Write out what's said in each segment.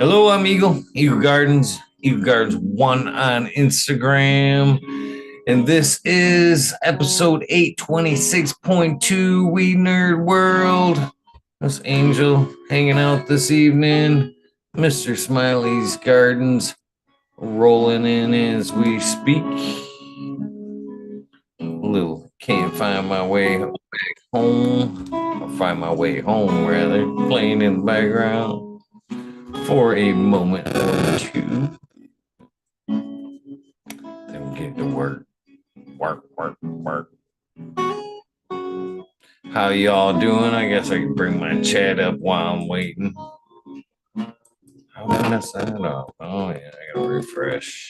Hello, I'm Eagle. Eagle Gardens. Eagle Gardens 1 on Instagram. And this is episode 826.2 We Nerd World. That's Angel hanging out this evening. Mr. Smiley's Gardens rolling in as we speak. A little can't find my way back home. I'll find my way home, rather, playing in the background for a moment or two. Then get to work. Work. How y'all doing? I guess I can bring my chat up while I'm waiting. How did I mess that up? Oh yeah, I gotta refresh.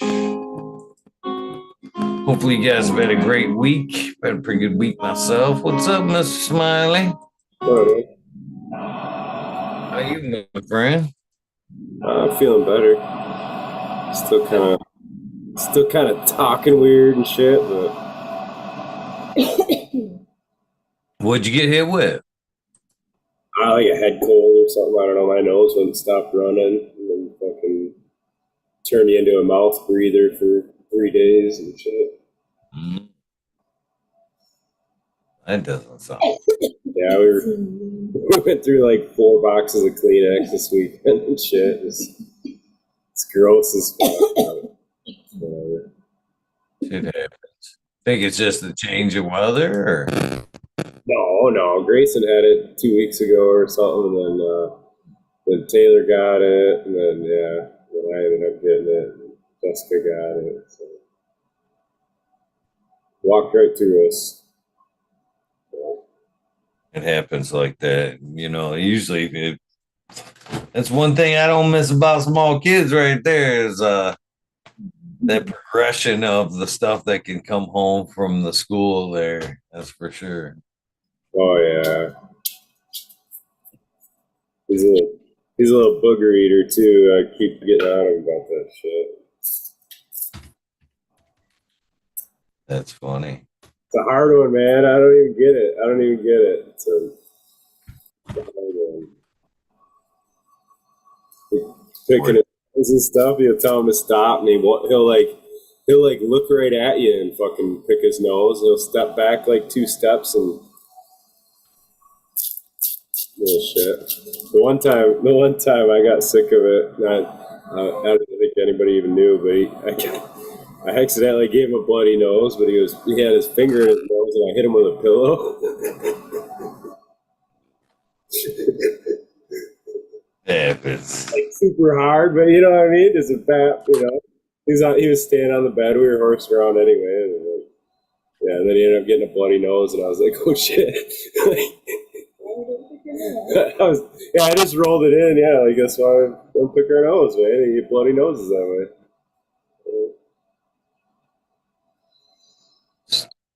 Hopefully you guys have had a great week. Had a pretty good week myself. What's up, Mr. Smiley? Alright. How you, my friend? I'm feeling better. Still kind of talking weird and shit, but What'd you get hit with? I like a head cold or something. I don't know. My nose wouldn't stop running, and then fucking turn you into a mouth breather for 3 days and shit. That doesn't sound. Yeah, we went through like 4 boxes of Kleenex this weekend and shit. It's gross as fuck. Whatever. It happens. Think it's just the change of weather, or No. Grayson had it 2 weeks ago or something, and then Taylor got it, and then then I ended up getting it. And Jessica got it. So walked right through us. it happens like that. Usually that's one thing I don't miss about small kids right there is that progression of the stuff that can come home from the school there. That's for sure. Oh yeah, he's a little booger eater too. I keep getting on him about that shit. That's funny. It's a hard one, man. I don't even get it. It's a hard one. Picking his nose and stuff. You'll tell him to stop, and he'll look right at you and fucking pick his nose. He'll step back like 2 steps and little shit. The one time I got sick of it. I don't think anybody even knew, but I accidentally gave him a bloody nose. But he had his finger in his nose, and I hit him with a pillow. Happens. Like super hard, but you know what I mean? Just a bat, you know. He was staying on the bed. We were horsing around anyway, and then he ended up getting a bloody nose, and I was like, oh shit. I just rolled it in. Yeah, I guess why don't pick our nose, man. You get bloody noses that way.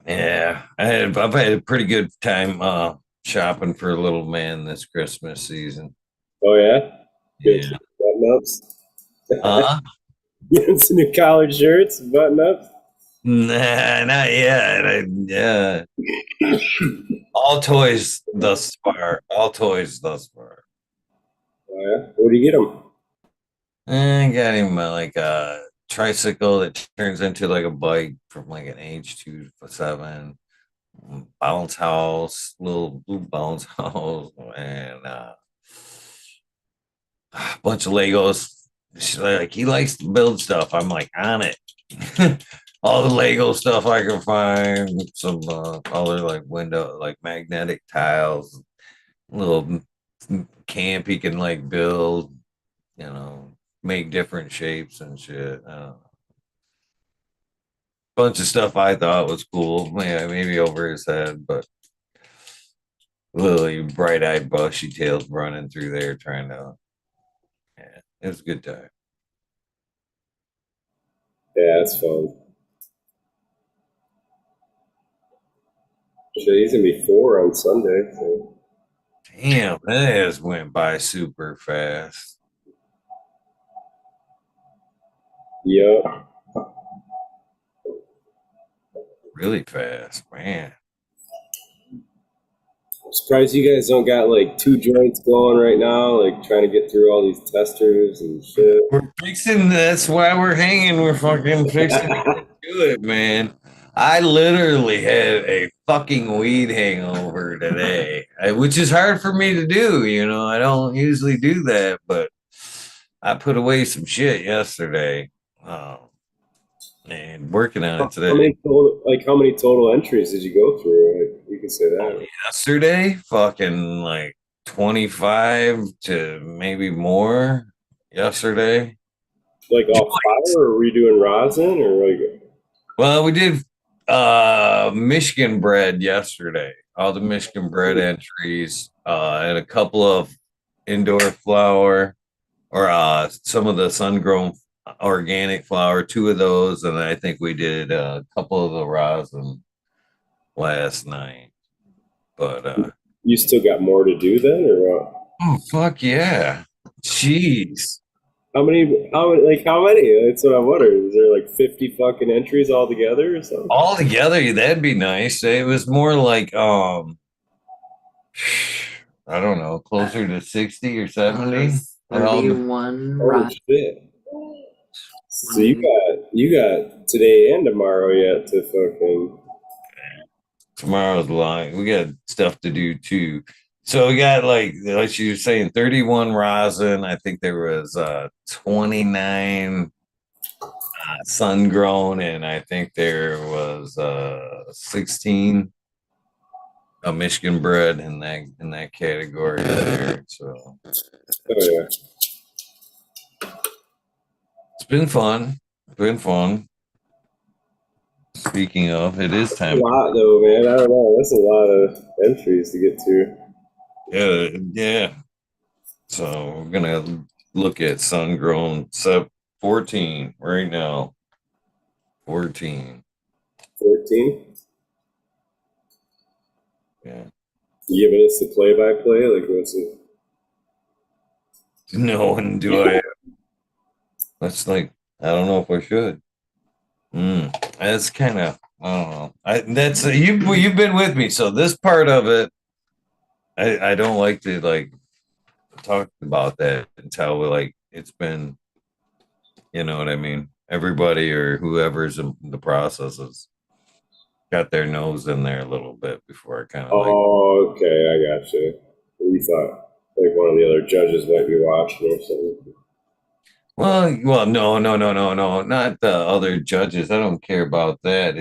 Yeah, I've had a pretty good time shopping for a little man this Christmas season. Oh yeah, Yeah. get button ups. Uh, Getting some new collared shirts, button ups. nah, not yet. Yeah. All toys thus far. All toys thus far. Oh yeah, what do you get them? I got him like a tricycle that turns into like a bike from like an age 2 to 7. Bounce house, little blue bounce house, and a bunch of Legos. She's like, he likes to build stuff. I'm like on it. All the Lego stuff I can find, some other like window, like magnetic tiles, little camp he can like build, make different shapes and shit. Bunch of stuff I thought was cool. Yeah, maybe over his head, but literally bright-eyed, bushy tails running through there trying to. Yeah, it was a good time. Yeah, it's fun. Shit, he's gonna be 4 on Sunday. So. Damn, that has went by super fast. Yeah. Really fast, man. Surprised you guys don't got like 2 joints going right now, like trying to get through all these testers and shit. We're fixing. That's why we're hanging. We're fucking fixing to get to it, man. I literally had a fucking weed hangover today, which is hard for me to do. You know, I don't usually do that, but I put away some shit yesterday, and working on it How many today. total, how many total entries did you go through? Like, you can say that. Yesterday, fucking like 25 to maybe more. Yesterday. Like all fire, or were you doing rosin, or like? Well, we did Michigan bread yesterday. All the Michigan bread entries, and a couple of indoor flower or some of the sun grown organic flower, two of those, and I think we did a couple of the rosin last night. But You still got more to do then, or what? oh fuck yeah. Jeez. How many? That's what I'm wondering. Is there like 50 fucking entries altogether or something? All together, that'd be nice. It was more like I don't know, closer to 60 or 70. 31 Oh right. shit. So you got today and tomorrow yet to fucking. Tomorrow's long. We got stuff to do too. So we got like you were saying, 31 rosin. I think there was 29 sun grown, and I think there was 16 Michigan bred in that category there. So Oh yeah. it's been fun. It's been fun. Speaking of, it is A time. lot though, man. I don't know. That's a lot of entries to get to. Yeah, yeah. So we're gonna look at sun grown 14 right now. 14. 14. Yeah. You giving us the play-by-play? Like what's it? No, and do I? That's like I don't know if I should. That's kind of I don't know. That's you've been with me, so this part of it, I don't like to like talk about that until like it's been, you know what I mean. Everybody or whoever's in the process has got their nose in there a little bit before I kind of like. Oh, okay, I got you. You thought like one of the other judges might be watching or something. Well, no, not the other judges. I don't care about that.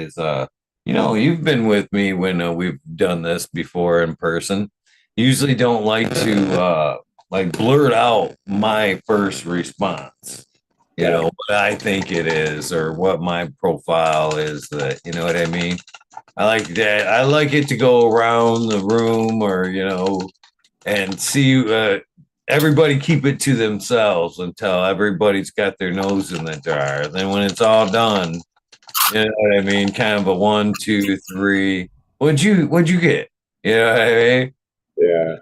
You've been with me when we've done this before in person. Usually don't like to like blurt out my first response. You know what I think it is or what my profile is. That you know what I mean. I like that. I like it to go around the room or and see everybody keep it to themselves until everybody's got their nose in the jar. Then when it's all done, you know what I mean? Kind of a 1, 2, 3. What'd you get? You know what I mean? Yeah.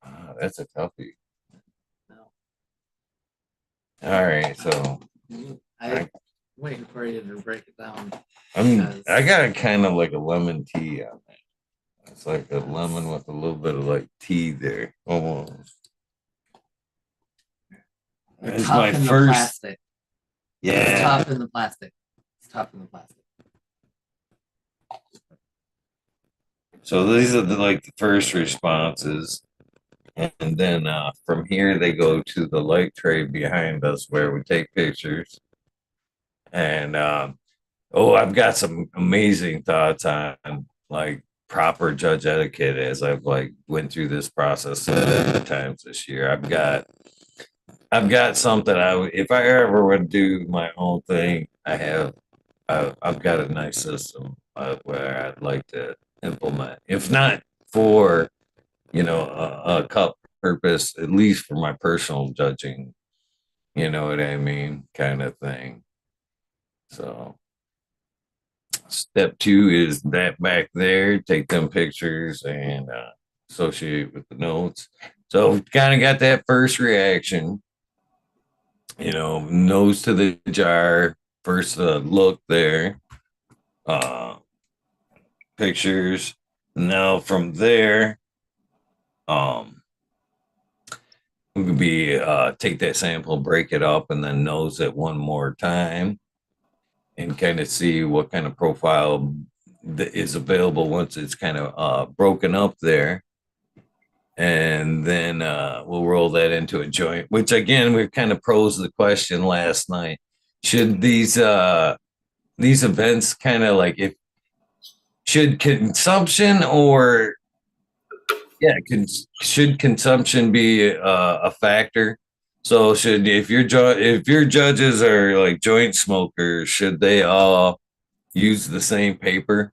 Oh, that's a toughie. All right, so I'm waiting for you to break it down. I got kind of like a lemon tea on that. It's like a lemon with a little bit of like tea there, almost. It's my first. Plastic. Yeah. It's tough in the plastic. It's tough in the plastic. So these are the first responses. And then from here, they go to the light tray behind us where we take pictures. And I've got some amazing thoughts on like proper judge etiquette as I've like went through this process so many times this year. I've got something if I ever would do my own thing, I've got a nice system where I'd like to implement, if not for a cup purpose, at least for my personal judging, you know what I mean, kind of thing. So step 2 is that back there, take them pictures and associate with the notes. So kind of got that first reaction, nose to the jar, first look there, pictures. Now from there, um, we could be take that sample, break it up, and then nose it one more time, and kind of see what kind of profile is available once it's kind of broken up there. And then we'll roll that into a joint, which again, we kind of posed the question last night. Should these events kind of like if should consumption or yeah, should consumption be a factor? So should if your judges are like joint smokers, should they all use the same paper?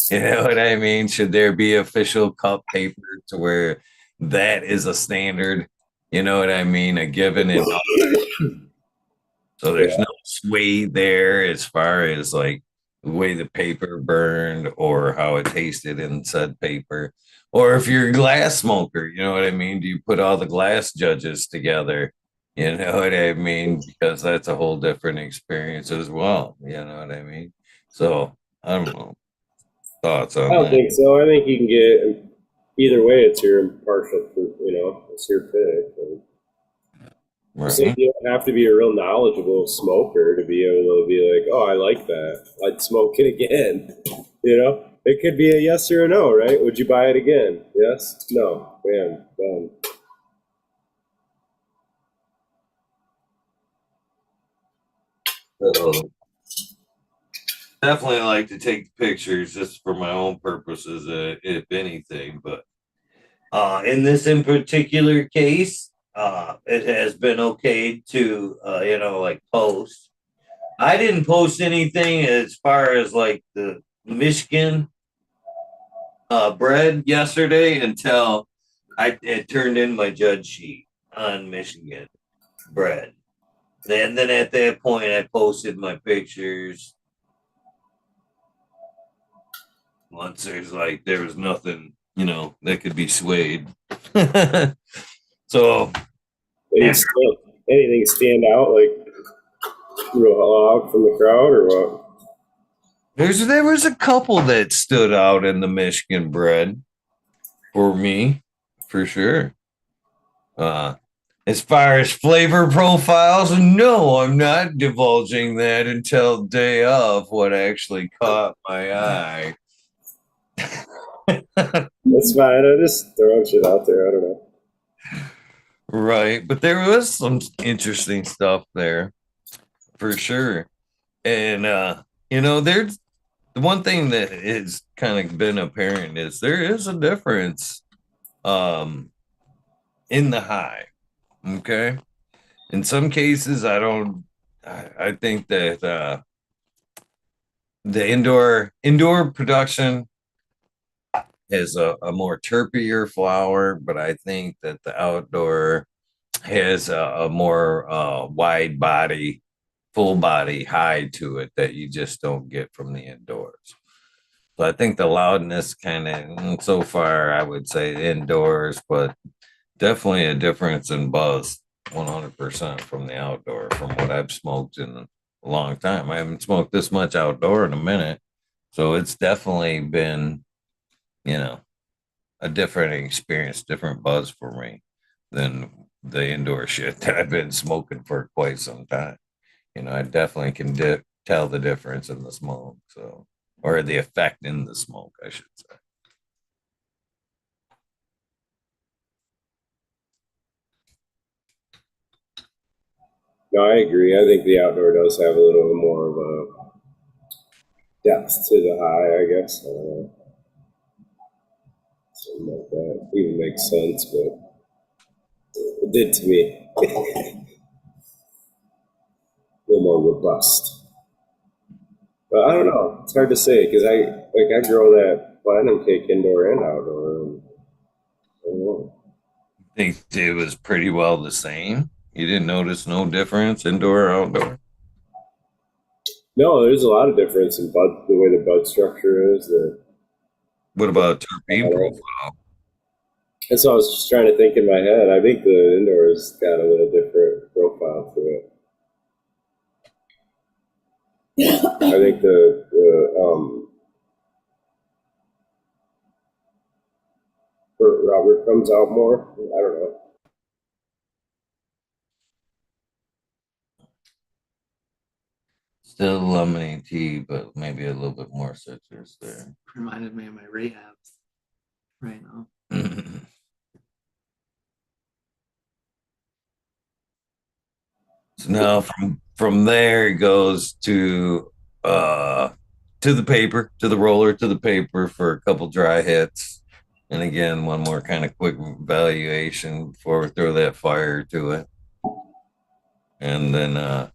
You know what I mean? Should there be official cup paper to where that is a standard? You know what I mean? A given in so there's Yeah. no sway there as far as like the way the paper burned or how it tasted in said paper. Or if you're a glass smoker, you know what I mean? Do you put all the glass judges together? You know what I mean? Because that's a whole different experience as well. You know what I mean? So I don't know. Thoughts I on don't that? think so. I think you can get either way. It's your impartial, it's your pick. And just like Right. you don't have to be a real knowledgeable smoker to be able to be like, oh, I like that. I'd smoke it again. It could be a yes or a no, right? Would you buy it again? Yes, no, bam, done. So definitely like to take pictures just for my own purposes, if anything. But in this in particular case, it has been okay to like post. I didn't post anything as far as like the Michigan bread yesterday until I had turned in my judge sheet on Michigan bread. And then at that point, I posted my pictures. Once there was nothing, that could be swayed. So Anything yeah, stand, anything stand out like real loud from the crowd or what? there was a couple that stood out in the Michigan bread for me, for sure. Uh, as far as flavor profiles, no, I'm not divulging that until day of what actually caught my eye. That's fine. I just throwing shit out there. I don't know. Right, but there was some interesting stuff there for sure. And there's the one thing that has kind of been apparent is there is a difference um in the high. Okay. In some cases, I think that the indoor production has a more terpier flower, but I think that the outdoor has a more wide body, full body high to it that you just don't get from the indoors. So I think the loudness kind of, so far, I would say indoors, but definitely a difference in buzz, 100% from the outdoor, from what I've smoked in a long time. I haven't smoked this much outdoor in a minute. So it's definitely been, you know, a different experience, different buzz for me than the indoor shit that I've been smoking for quite some time. I definitely can tell the difference in the smoke. So, or the effect in the smoke, I should say. No, I agree. I think the outdoor does have a little more of a depth to the high, I guess. I don't know. Something like that. Even makes sense, but it did to me. A little more robust. But I don't know. It's hard to say because I grow that platinum cake indoor and outdoor. And I don't know. I think it was pretty well the same. You didn't notice no difference indoor or outdoor. No, there's a lot of difference in bud, the way the bud structure is. What The about terpene profile? That's what I was just trying to think in my head. I think the indoors got a little different profile to it. I think the rubber comes out more. I don't know. Still lemony tea, but maybe a little bit more citrus there. Reminded me of my rehabs right now. So now from there it goes to the paper, to the roller, to the paper for a couple dry hits. And again, one more kind of quick evaluation before we throw that fire to it. And then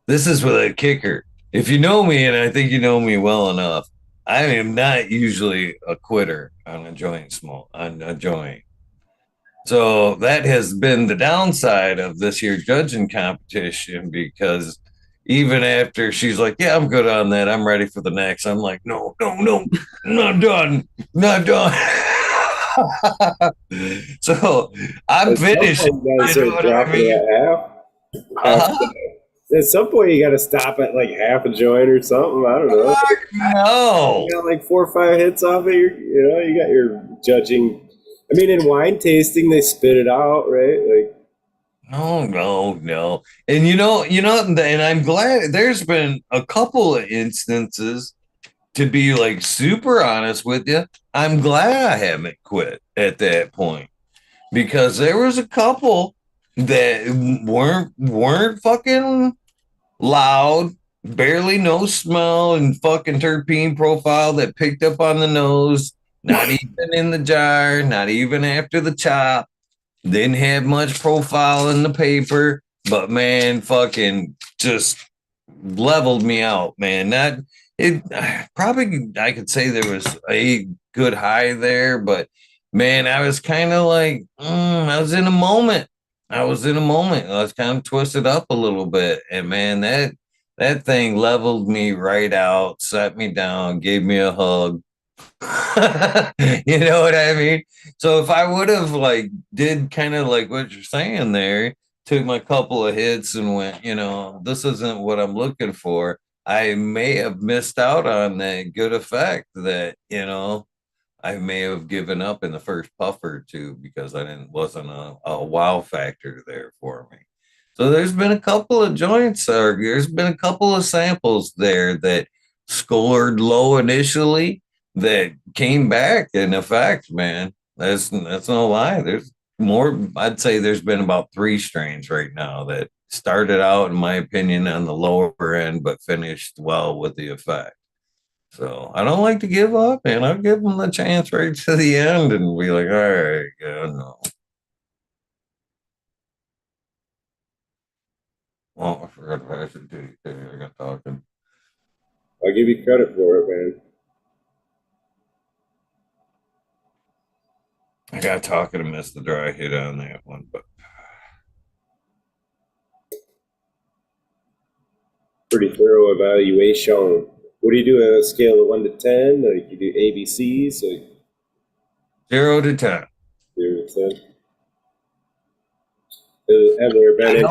this is with a kicker. If you know me, and I think you know me well enough, I am not usually a quitter on a joint smoke, on a joint. So that has been the downside of this year judging competition because even after she's like, yeah, I'm good on that. I'm ready for the next. I'm like, no, no, no, not done. Not done. So I'm finished. You guys You know are what I dropping mean? it at half. At some point, you got to stop at like half a joint or something. I don't know. No. You got like 4 or 5 hits off it. You got your judging. I mean, in wine tasting, they spit it out, right? Like, No, no, no. And and I'm glad there's been a couple of instances to be like super honest with you. I'm glad I haven't quit at that point because there was a couple that weren't fucking loud, barely no smell and fucking terpene profile that picked up on the nose, not even in the jar, not even after the chop. Didn't have much profile in the paper, but man, fucking just leveled me out, man. That it probably I could say there was a good high there, but man, I was kind of like I was in a moment. I was in a moment. I was kind of twisted up a little bit, and man, that thing leveled me right out, sat me down, gave me a hug. You know what I mean? So if I would have like did kind of like what you're saying there, took my couple of hits and went, this isn't what I'm looking for. I may have missed out on that good effect that, I may have given up in the first puff or two because I didn't wasn't a wow factor there for me. So there's been a couple of joints or there's been a couple of samples there that scored low initially that came back in effect, man. That's no lie. There's more, I'd say there's been about 3 strains right now that started out, in my opinion, on the lower end, but finished well with the effect. So I don't like to give up, and I'll give them the chance right to the end and be like, all right, yeah, no. Well, I forgot to pass it to you. I got talking. I'll give you credit for it, man. I got talking to miss the dry hit on that one, but Pretty thorough evaluation. What do you do on a scale of 1 to 10? Like you do ABCs, like 0 to 10. 0 to 10. Have there been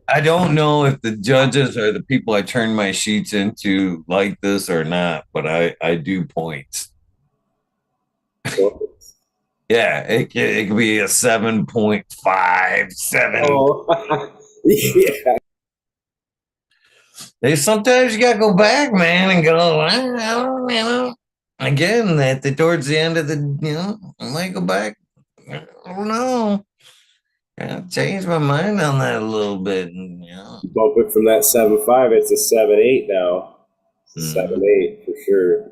I don't know if the judges or the people I turn my sheets into like this or not, but I do points. Yeah, it could be a 7.5, 7. Oh, yeah. Sometimes you gotta go back, man, and go, again, towards the end of I might go back. I don't know. I changed my mind on that a little bit, and Bump it from that 7.5, it's a 7.8 now. It's a 7.8 for sure.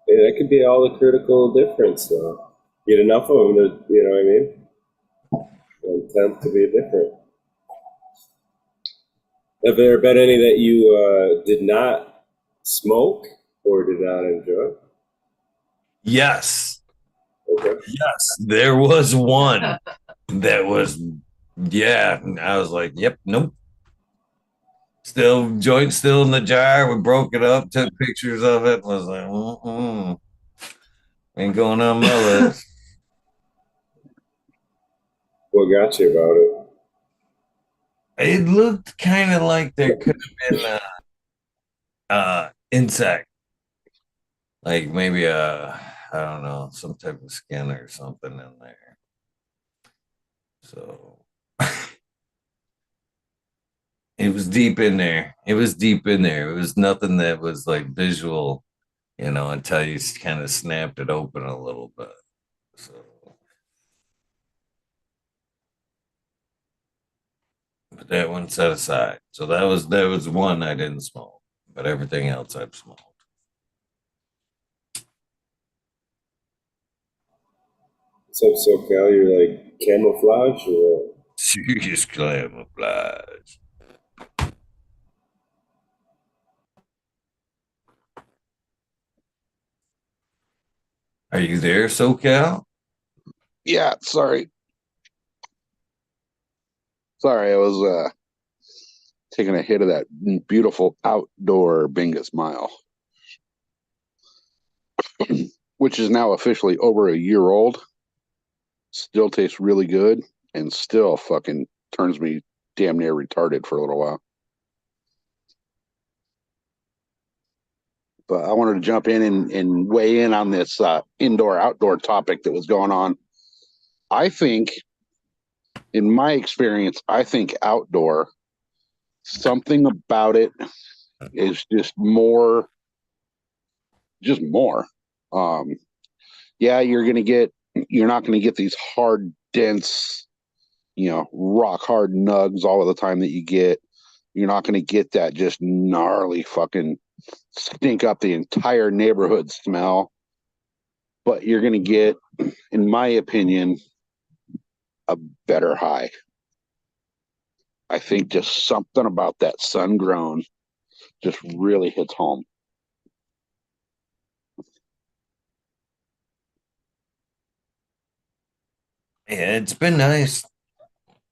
Yeah, that could be all the critical difference, though. Get enough of them to, you know what I mean? 1/10 to be different. Have there been any that you did not smoke or did not enjoy? Yes. Okay. Yes, there was one that was, yeah. I was like, yep, nope. Joint still in the jar. We broke it up, took pictures of it, was like, ain't going on my list. What got you about it? It looked kind of like there could have been insect, like maybe a I don't know, some type of skin or something in there. So it was deep in there. It was deep in there. It was nothing that was like visual, until you kind of snapped it open a little bit. So, but that one set aside. So that was one I didn't smoke, but everything else I've smoked. So SoCal, you're like camouflage or Serious camouflage. Are you there, SoCal? Yeah, sorry. Sorry, I was taking a hit of that beautiful outdoor Bingus Mile, which is now officially over a year old. Still tastes really good and still fucking turns me damn near retarded for a little while. But I wanted to jump in and weigh in on this indoor-outdoor topic that was going on. I think, in my experience, outdoor, something about it is just more. Yeah, you're not going to get these hard, dense, rock hard nugs all of the time that you get. You're not going to get that just gnarly fucking stink up the entire neighborhood smell. But you're going to get, in my opinion, a better high. I think just something about that sun grown just really hits home. Yeah, it's been nice.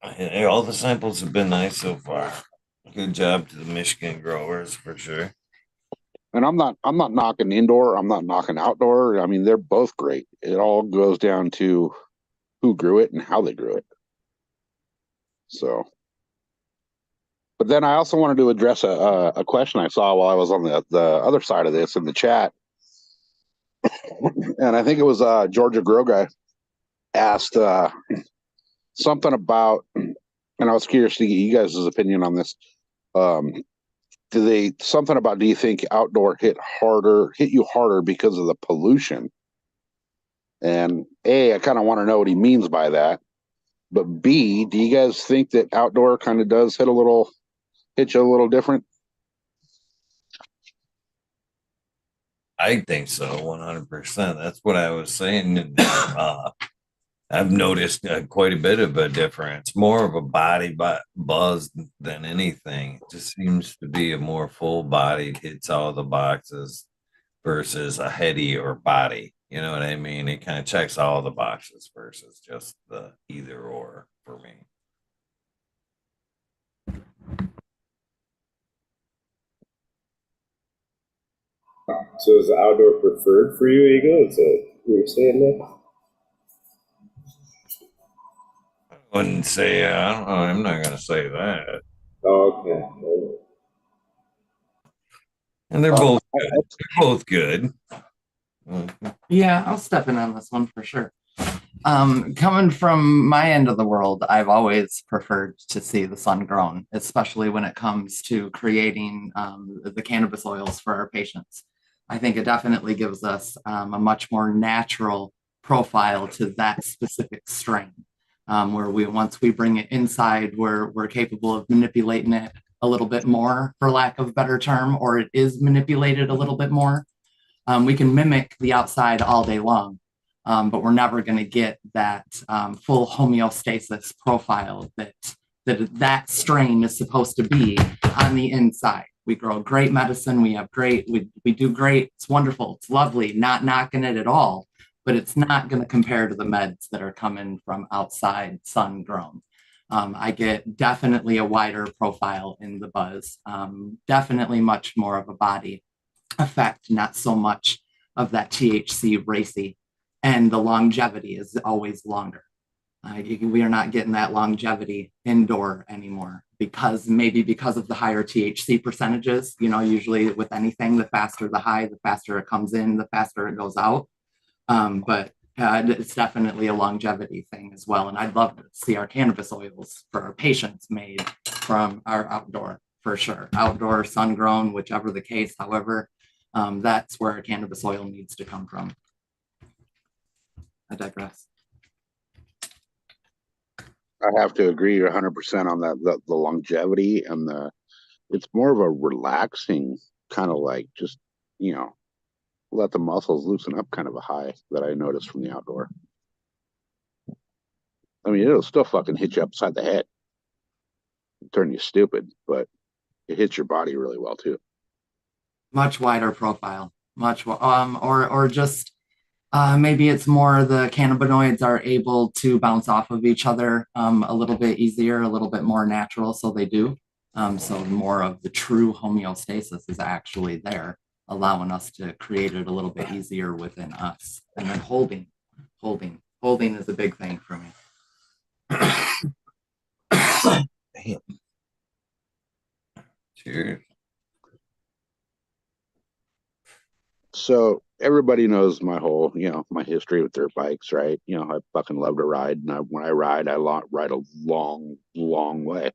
All the samples have been nice so far. Good job to the Michigan growers for sure. And I'm not knocking indoor, I'm not knocking outdoor. I mean, they're both great. It all goes down to who grew it and how they grew it. So, but then I also wanted to address a question I saw while I was on the other side of this in the chat. And I think it was Georgia Grow Guy asked something about, and I was curious to get you guys' opinion on this. Do you think outdoor hit you harder because of the pollution? And A, I kind of want to know what he means by that. But B, do you guys think that outdoor kind of does hit you a little different? I think so, 100%. That's what I was saying. And, I've noticed quite a bit of a difference, more of a body buzz than anything. It just seems to be a more full bodied, hits all the boxes versus a heady or body. You know what I mean? It kind of checks all the boxes versus just the either or for me. so is the outdoor preferred for you, Eagle? Is that what you're saying there? I wouldn't say, I don't know, I'm not going to say that. Oh, okay. And they're both good. They're both good. Yeah, I'll step in on this one for sure. Coming from my end of the world, I've always preferred to see the sun grown, especially when it comes to creating the cannabis oils for our patients. I think it definitely gives us a much more natural profile to that specific strain, where once we bring it inside, we're capable of manipulating it a little bit more, for lack of a better term, or it is manipulated a little bit more. We can mimic the outside all day long, but we're never going to get that full homeostasis profile that strain is supposed to be on the inside. We grow great medicine. We do great. It's wonderful. It's lovely. Not knocking it at all, but it's not going to compare to the meds that are coming from outside sun grown. I get definitely a wider profile in the buzz, definitely much more of a body effect, not so much of that THC racy, and the longevity is always longer. We are not getting that longevity indoor anymore because of the higher THC percentages. Usually with anything, the faster the high, the faster it comes in, the faster it goes out. But it's definitely a longevity thing as well. And I'd love to see our cannabis oils for our patients made from our outdoor, for sure. Outdoor, sun grown, whichever the case. However, that's where cannabis oil needs to come from. I digress. I have to agree 100% on that. The longevity and it's more of a relaxing kind of like just, let the muscles loosen up kind of a high that I noticed from the outdoor. I mean, it'll still fucking hit you upside the head, turn you stupid, but it hits your body really well too. Much wider profile, or just maybe it's more the cannabinoids are able to bounce off of each other a little bit easier, a little bit more natural, so they do. So more of the true homeostasis is actually there, allowing us to create it a little bit easier within us. And then holding is a big thing for me. Damn. Cheers. So everybody knows my whole, my history with dirt bikes, right? I fucking love to ride, and when I ride, ride a long, long way.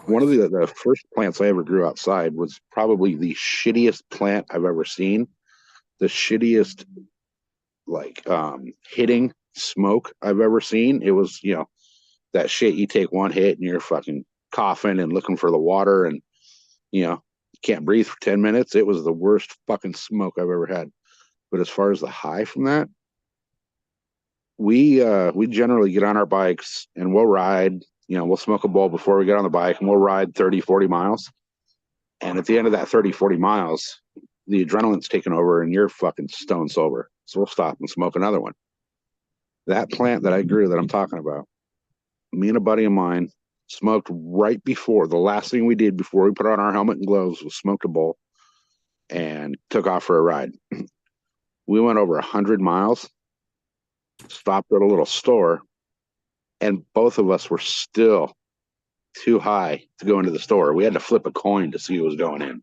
One of the first plants I ever grew outside was probably the shittiest plant I've ever seen. The shittiest, like, hitting smoke I've ever seen. It was, that shit you take one hit and you're fucking coughing and looking for the water and, you can't breathe for 10 minutes. It was the worst fucking smoke I've ever had. But as far as the high from that, we generally get on our bikes and we'll ride, we'll smoke a bowl before we get on the bike and we'll ride 30, 40 miles. And at the end of that 30, 40 miles, the adrenaline's taken over and you're fucking stone sober. So we'll stop and smoke another one. That plant that I grew that I'm talking about, me and a buddy of mine smoked right before. The last thing we did before we put on our helmet and gloves was smoked a bowl and took off for a ride. We went over 100 miles, stopped at a little store, and both of us were still too high to go into the store. We had to flip a coin to see who was going in.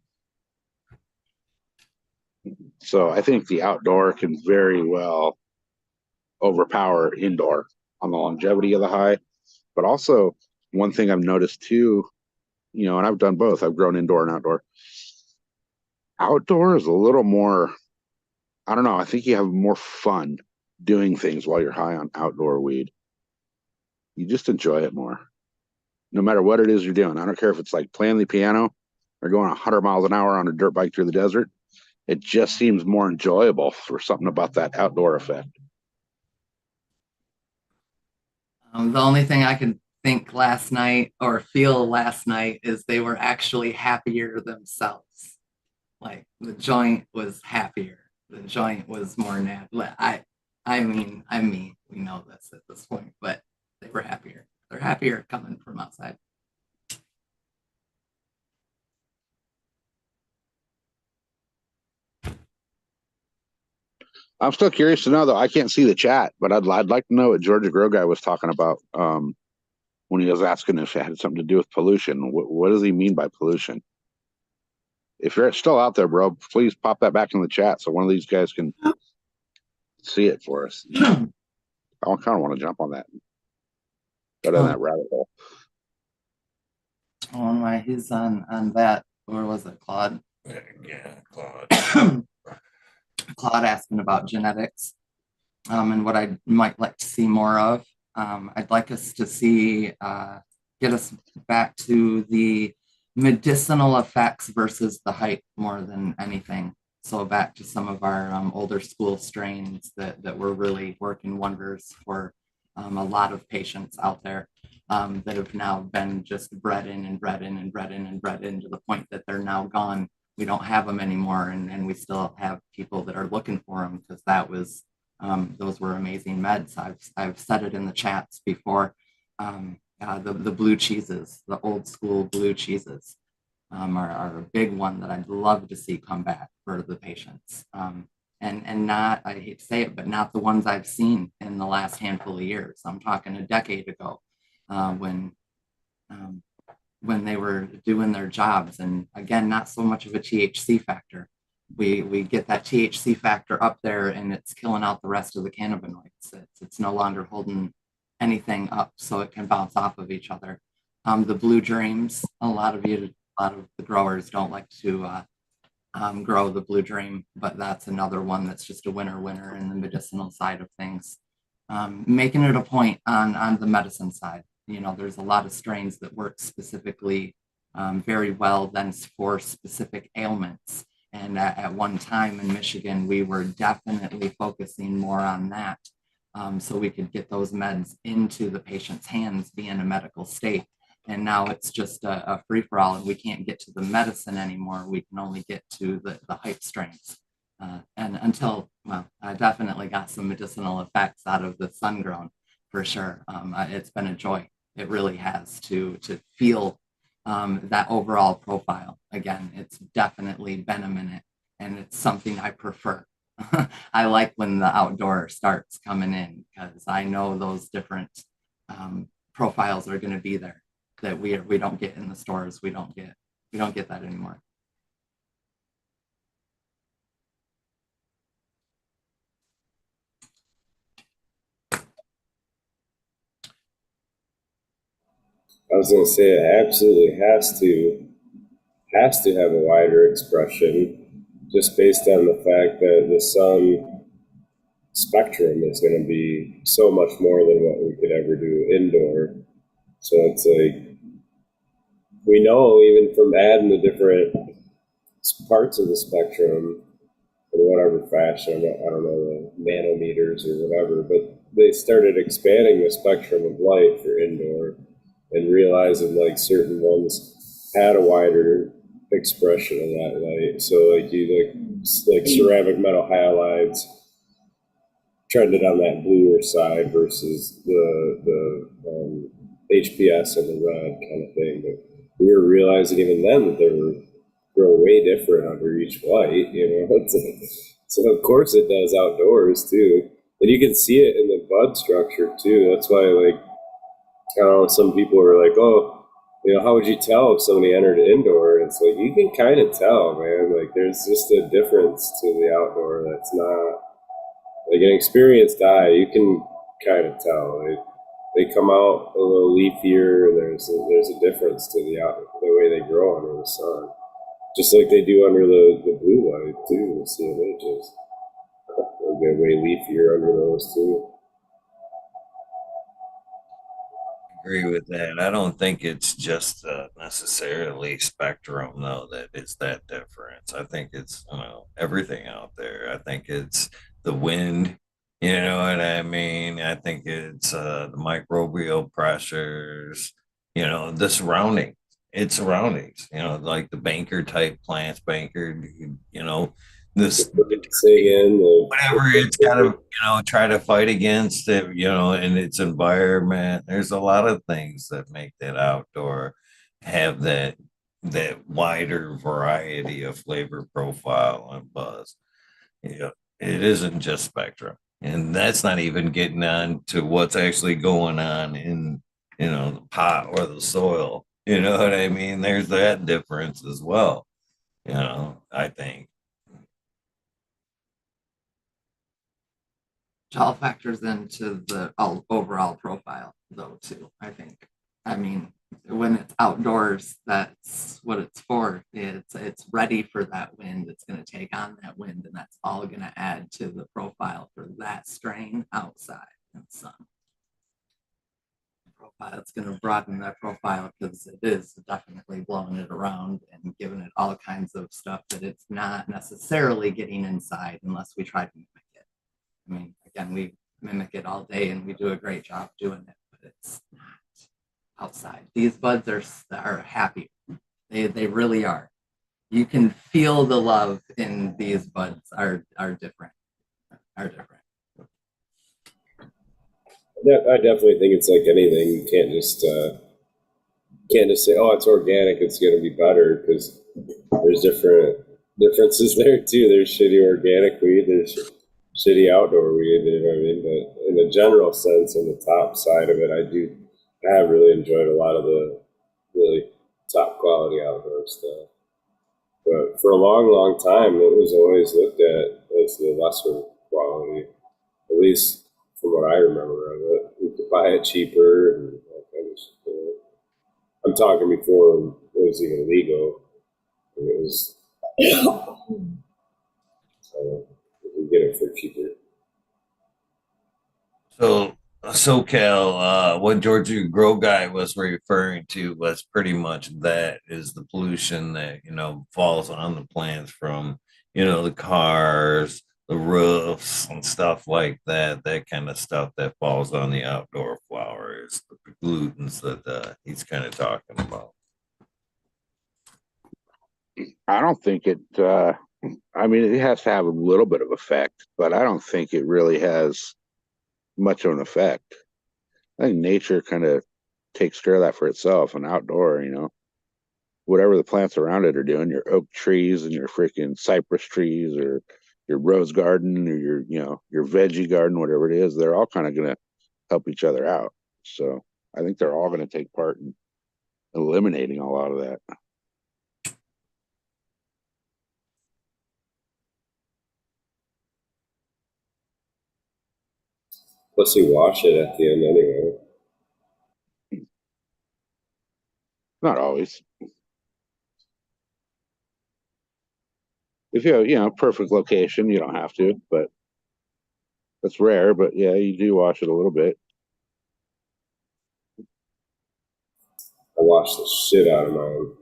So I think the outdoor can very well overpower indoor on the longevity of the high. But also, one thing I've noticed too, and I've done both. I've grown indoor and outdoor. Outdoor is a little more, I don't know, I think you have more fun doing things while you're high on outdoor weed. You just enjoy it more. No matter what it is you're doing. I don't care if it's like playing the piano or going 100 miles an hour on a dirt bike through the desert. It just seems more enjoyable for something about that outdoor effect. The only thing I could think last night or feel last night is they were actually happier themselves. Like the joint was happier. The joint was more natural. I mean, we know this at this point, but they were happier. They're happier coming from outside. I'm still curious to know, though. I can't see the chat, but I'd like to know what Georgia Grow Guy was talking about when he was asking if it had something to do with pollution. What does he mean by pollution? If you're still out there, bro, please pop that back in the chat so one of these guys can see it for us. I kind of want to jump on that. Go down that rabbit hole. Oh my, he's on that. Where was it, Claude? Yeah, Claude. Claude asking about genetics and what I might like to see more of. I'd like us to see, get us back to the medicinal effects versus the hype more than anything. So back to some of our older school strains that were really working wonders for a lot of patients out there that have now been just bred in and bred in and bred in and bred in to the point that they're now gone. We don't have them anymore, and we still have people that are looking for them because that was those were amazing meds. I've said it in the chats before. The blue cheeses, the old school blue cheeses, are a big one that I'd love to see come back for the patients. And not, I hate to say it, but not the ones I've seen in the last handful of years. I'm talking a decade ago when they were doing their jobs. And again, not so much of a THC factor, we get that THC factor up there, and it's killing out the rest of the cannabinoids. It's no longer holding anything up, so it can bounce off of each other. The blue dreams, a lot of the growers don't like to grow the blue dream, but that's another one that's just a winner in the medicinal side of things. Making it a point on the medicine side. There's a lot of strains that work specifically very well then for specific ailments. And at one time in Michigan, we were definitely focusing more on that, so we could get those meds into the patient's hands, be in a medical state. And now it's just a free-for-all, and we can't get to the medicine anymore. We can only get to the hype strains. And until, well, I definitely got some medicinal effects out of the sun-grown, for sure. It's been a joy. It really has to feel that overall profile. Again, it's definitely venom in it, and it's something I prefer. I like when the outdoor starts coming in, because I know those different profiles are going to be there that we don't get in the stores. We don't get that anymore. I was going to say it absolutely has to have a wider expression, just based on the fact that the sun spectrum is going to be so much more than what we could ever do indoor. So it's like, we know even from adding the different parts of the spectrum in whatever fashion, I don't know, the nanometers or whatever, but they started expanding the spectrum of light for indoor and realizing like certain ones had a wider expression of that light. So like like ceramic metal halides trended on that bluer side versus the HPS and the red kind of thing. But we were realizing even then that they grow way different under each light, So of course it does outdoors too. And you can see it in the bud structure too. That's why, like, I don't know, some people are like, oh, how would you tell if somebody entered indoor? And it's like, you can kind of tell, man. Like, there's just a difference to the outdoor that's not, like, an experienced eye, you can kind of tell. They come out a little leafier, and there's a difference to the way they grow under the sun. Just like they do under the blue light, too, the CMHs. They get way leafier under those, too. Agree with that. I don't think it's just necessarily spectrum, though, that it's that difference. I think it's everything out there. I think it's the wind. You know what I mean? I think it's the microbial pressures. The surrounding. It's surroundings. Like the banker type plants, banker. This Singing, whatever it's got to try to fight against it in its environment. There's a lot of things that make that outdoor have that wider variety of flavor profile and buzz. It isn't just spectrum, and that's not even getting on to what's actually going on in the pot or the soil. You know what I mean? There's that difference as well. I think. Which all factors into the overall profile, though, too. I mean, when it's outdoors, that's what it's for. It's ready for that wind. It's going to take on that wind, and that's all going to add to the profile for that strain outside in the sun. It's going to broaden that profile, because it is definitely blowing it around and giving it all kinds of stuff that it's not necessarily getting inside unless we try to mimic it. I mean, again, we mimic it all day and we do a great job doing it, but it's not outside. These buds are happy. They really are. You can feel the love in these buds are different. Yeah, I definitely think it's like anything. You can't just say, oh, it's organic, it's going to be better, because there's differences there too. There's shitty organic weed, there's shitty outdoor weed, you know what I mean? But in a general sense, on the top side of it, I have really enjoyed a lot of the really top quality outdoor stuff. But for a long, long time, it was always looked at as the lesser quality, at least from what I remember of it. You could buy it cheaper and all kinds of shit. I'm talking before it was even legal. It was, you can get it for cheaper. So SoCal, what Georgia Grow guy was referring to was pretty much that is the pollution that falls on the plants from the cars, the roofs, and stuff like that. That kind of stuff that falls on the outdoor flowers, the pollutants that he's kind of talking about. I don't think it. I mean, it has to have a little bit of effect, but I don't think it really has much of an effect. I think nature kind of takes care of that for itself. And outdoor, whatever the plants around it are doing, your oak trees and your freaking cypress trees, or your rose garden, or your veggie garden, whatever it is, they're all kind of going to help each other out. So I think they're all going to take part in eliminating a lot of that. Plus, you wash it at the end anyway. Not always. If you have, perfect location, you don't have to, but that's rare. But yeah, you do wash it a little bit. I wash the shit out of mine.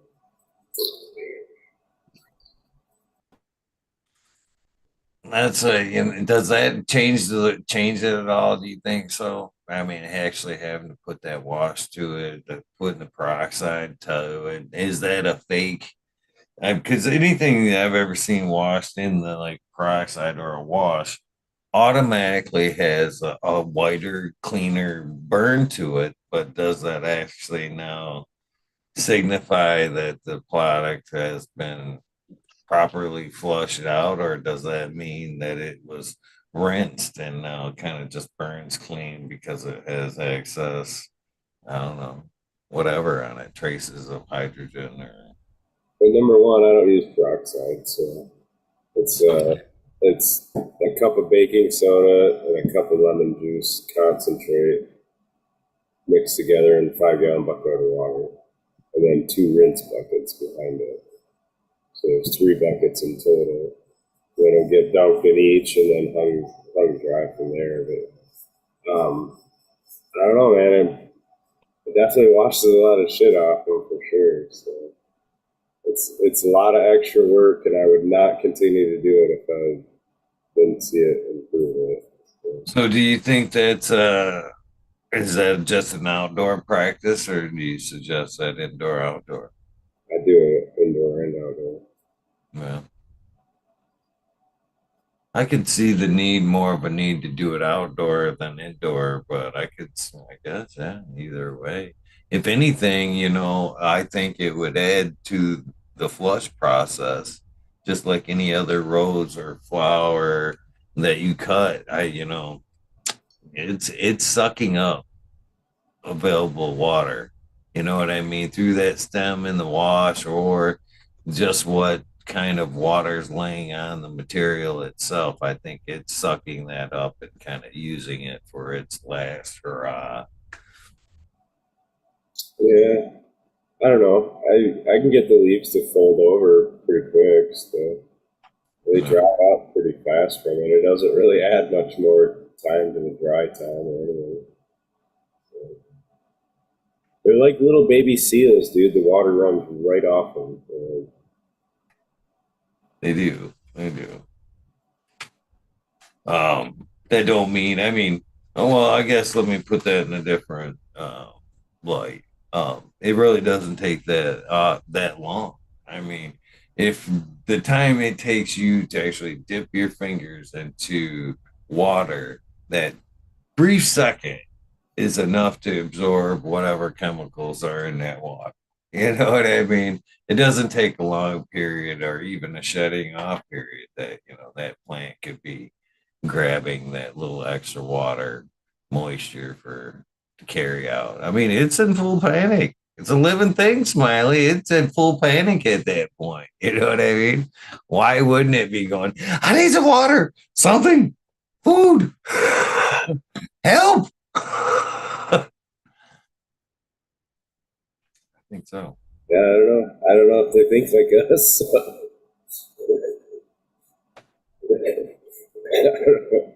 That's does that change it at all? Do you think so? I mean, actually having to put that wash to it, putting the peroxide to it, is that a fake? Because anything that I've ever seen washed in the like peroxide or a wash automatically has a whiter, cleaner burn to it. But does that actually now signify that the product has been properly flushed out, or does that mean that it was rinsed and now kind of just burns clean because it has excess, I don't know, whatever on it, traces of hydrogen or But number one, I don't use peroxide, so it's a cup of baking soda and a cup of lemon juice concentrate mixed together in a 5-gallon bucket of water, and then 2 rinse buckets behind it. So there's 3 buckets in total. It'll get dunked in each and then hung dry from there. But I don't know, man. It definitely washes a lot of shit off them for sure. So it's a lot of extra work, and I would not continue to do it if I didn't see it improve it. so. Do you think that's is that just an outdoor practice, or do you suggest that indoor outdoor? I do it indoor and outdoor. Yeah. I could see the need, more of a need to do it outdoor than indoor, but I guess, yeah, either way. If anything, I think it would add to the flush process, just like any other rose or flower that you cut. It's sucking up available water. You know what I mean? Through that stem in the wash, or just what kind of water's laying on the material itself. I think it's sucking that up and kind of using it for its last hurrah. Yeah, I don't know. I can get the leaves to fold over pretty quick, so they dry out pretty fast from it. It doesn't really add much more time to the dry time or anything. So, they're like little baby seals, dude. The water runs right off them. They do. They do. That don't mean, oh, well, I guess let me put that in a different light. It really doesn't take that long. I mean, if the time it takes you to actually dip your fingers into water, that brief second is enough to absorb whatever chemicals are in that water. You know what I mean? It doesn't take a long period or even a shutting off period that, that plant could be grabbing that little extra water moisture for to carry out. I mean, it's in full panic. It's a living thing, Smiley. It's in full panic at that point. You know what I mean? Why wouldn't it be going, I need some water, something, food, help? I think so. Yeah, I don't know. I don't know if they think like us. I don't know.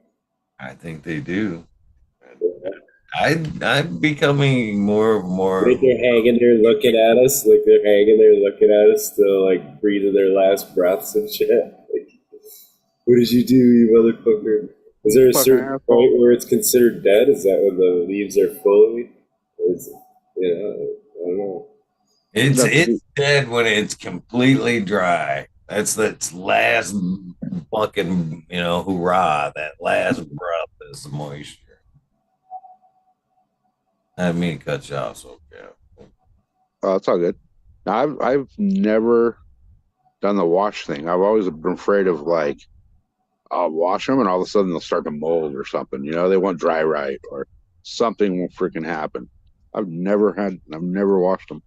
I think they do. I'm becoming more. Like they're hanging there looking at us, like they're hanging there looking at us, still like breathing their last breaths and shit. Like, what did you do, you motherfucker? Is there a Fucking certain asshole. point where it's considered dead? Is that when the leaves are fully? Is I don't know. It's dead when it's completely dry. That's last fucking hoorah. That last breath is the moisture. I didn't mean to cut you off, so yeah. Oh, it's all good. Now, I've never done the wash thing. I've always been afraid of like I'll wash them and all of a sudden they'll start to mold or something. You know, they won't dry right or something will freaking happen. I've never washed them.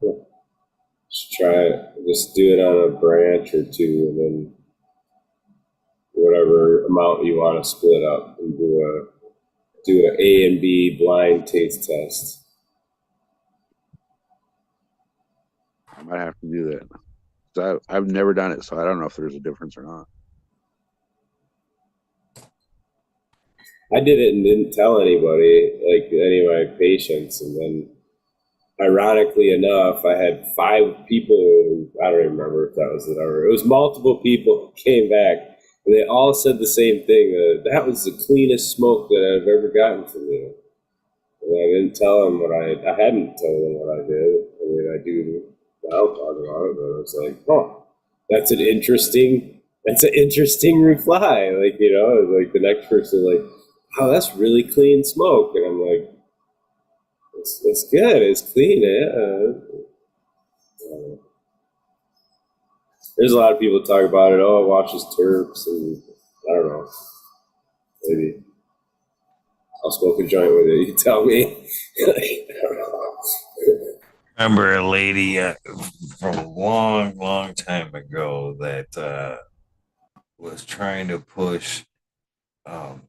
Just try it. Just do it on a branch or two, and then whatever amount you want to split up, and do an A and B blind taste test. I might have to do that. 'Cause I've never done it, so I don't know if there's a difference or not. I did it and didn't tell anybody, like any of my patients, and then ironically enough, I had 5 people. I don't even remember if that was the number. It was multiple people who came back, and they all said the same thing. That was the cleanest smoke that I've ever gotten from you. And I didn't tell them what I hadn't told them what I did. I mean, I do now talk about it, but it's like, oh, that's an interesting reply. Like, like the next person, like, oh, that's really clean smoke, and I'm like, it's good, it's clean. There's a lot of people talk about it. Oh, it washes terps, and I don't know. Maybe I'll smoke a joint with it. You tell me. I don't know. Remember a lady from a long time ago that was trying to push um,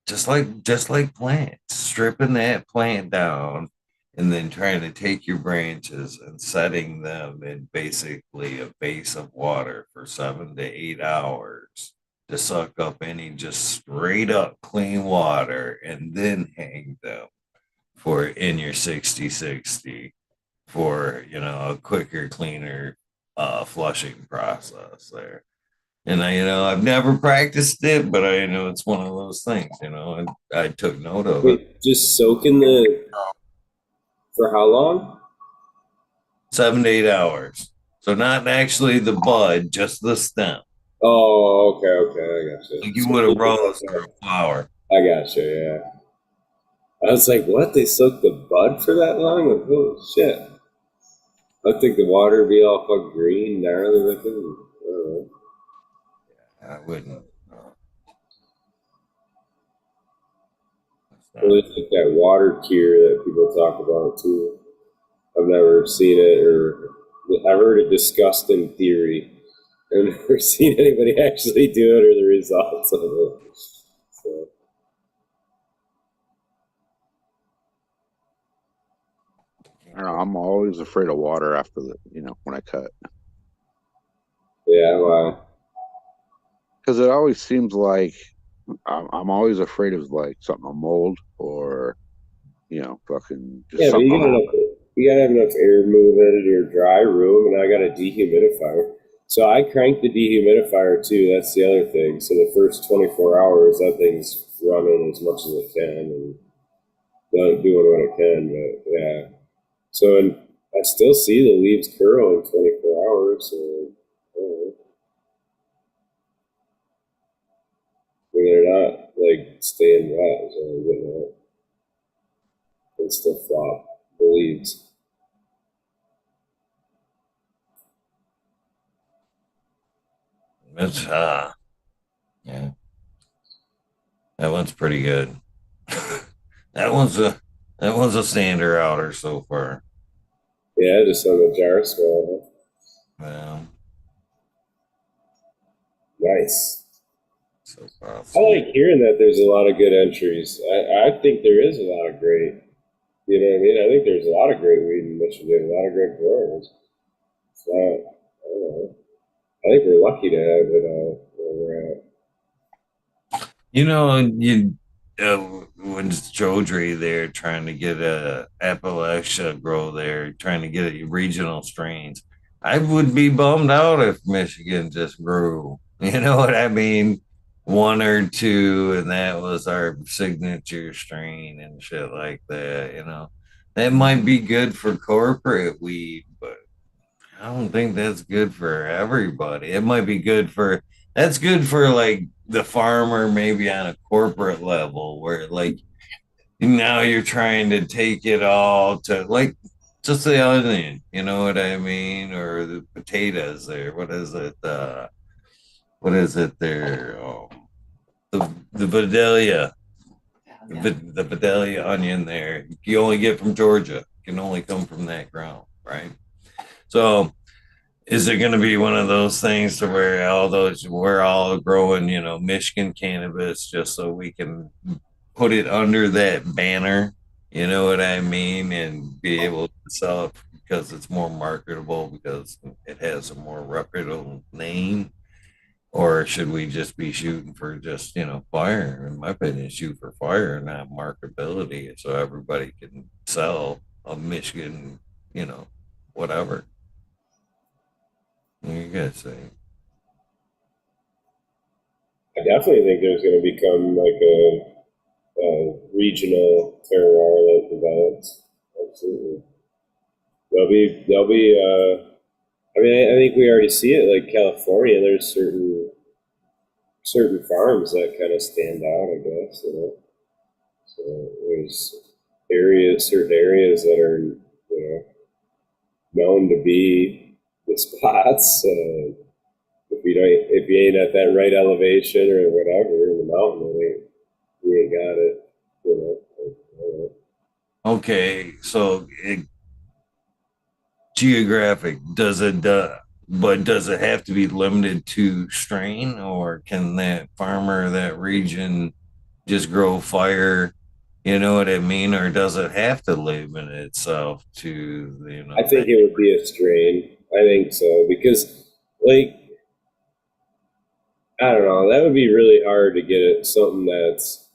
just like plants, stripping that plant down and then trying to take your branches and setting them in basically a base of water for 7 to 8 hours to suck up any just straight up clean water and then hang them for in your 60/60 for a quicker, cleaner flushing process there. And I've never practiced it, but I know it's one of those things, and I took note of it. Wait, just soaking for how long? 7 to 8 hours. So not actually the bud, just the stem. Oh, okay, I got you. Like you would a rose or a flower. I got you. Yeah. I was like, what? They soak the bud for that long? Like, holy shit! I think the water would be all fucking green, gnarly looking. I don't know. I wouldn't. Well, there's like that water cure that people talk about too. I've never seen it, or I've heard it discussed in theory. I've never seen anybody actually do it or the results of it. So, I don't know. I'm always afraid of water after when I cut. yeah, well, Because it always seems like I'm always afraid of like something a mold or fucking just yeah, but something. you gotta have enough air movement in your dry room, and I got a dehumidifier. So I cranked the dehumidifier too. That's the other thing. So the first 24 hours, that thing's running as much as it can and doing what it can. But yeah, so and I still see the leaves curl in 24 hours. So, I don't know. I mean, they're not like staying wet, so they're getting out. They still flop the leaves. It's yeah. That one's pretty good. That one's That one's a stander outer so far. Yeah, just on the jar smell. Yeah, Nice. so far. I like hearing that there's a lot of good entries. I think there is a lot of great. You know what I mean? I think there's a lot of great weed in Michigan, a lot of great growers. So I don't know. I think we're lucky to have it all where we're at. You know, you when Jodrey there trying to get a Appalachia grow there, trying to get regional strains. I would be bummed out if Michigan just grew. You know what I mean? One or two, and that was our signature strain and shit like that. You know, that might be good for corporate weed, but I don't think that's good for everybody. It might be good for that's good for like the farmer, maybe on a corporate level, where like now you're trying to take it all to like just the onion, you know what I mean, or the potatoes there. What is it? What is it there? Oh, the Vidalia, Yeah. the Vidalia onion there. You only get from Georgia. Can only come from that ground, right? So is it going to be one of those things to where all those we're all growing, you know, Michigan cannabis just so we can put it under that banner, you know what I mean, and be able to sell it because it's more marketable because it has a more reputable name? Or should we just be shooting for just, you know, fire? In my opinion, shoot for fire, not marketability, so everybody can sell a Michigan, you know, whatever. What do you guys say? I definitely think there's going to become like a regional terroir that develops. Absolutely. There'll be. I mean, I think we already see it. Like California, there's certain farms that kind of stand out. I guess you know. So there's certain areas that are known to be the spots. If you ain't at that right elevation or whatever in the mountain, you ain't got it. You know. Okay, so geographic, but does it have to be limited to strain, or can that farmer, that region, just grow fire? You know what I mean? Or does it have to limit itself to, you I know, think that? it would be a strain. I think so because, like, I don't know, that would be really hard to get it. Something that's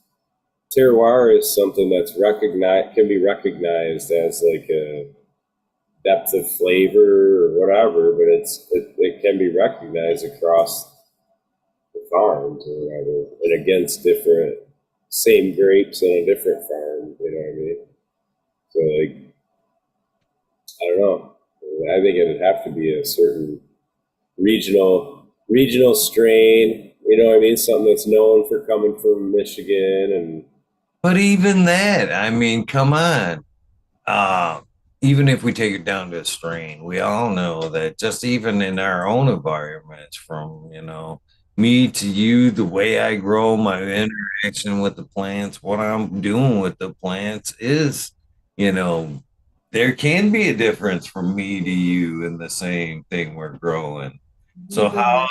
terroir is something that's recognized can be recognized as like a depth of flavor or whatever, but it can be recognized across the farms or whatever, and against different same grapes on a different farm. You know what I mean? So like, I don't know. I think it would have to be a certain regional strain. You know what I mean? Something that's known for coming from Michigan and But even that, I mean, come on. Uh, Even if we take it down to a strain, we all know that just even in our own environments, from, you know, me to you, the way I grow, my interaction with the plants, what I'm doing with the plants is, you know, there can be a difference from me to you in the same thing we're growing. So how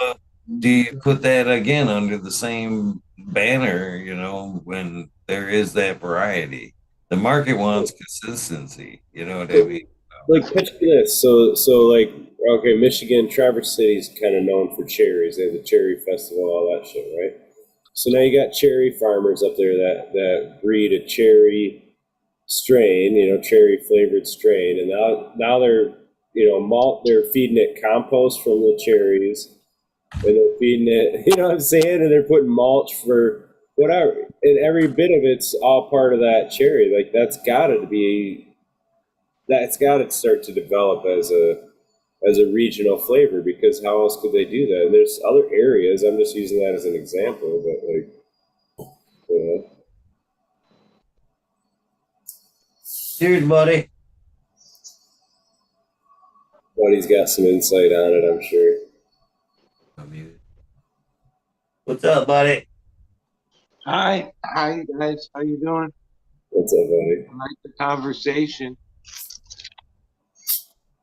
do you put that again under the same banner, you know, when there is that variety? The market wants consistency. You know what I mean? like picture this. So like okay, Michigan, Traverse City's kind of known for cherries. They have the cherry festival, all that shit, right? So now you got cherry farmers up there that breed a cherry strain, cherry flavored strain, and now they're they're feeding it compost from the cherries, and they're feeding it, you know what I'm saying, and they're putting mulch for whatever, and every bit of it's all part of that cherry. Like that's got to start to develop as a regional flavor, because how else could they do that? And there's other areas. I'm just using that as an example, but like, you know, Cheers, buddy. Buddy's got some insight on it, I'm sure. I'm muted. What's up, buddy? Hi, guys. How you doing? What's up, buddy? I like the conversation.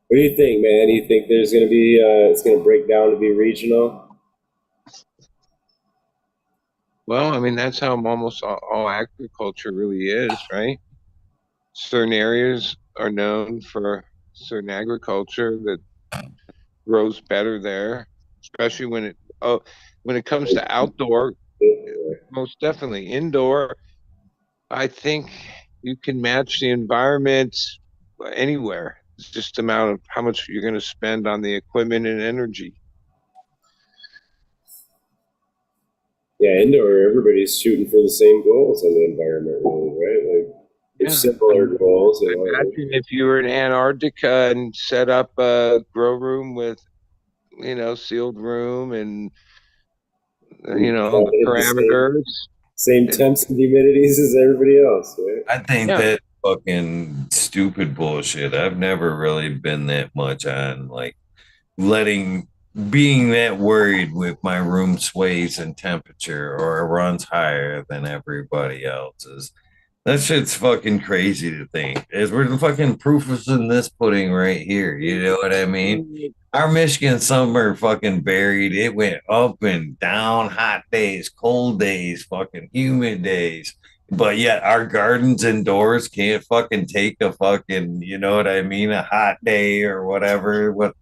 What do you think, man? Do you think there's going to be, it's going to break down to be regional? Well, I mean, that's how almost all agriculture really is, right? Certain areas are known for certain agriculture that grows better there, especially when it comes to outdoor, most definitely. Indoor, I think you can match the environment anywhere. It's just the amount of how much you're going to spend on the equipment and energy. Yeah, indoor, everybody's shooting for the same goals on the environment, really, right? Like, there's similar goals. You know, Imagine if you were in Antarctica and set up a grow room with, sealed room and, the the parameters. same temps and humidities as everybody else, right? I think Yeah. that fucking stupid bullshit. I've never really been that much on like letting being that worried with my room sways in temperature or runs higher than everybody else's. That shit's fucking crazy to think. As we're the fucking proof is in this pudding right here. You know what I mean? Our Michigan summer fucking varied. It went up and down, hot days, cold days, fucking humid days. But yet our gardens indoors can't fucking take a fucking, you know what I mean, a hot day or whatever. What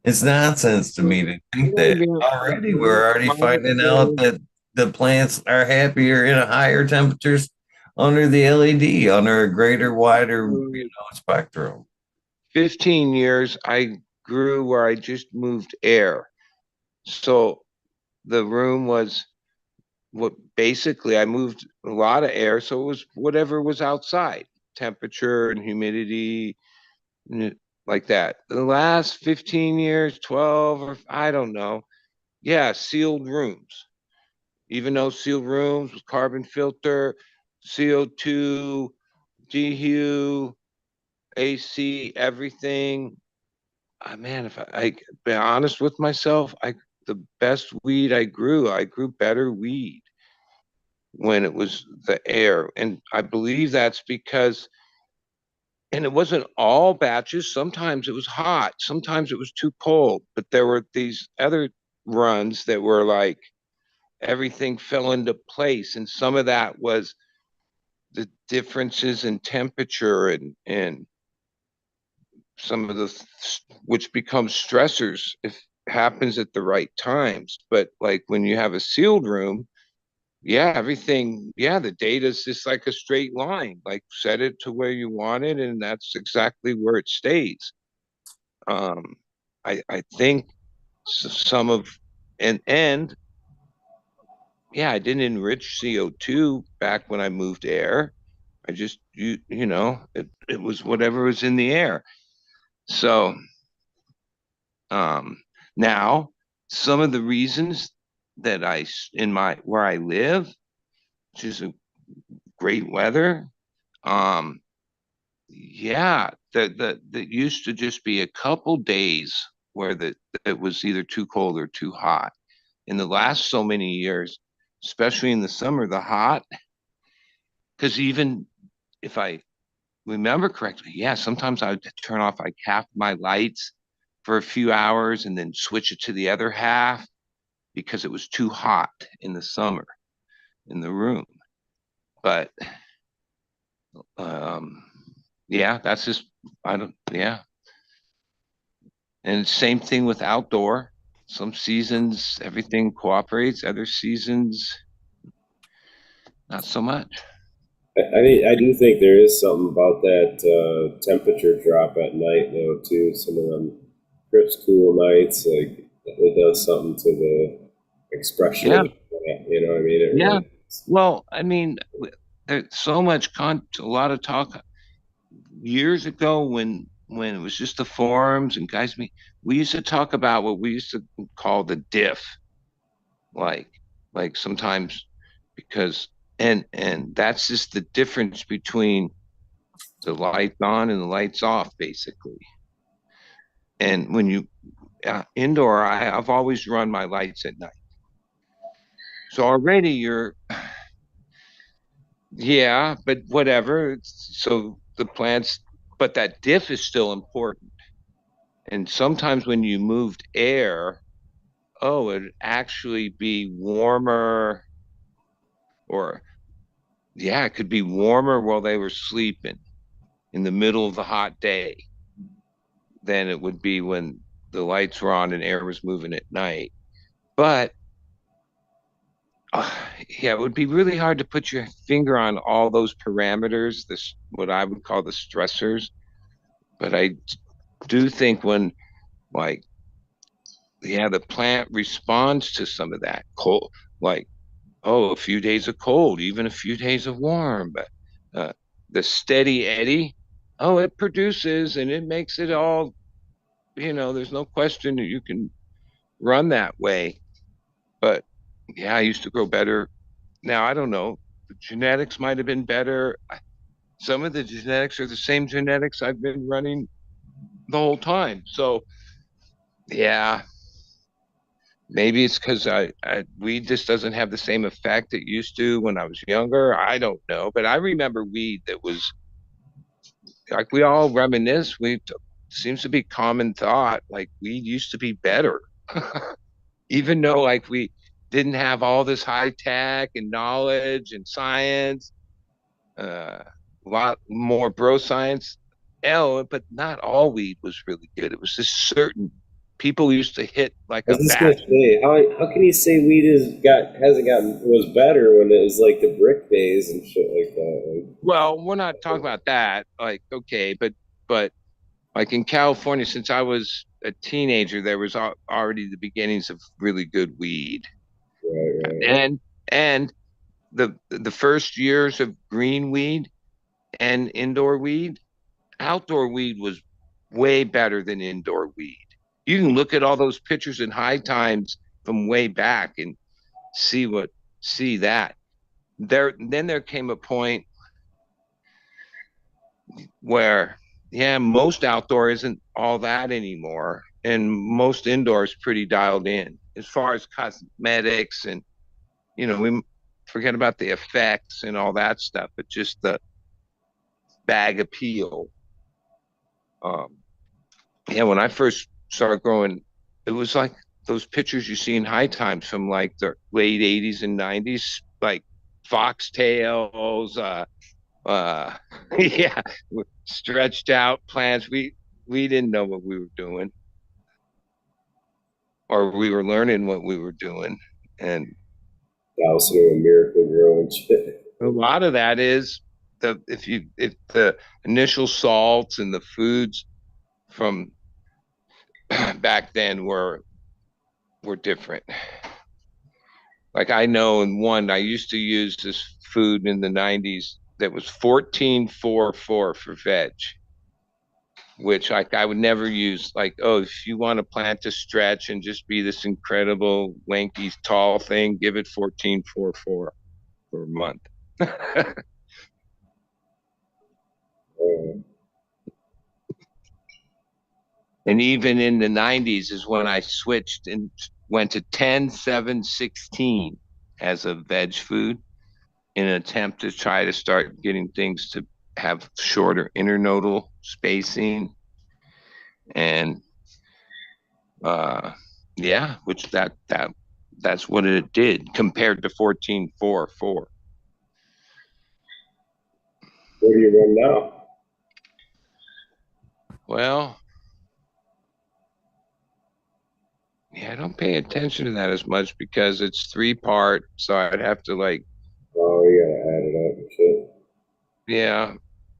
it's nonsense to me to think that already we're already finding out that the plants are happier in a higher temperatures under the LED, under a greater, wider, spectrum. 15 years, I grew where I just moved air. So the room was what basically I moved a lot of air. So it was whatever was outside, temperature and humidity, like that. The last 15 years, 12, or I don't know. Yeah, sealed rooms. Even though sealed rooms with carbon filter, CO2, DHU, AC, everything. Man, if I be honest with myself, the best weed I grew better weed when it was the air. And I believe that's because, and it wasn't all batches. Sometimes it was hot, sometimes it was too cold, but there were these other runs that were like everything fell into place. And some of that was the differences in temperature and some of the which becomes stressors if happens at the right times. But like when you have a sealed room, yeah, everything, yeah, the data is just like a straight line, like set it to where you want it and that's exactly where it stays. I think some of and yeah, I didn't enrich CO2 back when I moved air. I just it was whatever was in the air. So now some of the reasons that in my where I live, which is a great weather, um, yeah, that used to just be a couple days where it was either too cold or too hot. In the last so many years, especially in the summer, the hot, because even if I remember correctly, yeah, sometimes I would turn off like half my lights for a few hours and then switch it to the other half because it was too hot in the summer in the room. But um, yeah, that's just I don't yeah. And same thing with outdoor. Some seasons everything cooperates, other seasons not so much. I mean, I do think there is something about that temperature drop at night, though, too. Some of them crisp, cool nights, like it does something to the expression Yeah. of the plant. You know what I mean? Yeah. Really, Well, I mean, there's so much a lot of talk years ago when it was just the forums and guys we used to talk about what we used to call the diff, like sometimes because and that's just the difference between the lights on and the lights off basically. And when you indoor, I've always run my lights at night, so already Yeah, but whatever. So the plants, but that diff is still important. And sometimes when you moved air, oh, it'd actually be warmer, or yeah, it could be warmer while they were sleeping in the middle of the hot day than it would be when the lights were on and air was moving at night. But uh, yeah, it would be really hard to put your finger on all those parameters, this what I would call the stressors. But I do think when like yeah, the plant responds to some of that cold, like oh, a few days of cold, even a few days of warm, but uh, the steady eddy, oh, it produces and it makes it all, there's no question that you can run that way. But yeah, I used to grow better. Now, I don't know. The genetics might have been better. Some of the genetics are the same genetics I've been running the whole time. So yeah, maybe it's because weed just doesn't have the same effect it used to when I was younger. I don't know, but I remember weed that was like we all reminisce. We seems to be common thought. Like weed used to be better, even though like we didn't have all this high tech and knowledge and science. A lot more bro science. But not all weed was really good. It was just certain people used to hit like I a was just gonna bat. say, how can you say weed hasn't gotten was better when it was like the brick days and shit like that? Like, Well, we're not talking about that. Like, okay, but like in California, since I was a teenager, there was already the beginnings of really good weed, right. and the first years of green weed and indoor weed, outdoor weed was way better than indoor weed. You can look at all those pictures in high times from way back and see what see that. Then there came a point where yeah, most outdoor isn't all that anymore, and most indoor is pretty dialed in as far as cosmetics and we forget about the effects and all that stuff, but just the bag appeal. Um, yeah, when I first started growing, it was like those pictures you see in high times from like the late 80s and 90s, like foxtails, uh, yeah, stretched out plants. We didn't know what we were doing, or we were learning what we were doing, and Dousing a miracle grow and shit. a lot of that is if the initial salts and the foods from back then were different. Like I know in one, I used to use this food in the 90s that was 1444 for veg, which like I would never use. Like, oh, if you want a plant to stretch and just be this incredible, lanky, tall thing, give it 1444 for a month. Uh, And even in the 90s is when I switched and went to 10, 7, 16 as a veg food in an attempt to try to start getting things to have shorter internodal spacing. And uh, yeah, which that's what it did compared to 14.4.4. where do you run now? Well, yeah, I don't pay attention to that as much because it's 3 part. So I'd have to like, Oh, you gotta add it up and shit. yeah.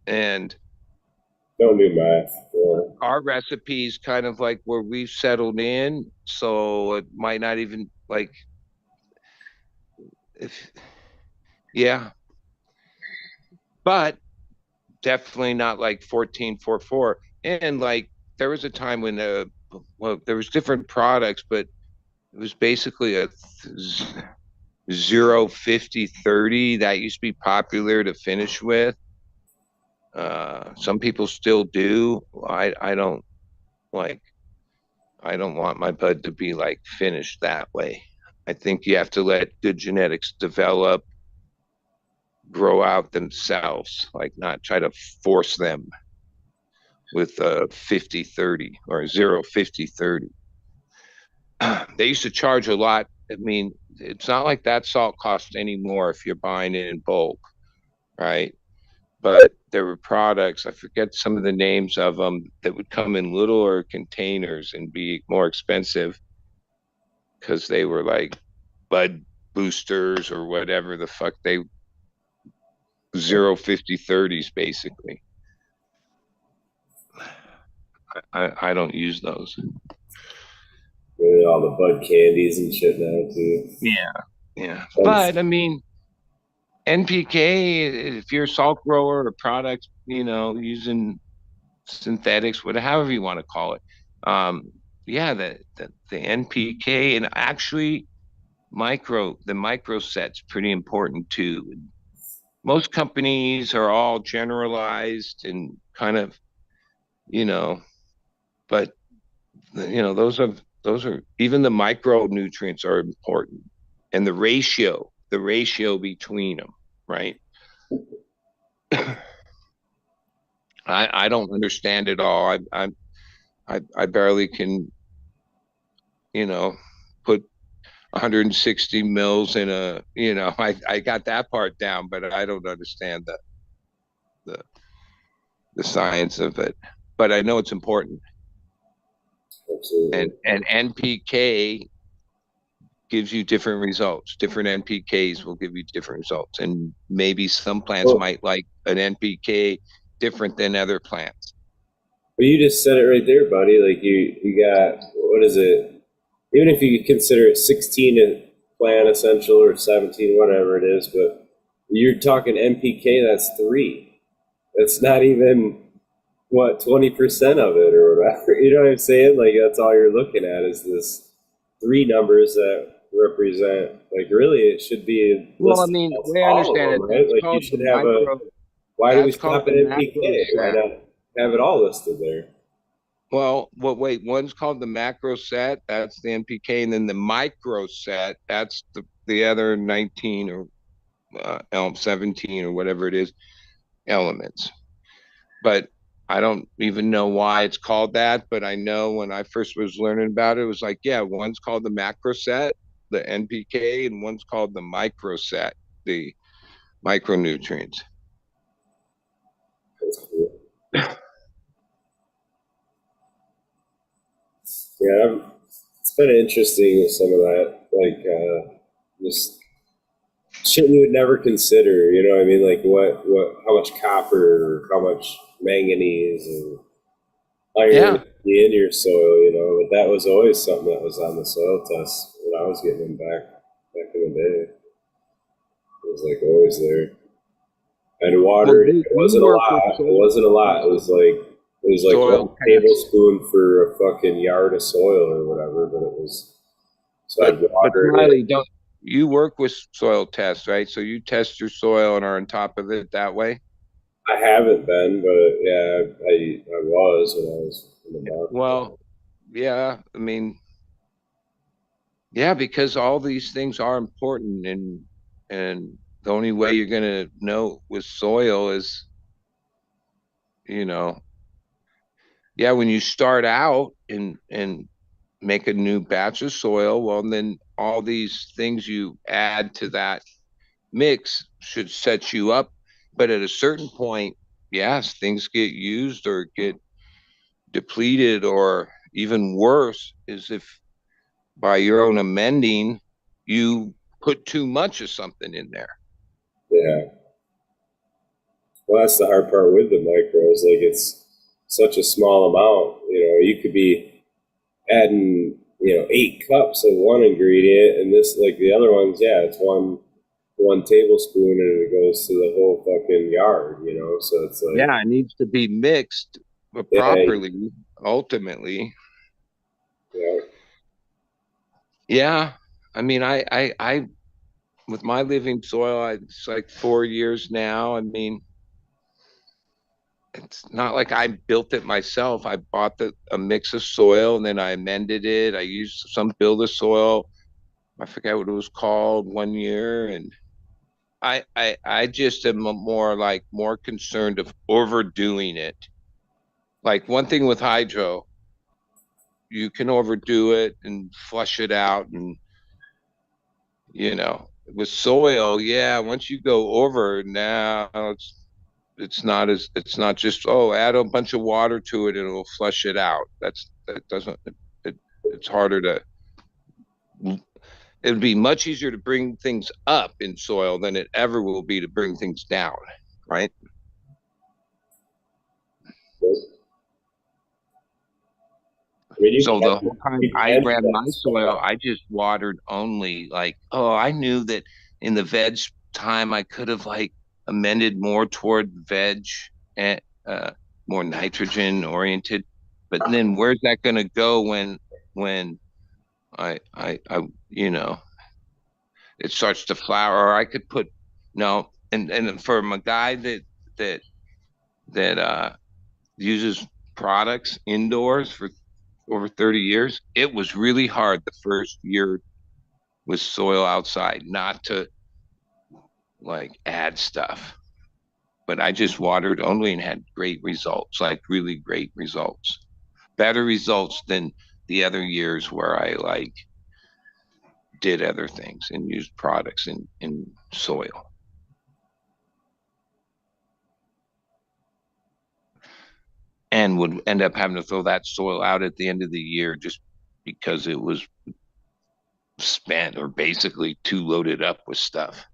And Don't do math. Yeah. our recipes kind of like where we've settled in. So it might not even like if, yeah, but definitely not like 14.4.4. And like there was a time when, well, there was different products, but it was basically a 0.50.30 that used to be popular to finish with. Some people still do. I don't like I don't want my bud to be like finished that way. I think you have to let good genetics develop grow out themselves, like not try to force them with a 50-30 or 0-50-30. They used to charge a lot. I mean, it's not like that salt costs anymore if you're buying it in bulk, right? But there were products, I forget some of the names of them, that would come in littler containers and be more expensive because they were like bud boosters or whatever the fuck they 0-50-30s basically. I don't use those. Really, all the bud candies and shit now too. Yeah. But I mean, NPK, if you're a salt grower or products, using synthetics, whatever, however you want to call it. Yeah, the NPK and actually the micro set's pretty important too. Most companies are all generalized and kind of, but those are even the micronutrients are important, and the ratio between them, right? I don't understand it all. I barely can, put 160 mils in a, I got that part down, but I don't understand the the science of it. But I know it's important. Absolutely. And NPK gives you different results. Different NPKs will give you different results. And maybe some plants Well, might like an NPK different than other plants. but you just said it right there, buddy. Like you got, what is it? Even if you consider it 16 a plant essential or 17, whatever it is, but you're talking NPK, that's 3. That's not even what 20% of it or whatever. You know what I'm saying? Like that's all you're looking at is this 3 numbers that represent. Like really, it should be Well, I listed mean, as we all of understand them, it. right? Like you should have a. Why do we That's called stop the at macro NPK? Why set. not have it all listed there? Well, wait, one's called the macro set, that's the NPK, and then the micro set, that's the other 19 or 17 or whatever it is elements. But I don't even know why it's called that. But I know when I first was learning about it, it was like, yeah, one's called the macro set, the NPK, and one's called the micro set, the micronutrients. That's cool. Yeah, it's been interesting with some of that, like just shit you would never consider. You know what I mean? Like how much copper, how much manganese, and iron Yeah. in your soil. You know, but that was always something that was on the soil test when I was getting them back in the day. It was like always there. And Well, water, it you wasn't a work with lot. It wasn't a lot. It was like soil 1 tests, tablespoon for a fucking yard of soil or whatever. But it was so I'd but water it. Riley, don't you work with soil tests, right? So you test your soil and are on top of it that way. I haven't been, but yeah, I was when I was in the market. Well, yeah, I mean, yeah, because all these things are important, and the only way you're gonna know with soil is, you know, yeah, when you start out and make a new batch of soil, well, then all these things you add to that mix should set you up. But at a certain point, yes, things get used or get depleted, or even worse is if by your own amending, you put too much of something in there. Yeah, well, that's the hard part with the micros. Like it's such a small amount. You know, you could be adding 8 cups of one ingredient, and this like the other ones, yeah, it's one tablespoon, and it goes to the whole fucking yard. You know, so it's like Yeah, it needs to be mixed yeah, properly, ultimately. yeah, Yeah. I mean, I with my living soil, it's like 4 years now. I mean, it's not like I built it myself. I bought a mix of soil and then I amended it. I used some builder soil. I forget what it was called one year, and I just am more concerned of overdoing it. Like one thing with hydro, you can overdo it and flush it out, and with soil, yeah, once you go over, now it's not just, oh, add a bunch of water to it and it'll flush it out. That doesn't it, it's harder to It'd be much easier to bring things up in soil than it ever will be to bring things down, right? I mean, So the whole time you I can do ran my that soil, stuff. I just watered only. Like, oh, I knew that in the veg time I could have like amended more toward veg and more nitrogen oriented. But then where's that going to go when I it starts to flower? Or I could put no, and for a guy that that uses products indoors for over 30 years, it was really hard the first year with soil outside not to like add stuff. But I just watered only and had great results, like really great results. Better results than the other years where I like did other things and used products in soil. And would end up having to throw that soil out at the end of the year just because it was spent or basically too loaded up with stuff.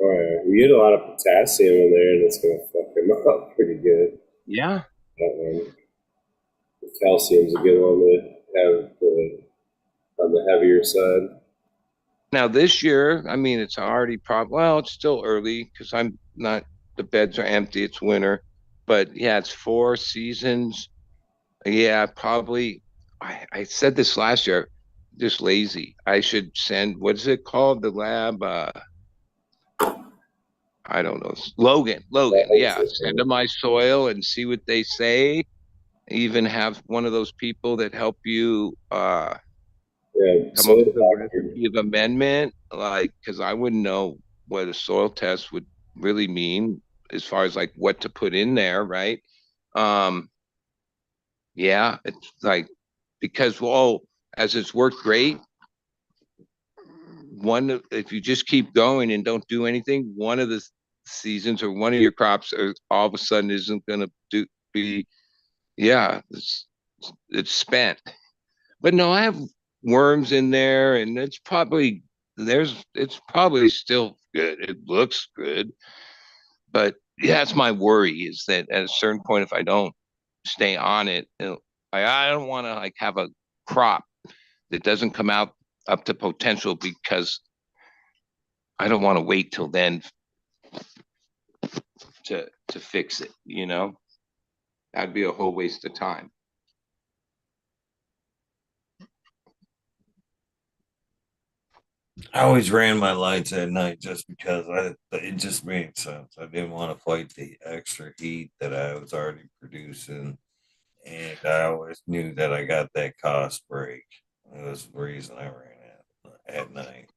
Oh, yeah. You get a lot of potassium in there, and it's gonna fuck him up pretty good. Yeah. That one. The calcium's a good one to have on the heavier side. Now this year, I mean, it's already well, it's still early because I'm not, the beds are empty, it's winter. But yeah, it's 4 seasons. Yeah, probably. I said this last year, just lazy. I should send, what is it called? The lab, I don't know. Logan. Yeah, send them my soil and see what they say. Even have one of those people that help you Yeah, come up soil with a doctor. recipe of amendment, like, because I wouldn't know what a soil test would really mean as far as like what to put in there, right? Um, yeah, it's like, because, well, as it's worked great, if you just keep going and don't do anything, one of the seasons or one of your crops all of a sudden isn't going to be, yeah, it's spent. But no, I have worms in there, and it's probably still good. It looks good, but yeah, that's my worry, is that at a certain point, if I don't stay on it, I don't want to like have a crop that doesn't come out up to potential because I don't want to wait till then to fix it. That'd be a whole waste of time. I always ran my lights at night just because it just made sense. I didn't want to fight the extra heat that I was already producing, and I always knew that I got that cost break. That was the reason I ran at night.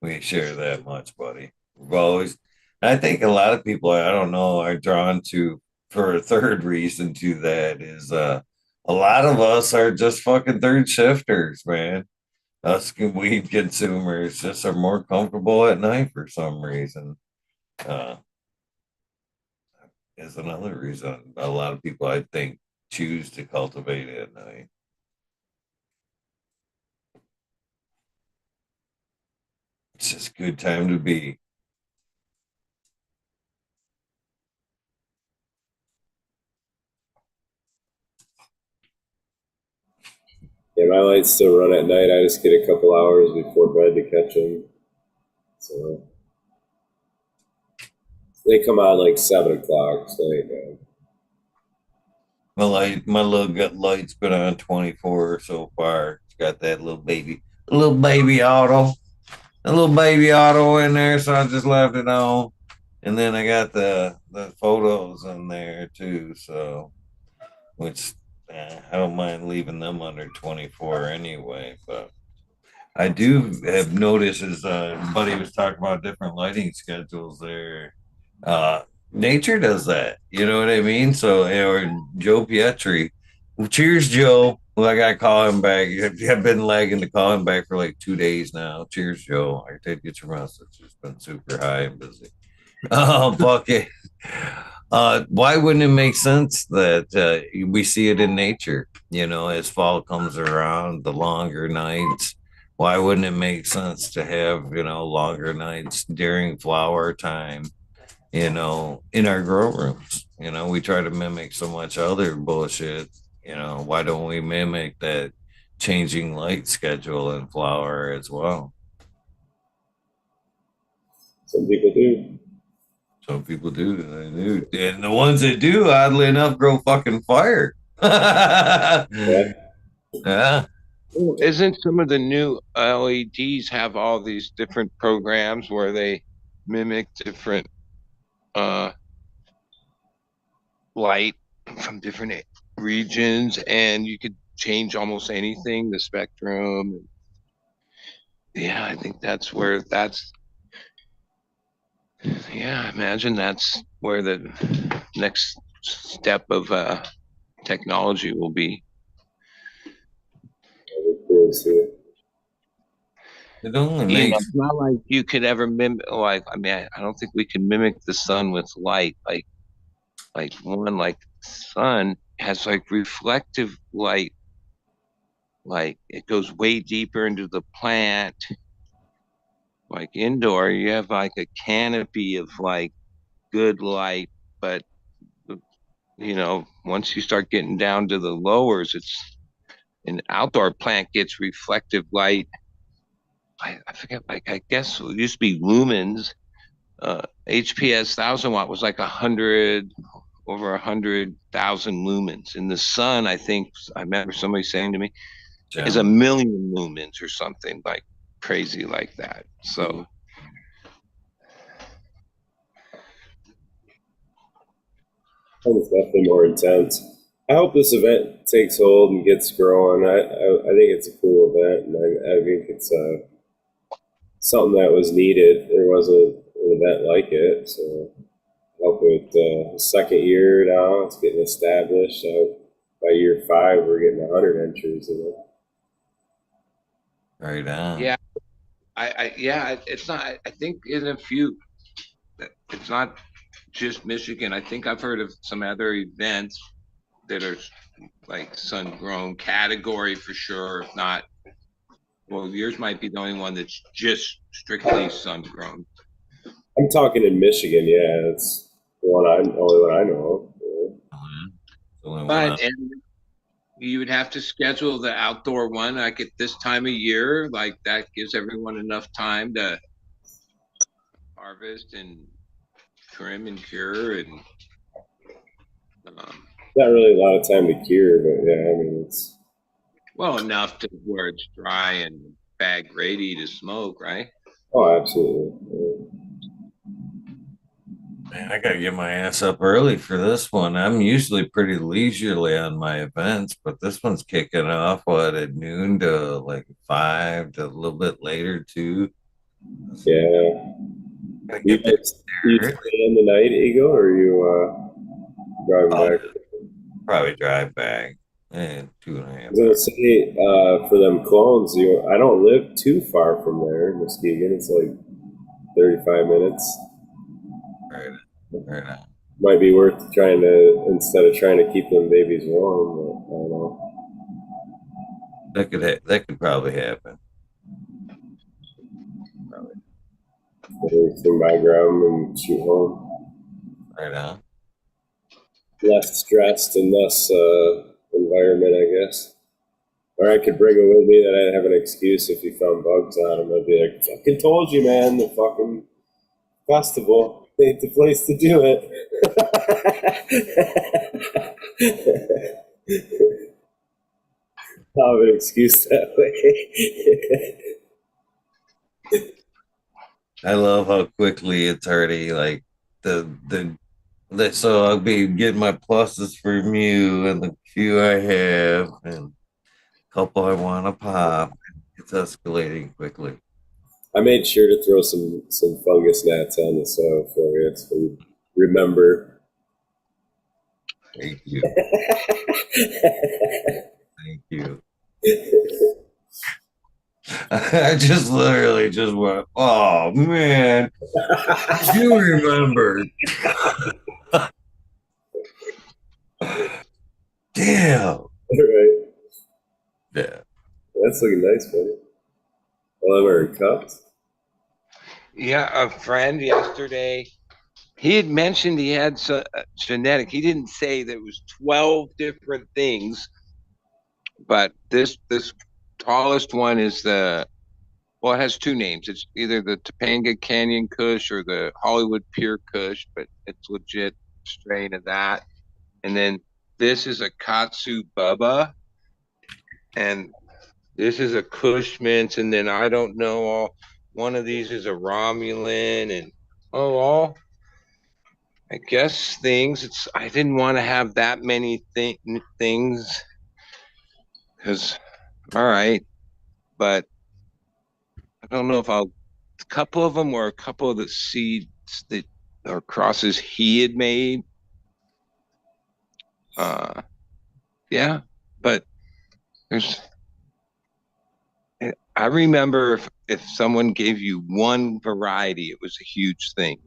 We share that much, buddy. We've always, I think a lot of people, I don't know, are drawn to, for a third reason to that is a lot of us are just fucking third shifters, man. Us weed consumers just are more comfortable at night for some reason. Uh, is another reason a lot of people, I think, choose to cultivate at night. It's just a good time to be. Yeah, my lights still run at night. I just get a couple hours before bed to catch them. So they come on like 7 o'clock. So My little gut light's been on 24 so far. It's got that little baby auto, a little baby auto in there, so I just left it on. And then I got the photos in there too, so which I don't mind leaving them under 24 anyway. But I do have noticed as buddy was talking about different lighting schedules there. Nature does that. You know what I mean? So, or Joe Pietri. Well, cheers, Joe. Well, I gotta call him back. I've been lagging to call him back for like 2 days now. Cheers, Joe. I did get your message. It's been super high and busy. Oh, fuck it. Why wouldn't it make sense that we see it in nature? You know, as fall comes around, the longer nights. Why wouldn't it make sense to have, longer nights during flower time, in our grow rooms? We try to mimic so much other bullshit. Why don't we mimic that changing light schedule in flower as well? Some people do. Some people do. They do. And the ones that do, oddly enough, grow fucking fire. Yeah. Yeah. Isn't some of the new LEDs have all these different programs where they mimic different uh light from different regions, and you could change almost anything, the spectrum. Yeah, I think I imagine that's where the next step of technology will be. It only makes It's not like you could ever mimic, like, I mean, I don't think we can mimic the sun with light. Like sun has like reflective light, like it goes way deeper into the plant. Like indoor, you have like a canopy of like good light, but once you start getting down to the lowers, it's an outdoor plant gets reflective light. I forget, like I guess it used to be lumens. HPS 1000 watt was like 100, over 100,000 lumens. In the sun, I think I remember somebody saying to me, is a million lumens or something like crazy like that. So It's definitely more intense. I hope this event takes hold and gets growing. I think it's a cool event, and I think it's something that was needed. There wasn't an event like it, so I hope with the second year now, it's getting established. So by year 5, we're getting 100 entries. right on. yeah, it's not. I think in a few, it's not just Michigan. I think I've heard of some other events that are like sun grown category for sure. If not, well, yours might be the only one that's just strictly sun grown. I'm talking in Michigan. Yeah, it's the only one I know of. But and you would have to schedule the outdoor one like at this time of year. Like that gives everyone enough time to harvest and trim and cure and Not really a lot of time to cure, but yeah, I mean it's well enough to where it's dry and bag ready to smoke, right? oh, absolutely. Man, I gotta get my ass up early for this one. I'm usually pretty leisurely on my events, but this one's kicking off at noon to like 5 to a little bit later too. Yeah. Gotta You get you there. stay in the night, Eagle, or you driving back? Probably drive back and 2.5 I was gonna say for them clones, I don't live too far from there, Muskegon. It's like 35 minutes. Right on. Might be worth trying to instead of trying to keep them babies warm. But I don't know. That could probably happen. Swing by, grab them, and shoot home. Right on. Less stressed and less environment, I guess. Or I could bring them with me that I'd have an excuse if you found bugs on them. I'd be like, fucking told you, man, the fucking festival ain't the place to do it. I'll have an excuse that way. I love how quickly it's already like so I'll be getting my pluses from you and the few I have and a couple I want to pop. It's escalating quickly. I made sure to throw some fungus gnats on the soil for you, so you remember. Thank you. Thank you. I just literally just went, oh man, you remembered. Damn. Right. Yeah. That's looking nice, buddy. Well, I'm wearing cups. Yeah, a friend yesterday, he had mentioned he had genetic. He didn't say there was 12 different things, but this tallest one is well, it has two names. It's either the Topanga Canyon Kush or the Hollywood Pure Kush, but it's legit strain of that. And then this is a Katsu Bubba, and this is a Kush Mints, and then I don't know all. One of these is a Romulan, and all I guess things. I didn't want to have that many things because all right, but I don't know if I'll. A couple of them were a couple of the seeds that or crosses he had made. Yeah, but there's. I remember if someone gave you one variety, it was a huge thing,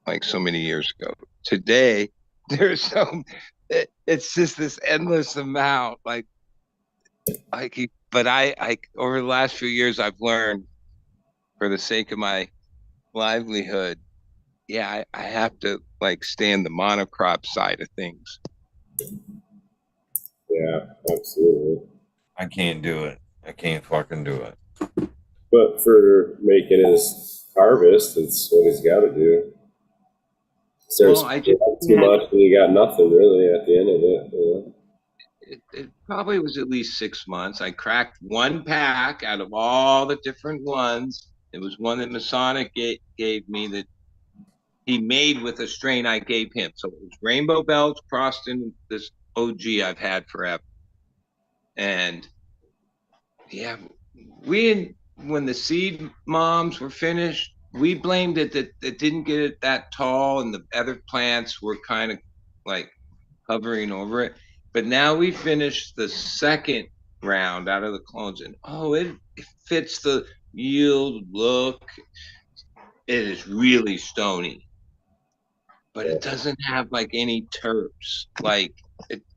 like so many years ago. Today, there's it's just this endless amount, but I over the last few years, I've learned for the sake of my livelihood, yeah, I have to like stay in the monocrop side of things. Yeah, absolutely. I can't do it. I can't fucking do it. But for making his harvest, it's what he's got to do. Starts Well, I just too much, and you got nothing really at the end of it. You know? it probably was at least 6 months. I cracked one pack out of all the different ones. It was one that Masonic gave me that he made with a strain I gave him. So it was Rainbow Bells crossed in this OG I've had forever. And yeah, when the seed moms were finished, we blamed it that it didn't get it that tall and the other plants were kind of like hovering over it. But now we finished the second round out of the clones, and it fits the yield look. It is really stony, but it doesn't have like any terps. Like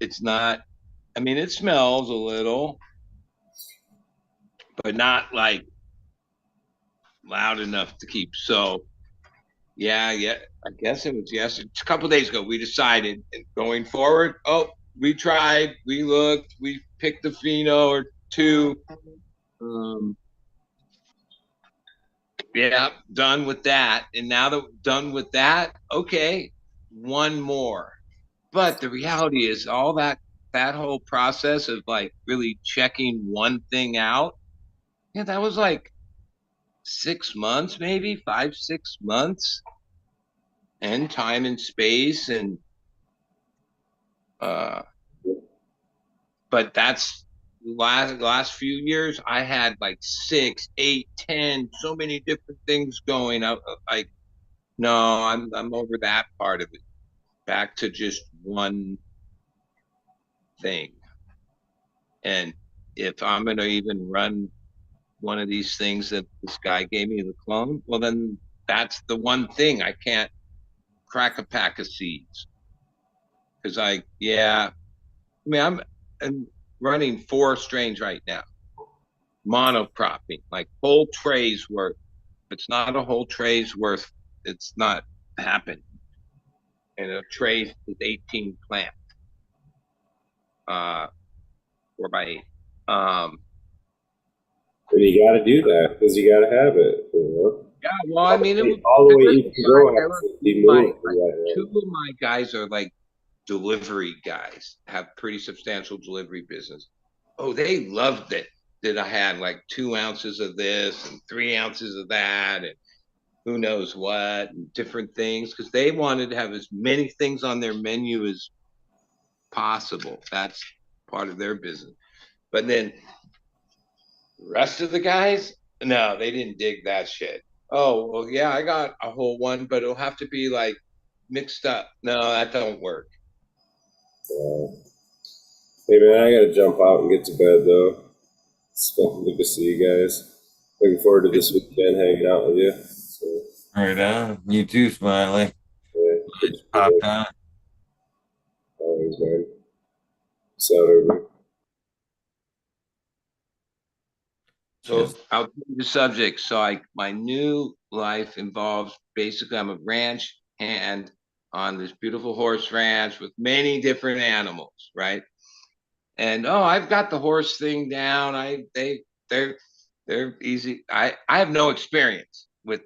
it's not. I mean, it smells a little, but not like loud enough to keep. So yeah. I guess it was a couple of days ago. We decided, and going forward, we tried, we looked, we picked the pheno or two. Um, yeah, done with that. And now that we're done with that, okay, one more. But the reality is, all that whole process of like really checking one thing out, yeah, that was like 6 months, maybe 5, 6 months, and time and space, and uh, but that's last few years. I had like 6, 8, 10, so many different things going. Like no, I'm over that part of it. Back to just one thing. And if I'm going to even run one of these things that this guy gave me the clone, well, then that's the one thing I can't crack a pack of seeds. Because I'm running 4 strains right now. Monocropping, like whole trays worth. If it's not a whole tray's worth, it's not happening. And a tray is 18 plants, 4x8. And you got to do that because you got to have it. You know? Yeah, well, I mean, All the way you can go after two of my guys are like delivery guys, have pretty substantial delivery business. Oh, they loved it that I had like 2 ounces of this and 3 ounces of that, and who knows what, and different things, because they wanted to have as many things on their menu as possible. That's part of their business. But then Rest of the guys, no, they didn't dig that shit. Oh, well, yeah, I got a whole one, but it'll have to be like mixed up. No, that don't work. Hey man, I gotta jump out and get to bed though. It's good to see you guys. Looking forward to this weekend hanging out with you. So, Right on. You too, Smiley. yeah, good to be Popped there. on. Always, man. So, everybody. So Just I'll change the subject. So my new life involves basically I'm a ranch hand on this beautiful horse ranch with many different animals, right? And I've got the horse thing down. They're they're easy. I have no experience with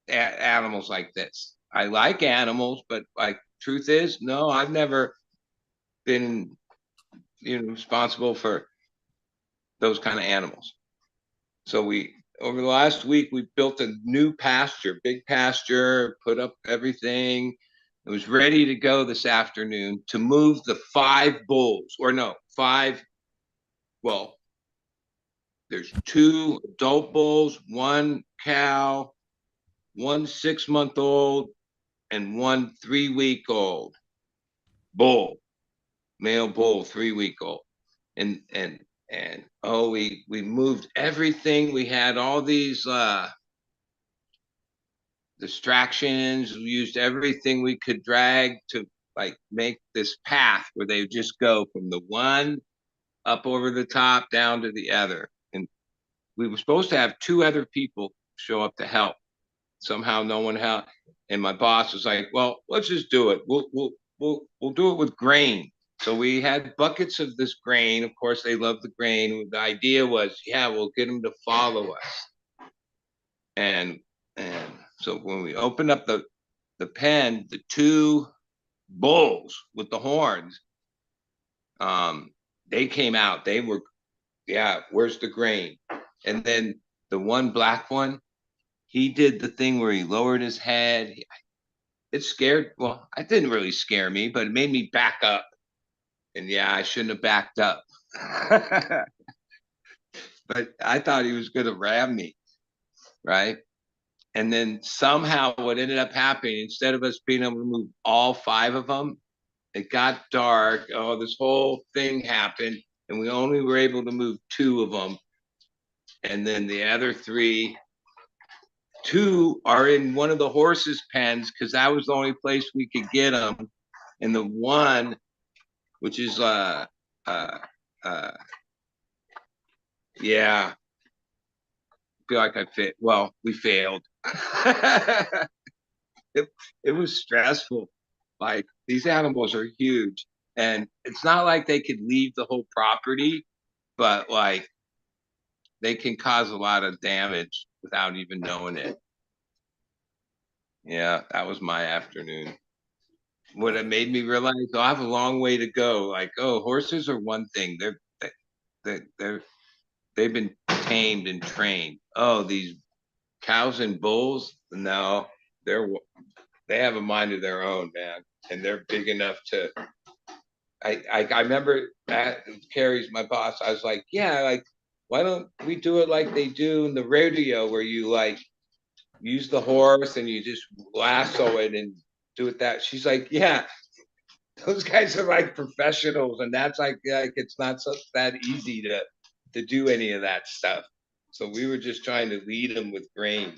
animals like this. I like animals, but like truth is, no, I've never been responsible for those kind of animals. So we over the last week we built a new pasture, big pasture, put up everything. It was ready to go this afternoon to move the 5 bulls, or no, five. Well, there's 2 adult bulls, 1 cow, 1 6-month-old, and 1 3-week-old bull, male bull, 3-week-old. And we moved everything. We had all these distractions. We used everything we could drag to like make this path where they would just go from the one up over the top down to the other. And we were supposed to have 2 other people show up to help. Somehow no one helped. And my boss was like, "Well, let's just do it. We'll do it with grain." So we had buckets of this grain. Of course, they love the grain. The idea was, yeah, we'll get them to follow us. And so when we opened up the pen, the 2 bulls with the horns, they came out. They were, yeah, where's the grain? And then the one black one, he did the thing where he lowered his head. It scared, well, it didn't really scare me, but it made me back up. And yeah, I shouldn't have backed up. But I thought he was going to ram me, right? And then somehow what ended up happening, instead of us being able to move all 5 of them, it got dark. Oh, this whole thing happened. And we only were able to move 2 of them. And then the other 2 are in one of the horses' pens because that was the only place we could get them. And the one, which is uh, yeah, I feel like I fit. Well, we failed. it was stressful. Like these animals are huge, and it's not like they could leave the whole property, but like they can cause a lot of damage without even knowing it. Yeah, that was my afternoon. What it made me realize, I have a long way to go. Like, horses are one thing. They're they've been tamed and trained. Oh, these cows and bulls, no, they're they have a mind of their own, man, and they're big enough to. I remember that Carrie's my boss. I was like, yeah, like why don't we do it like they do in the rodeo, where you like use the horse and you just lasso it and do it that. She's like, yeah, those guys are like professionals, and that's like it's not so that easy to do any of that stuff. So we were just trying to lead them with grain.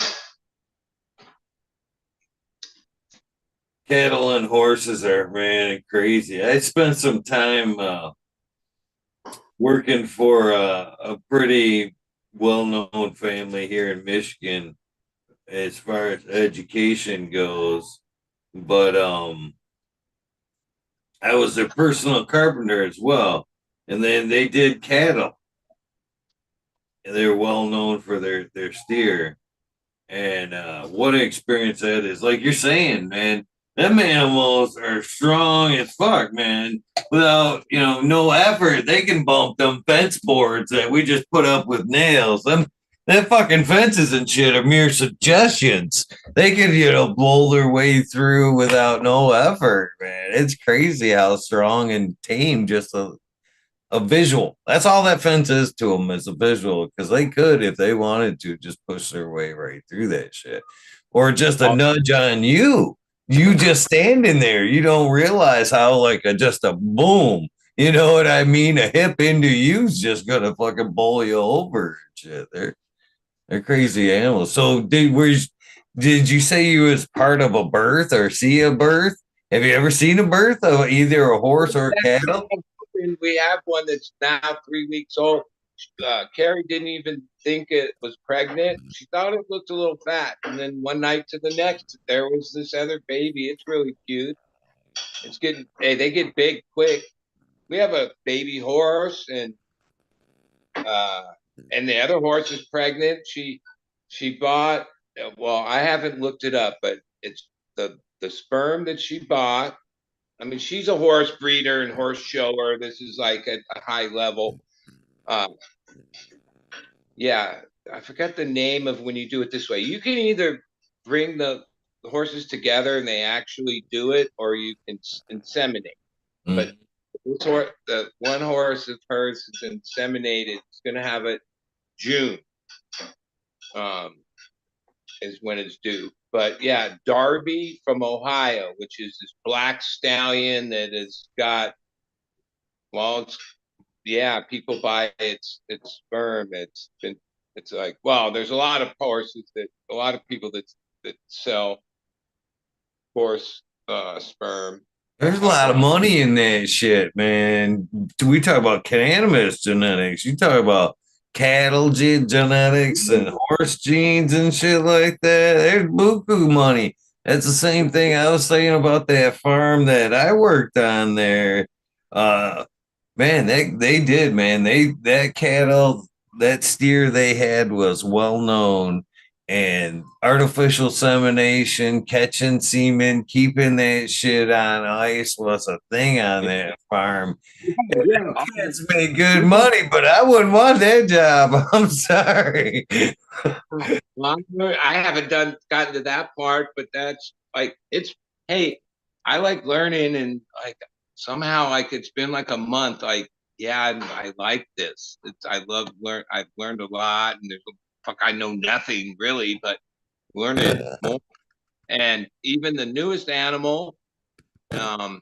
cattle and horses are, man, crazy. I spent some time working for a pretty well-known family here in Michigan as far as education goes. But I was their personal carpenter as well. And then they did cattle. And they're well known for their steer. And what an experience that is. Like you're saying, man, them animals are strong as fuck, man. Without, no effort, they can bump them fence boards that we just put up with nails. Them fucking fences and shit are mere suggestions. They can, blow their way through without no effort, man. It's crazy how strong and tame just a visual. That's all that fence is to them, is a visual, because they could, if they wanted to, just push their way right through that shit, or just a nudge on you. You just standing there, you don't realize how like just a boom. You know what I mean? A hip into you's just gonna fucking bowl you over. Shit, they're crazy animals. So did you say you was part of a birth or see a birth? Have you ever seen a birth of either a horse or a cattle? We have one that's now 3 weeks old. Carrie didn't even think it was pregnant. She thought it looked a little fat. And then one night to the next, there was this other baby. It's really cute. It's getting, hey, they get big quick. We have a baby horse, and the other horse is pregnant. She bought, well, I haven't looked it up, but it's the sperm that she bought. I mean, she's a horse breeder and horse shower. This is like at a high level. Yeah, I forgot the name of when you do it this way. You can either bring the horses together and they actually do it, or you can inseminate. But the one horse of hers is inseminated. It's going to have it June, is when it's due. But yeah, Darby from Ohio, which is this black stallion that has got, well, people buy its sperm. It's like, well, there's a lot of horses a lot of people that sell horse sperm. There's a lot of money in that shit, man. We talk about cannabis genetics. You talk about cattle genetics and horse genes and shit like that. There's buku money. That's the same thing I was saying about that farm that I worked on there. Man, they did, man. That cattle, that steer they had was well known, and artificial insemination, catching semen, keeping that shit on ice was a thing on that farm. Yeah, Kids made good money, but I wouldn't want that job. I'm sorry. well, I haven't gotten to that part, but that's like, it's, hey, I like learning, and like somehow like it's been like a month. Like, yeah, I like this. I've learned a lot, and I know nothing really, but learning more. And even the newest animal, and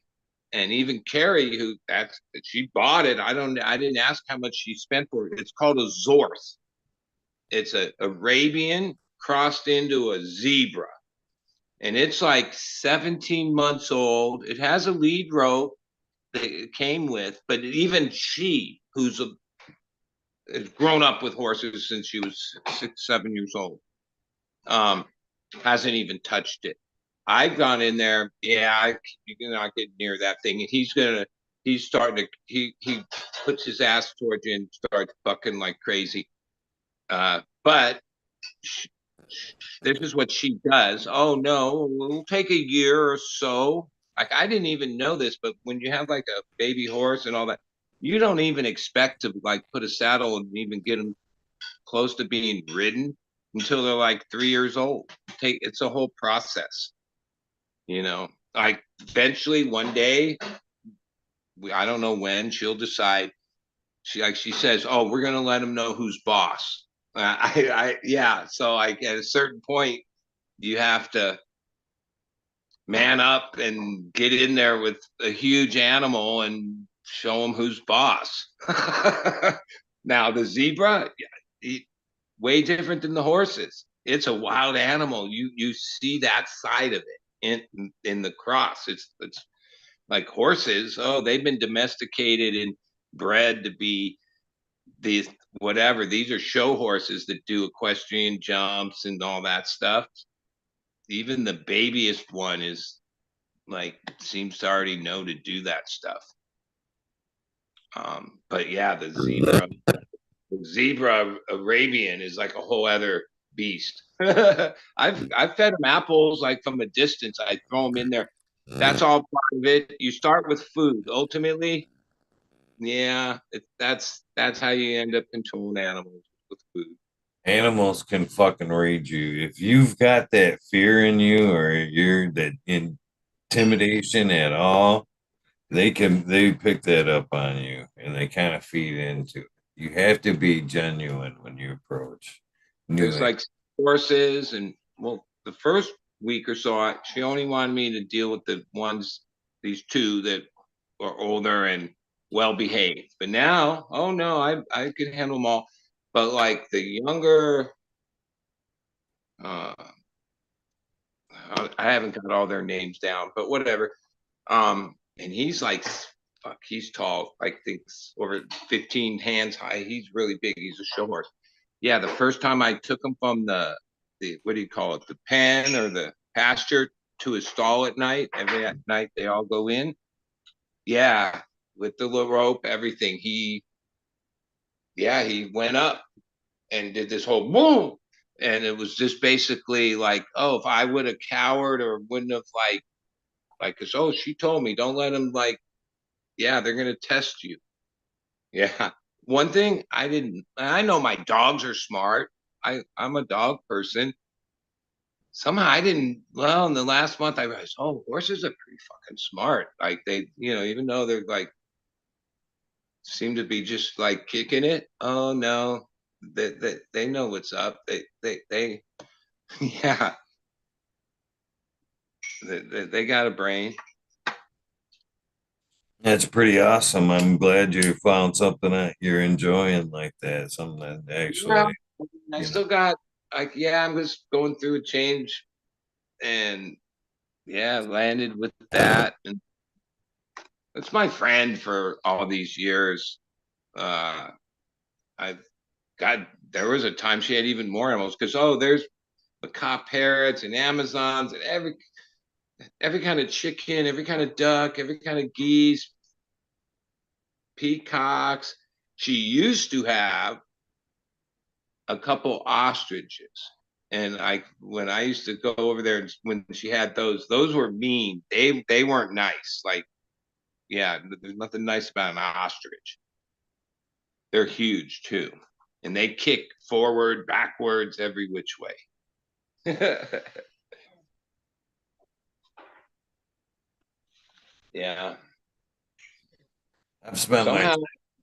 even Carrie, she bought it. I didn't ask how much she spent for it. It's called a Zorth. It's a Arabian crossed into a zebra, and it's like 17 months old. It has a lead rope that it came with, but even she, has grown up with horses since she was 6, 7 years old, hasn't even touched it. I've gone in there. Yeah, you cannot get near that thing. And he's starting to, he puts his ass towards you and starts fucking like crazy. But this is what she does. Oh no, it'll take a year or so. Like, I didn't even know this, but when you have like a baby horse and all that, you don't even expect to like put a saddle and even get them close to being ridden until they're like 3 years old. It's a whole process, Like, eventually one day, I don't know when, she'll decide. She says, "Oh, we're gonna let them know who's boss." Yeah. So like at a certain point, you have to man up and get in there with a huge animal and show them who's boss. Now the zebra, way different than the horses. It's a wild animal. You see that side of it in the cross. It's like horses. Oh, they've been domesticated and bred to be these whatever. These are show horses that do equestrian jumps and all that stuff. Even the babyest one is like seems to already know to do that stuff. But yeah, the zebra Arabian is like a whole other beast. I've fed them apples like from a distance. I throw them in there. That's all part of it. You start with food. Ultimately, yeah, that's how you end up controlling animals, with food. Animals can fucking read you. If you've got that fear in you or you're that intimidation at all, they pick that up on you and they kind of feed into it. You have to be genuine when you approach There's new. like horses, and well, the first week or so, she only wanted me to deal with the ones, these two that are older and well behaved. But now, oh no, I can handle them all. But like the younger, uh, I haven't got all their names down, but whatever. And he's like, fuck, he's tall. I think over 15 hands high. He's really big. He's a show horse. Yeah, the first time I took him from the what do you call it, the pen or the pasture to his stall at night. Every night they all go in. Yeah, with the little rope, everything. He went up and did this whole boom, and it was just basically like, oh, if I would have cowered or wouldn't have cause oh, she told me don't let him yeah, they're gonna test you. Yeah. One thing I know my dogs are smart. I'm a dog person. Somehow I didn't, well, in the last month I realized, oh, horses are pretty fucking smart. Like they, even though they're like, seem to be just like kicking it. Oh no, they know what's up. They yeah, they got a brain. That's pretty awesome. I'm glad you found something that you're enjoying like that. Something that Yeah. actually, I you know. still got yeah, I'm just going through a change, and yeah, landed with that. And it's my friend for all these years. Uh, I've got, there was a time she had even more animals because, oh, there's macaw parrots and Amazons and every kind of chicken, every kind of duck, every kind of geese, peacocks. She used to have a couple ostriches. And when I used to go over there, when she had those were mean. They weren't nice. Like, yeah, there's nothing nice about an ostrich. They're huge too, and they kick forward, backwards, every which way. Yeah. I've spent my time Somehow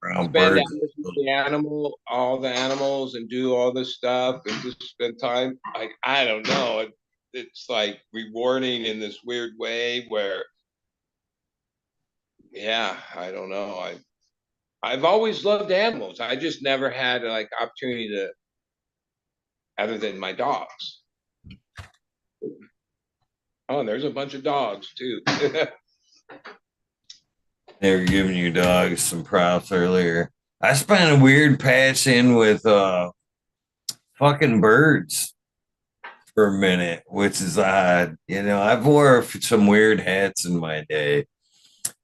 around spend birds. hours with all the animals, and do all this stuff, and just spend time. Like, I don't know, it's like rewarding in this weird way where, yeah, I don't know. I've always loved animals. I just never had like opportunity to, other than my dogs. Oh, there's a bunch of dogs too. They were giving you dogs some props earlier. I spent a weird patch in with fucking birds for a minute, which is odd. I've wore some weird hats in my day.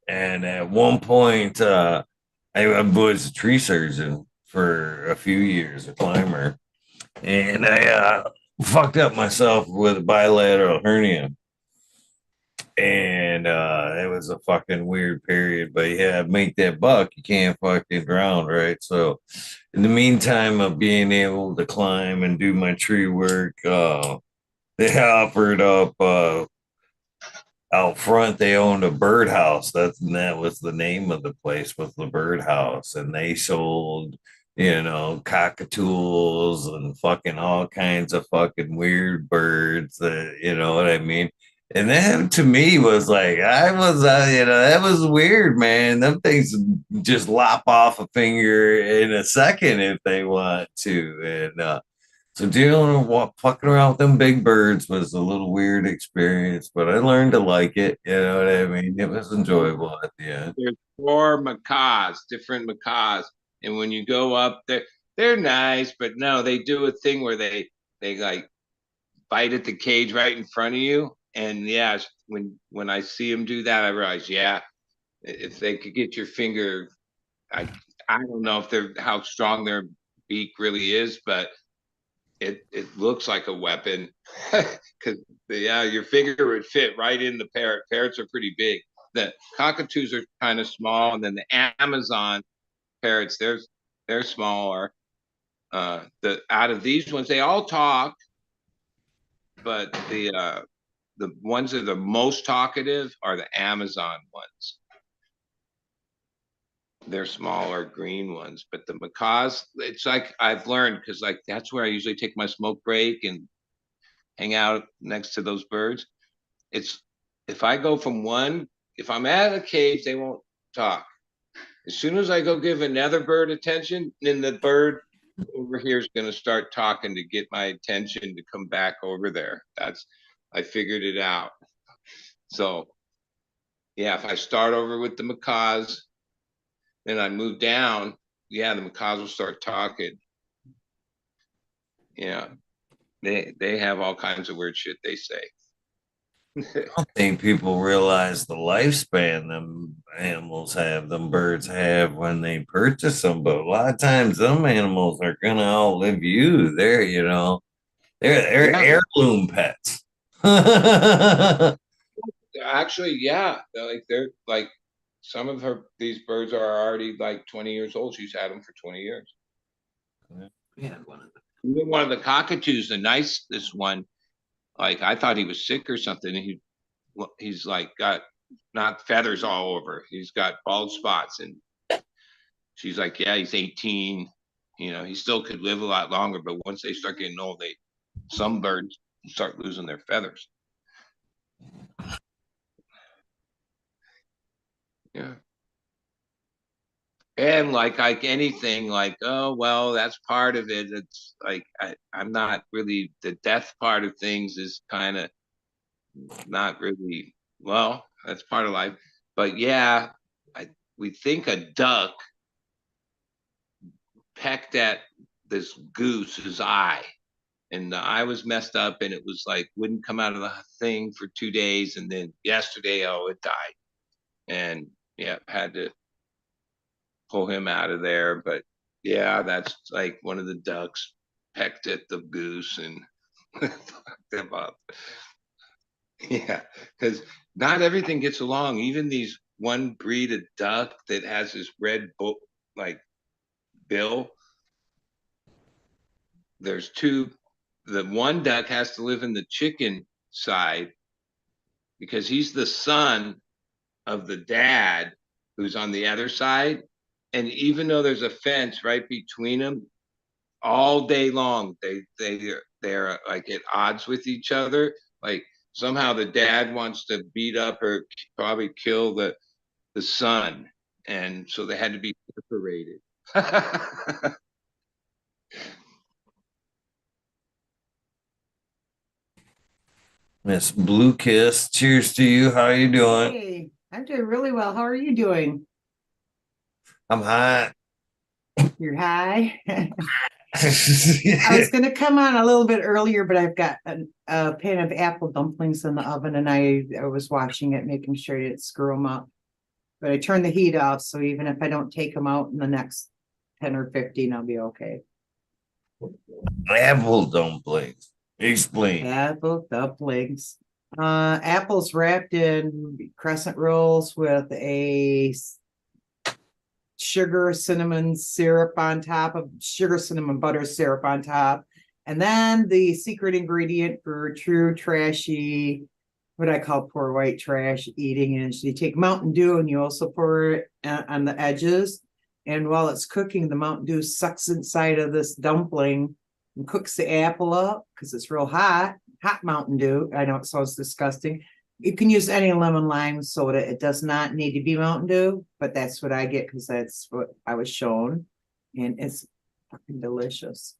And at one point, I was a tree surgeon for a few years, a climber. And I fucked up myself with a bilateral hernia. And it was a fucking weird period. But yeah, make that buck, you can't fucking drown, right? So in the meantime of being able to climb and do my tree work, they offered up out front. They owned a birdhouse. That was the name of the place, was the birdhouse, and they sold cockatoos and fucking all kinds of fucking weird birds. You know what I mean? And that to me was like, that was weird, man. Them things just lop off a finger in a second if they want to. And so dealing with fucking around with them big birds was a little weird experience, but I learned to like it. You know what I mean? It was enjoyable at the end. There's four macaws, different macaws, and when you go up there, they're nice, but no, they do a thing where they like bite at the cage right in front of you. And yeah, when I see them do that, I realize, yeah, if they could get your finger, I I don't know if they're how strong their beak really is, but it looks like a weapon because yeah, your finger would fit right in the parrot. Parrots are pretty big. The cockatoos are kind of small, and then the Amazon parrots, they're smaller. The out of these ones, they all talk, but the ones that are the most talkative are the Amazon ones. They're smaller green ones, but the macaws, it's like I've learned because like that's where I usually take my smoke break and hang out next to those birds. It's if I go from one, if I'm at a cage, they won't talk. As soon as I go give another bird attention, then the bird over here is going to start talking to get my attention to come back over there. I figured it out. So yeah, if I start over with the macaws, then I move down, yeah, the macaws will start talking. Yeah, they have all kinds of weird shit they say. I don't think people realize the lifespan them animals have, them birds have when they purchase them. But a lot of times, them animals are gonna outlive you. They're Yeah, heirloom pets. Yeah, actually, yeah, they're like some of these birds are already like 20 years old. She's had them for 20 years. Even one of the cockatoos, this one, like I thought he was sick or something. He's like got not feathers all over. He's got bald spots, and she's like, yeah, he's 18. He still could live a lot longer, but once they start getting old, some birds start losing their feathers. Yeah. And like anything, like, oh well, that's part of it. It's like I'm not really the death part of things is kind of not really well, that's part of life. But yeah, we think a duck pecked at this goose's eye, and the eye was messed up, and it was like wouldn't come out of the thing for 2 days, and then yesterday, oh, it died, and yeah, had to pull him out of there. But yeah, that's like one of the ducks pecked at the goose and fucked them up. Yeah, because not everything gets along. Even these one breed of duck that has this red like bill. There's two. The one duck has to live in the chicken side because he's the son of the dad who's on the other side. And even though there's a fence right between them, all day long they're like at odds with each other. Like somehow the dad wants to beat up or probably kill the son, and so they had to be separated. Miss Blue Kiss, cheers to you. How you doing? Hey, I'm doing really well. How are you doing? I'm hot. You're high. I was going to come on a little bit earlier, but I've got a pan of apple dumplings in the oven, and I was watching it, making sure I didn't screw them up. But I turned the heat off, so even if I don't take them out in the next 10 or 15, I'll be okay. Apple dumplings. Explain. Apple dumplings. Apples wrapped in crescent rolls with a sugar cinnamon syrup on top of sugar cinnamon butter syrup on top, and then the secret ingredient for true trashy, what I call poor white trash eating, is you take Mountain Dew and you also pour it on the edges, and while it's cooking, the Mountain Dew sucks inside of this dumpling and cooks the apple up because it's real hot Mountain Dew. I know it sounds disgusting. You can use any lemon lime soda. It does not need to be Mountain Dew, but that's what I get because that's what I was shown. And it's fucking delicious.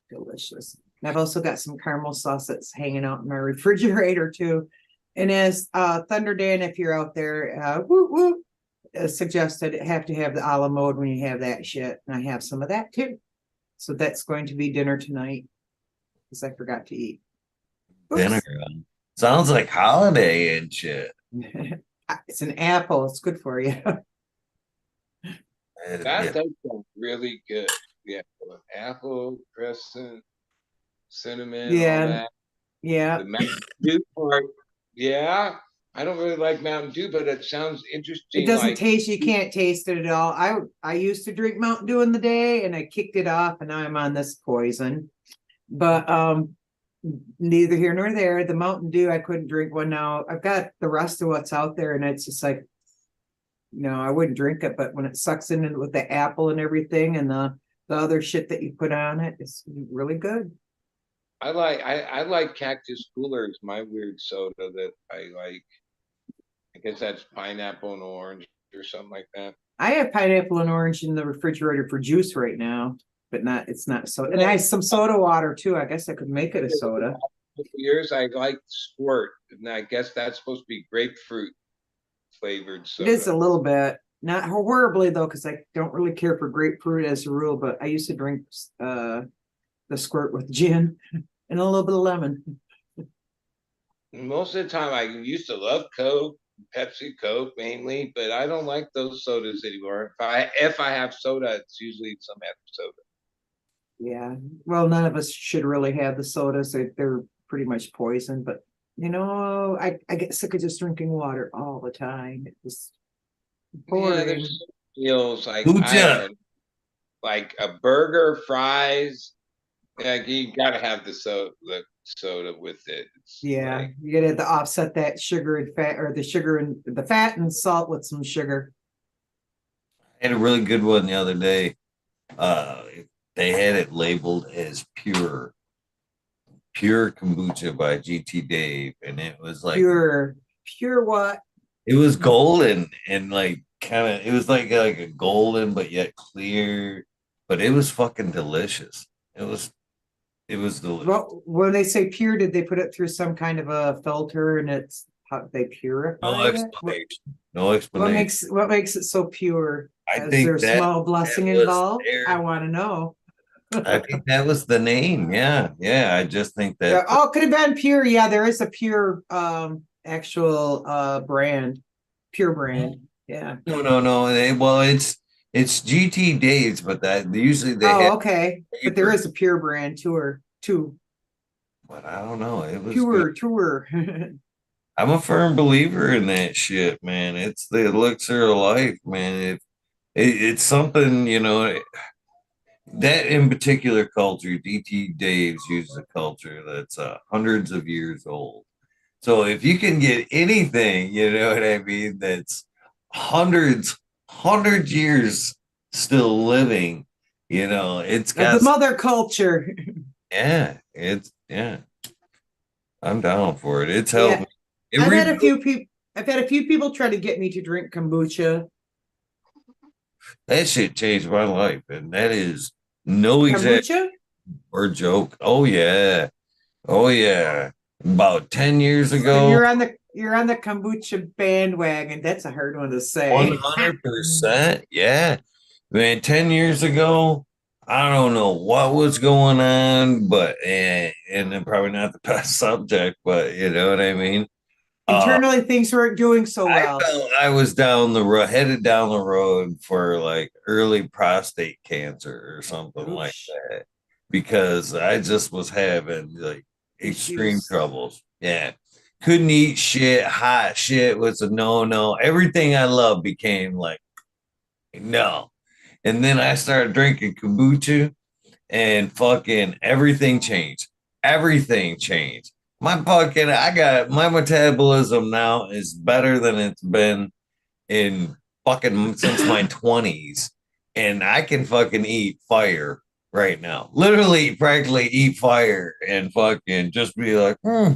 Delicious. And I've also got some caramel sauce that's hanging out in my refrigerator too. And as Thunder Dan, if you're out there, suggested, have to have the a la mode when you have that shit. And I have some of that too. So that's going to be dinner tonight because I forgot to eat. Oops. Dinner. Sounds like holiday and shit. It's an apple. It's good for you. That does sound really good. Yeah, apple, crescent, cinnamon, Yeah. all that. Yeah. The Mountain Dew part. Yeah, I don't really like Mountain Dew, but it sounds interesting. It doesn't taste, you can't taste it at all. I used to drink Mountain Dew in the day and I kicked it off and now I'm on this poison. But neither here nor there. The Mountain Dew I couldn't drink one now. I've got the rest of what's out there and it's just like no, I wouldn't drink it, but when it sucks in with the apple and everything and the other shit that you put on it, it's really good. I like Cactus Cooler's my weird soda that I like. I guess that's pineapple and orange or something like that. I have pineapple and orange in the refrigerator for juice right now, but it's not soda. And I have some soda water too. I guess I could make it a soda. For years I liked Squirt, and I guess that's supposed to be grapefruit flavored soda. It is a little bit, not horribly though, because I don't really care for grapefruit as a rule, but I used to drink the Squirt with gin and a little bit of lemon. Most of the time I used to love Coke, Pepsi, Coke mainly, but I don't like those sodas anymore. If I have soda, it's usually some type of soda. Yeah. Well, none of us should really have the sodas. They're pretty much poison, but I get sick of just drinking water all the time. It was boring. Yeah, there's meals like Lucha. like a burger, fries. Like you gotta have the soda with it. Yeah, you gotta have to offset that sugar and fat, or the sugar and the fat and salt with some sugar. I had a really good one the other day. They had it labeled as pure kombucha by GT Dave, and it was like Pure what? it was golden and like kind of it was like a golden but yet clear, but it was fucking delicious. It was delicious. Well, when they say pure, did they put it through some kind of a filter and it's how they purify No it? explanation. No explanation. What makes it so pure? I Is think there a that small blessing was involved? their- I want to know. I think that was the name. Yeah. I just think that. Yeah, oh, could have been pure. Yeah, there is a pure actual brand, pure brand. Yeah. No. Well, it's GT Days, but that usually they have. Okay, but there is a pure brand too. But I don't know. It was Pure. I'm a firm believer in that shit, man. It's the elixir of life, man. It's something, that in particular culture, DT Dave's uses a culture that's hundreds of years old. So if you can get anything, you know what I mean, that's hundred years still living, it's got The mother culture. yeah, I'm down for it. It's helped me. I've had a few people try to get me to drink kombucha. That shit changed my life, and that is no exact Kombucha? or joke. Oh yeah. About 10 years So ago. you're on the kombucha bandwagon. That's a hard one to say. 100%. Yeah. Man, 10 years ago, I don't know what was going on, but and then probably not the best subject, but you know what I mean? Internally, things weren't doing so well. I felt I was headed down the road for like early prostate cancer or something like that, because I just was having like extreme troubles. Yeah. Couldn't eat shit. Hot shit was a no. Everything I loved became like no. And then I started drinking kombucha and fucking everything changed. Everything changed. My metabolism now is better than it's been in fucking since my 20s. And I can fucking eat fire right now. Literally, practically eat fire and fucking just be like, Yeah.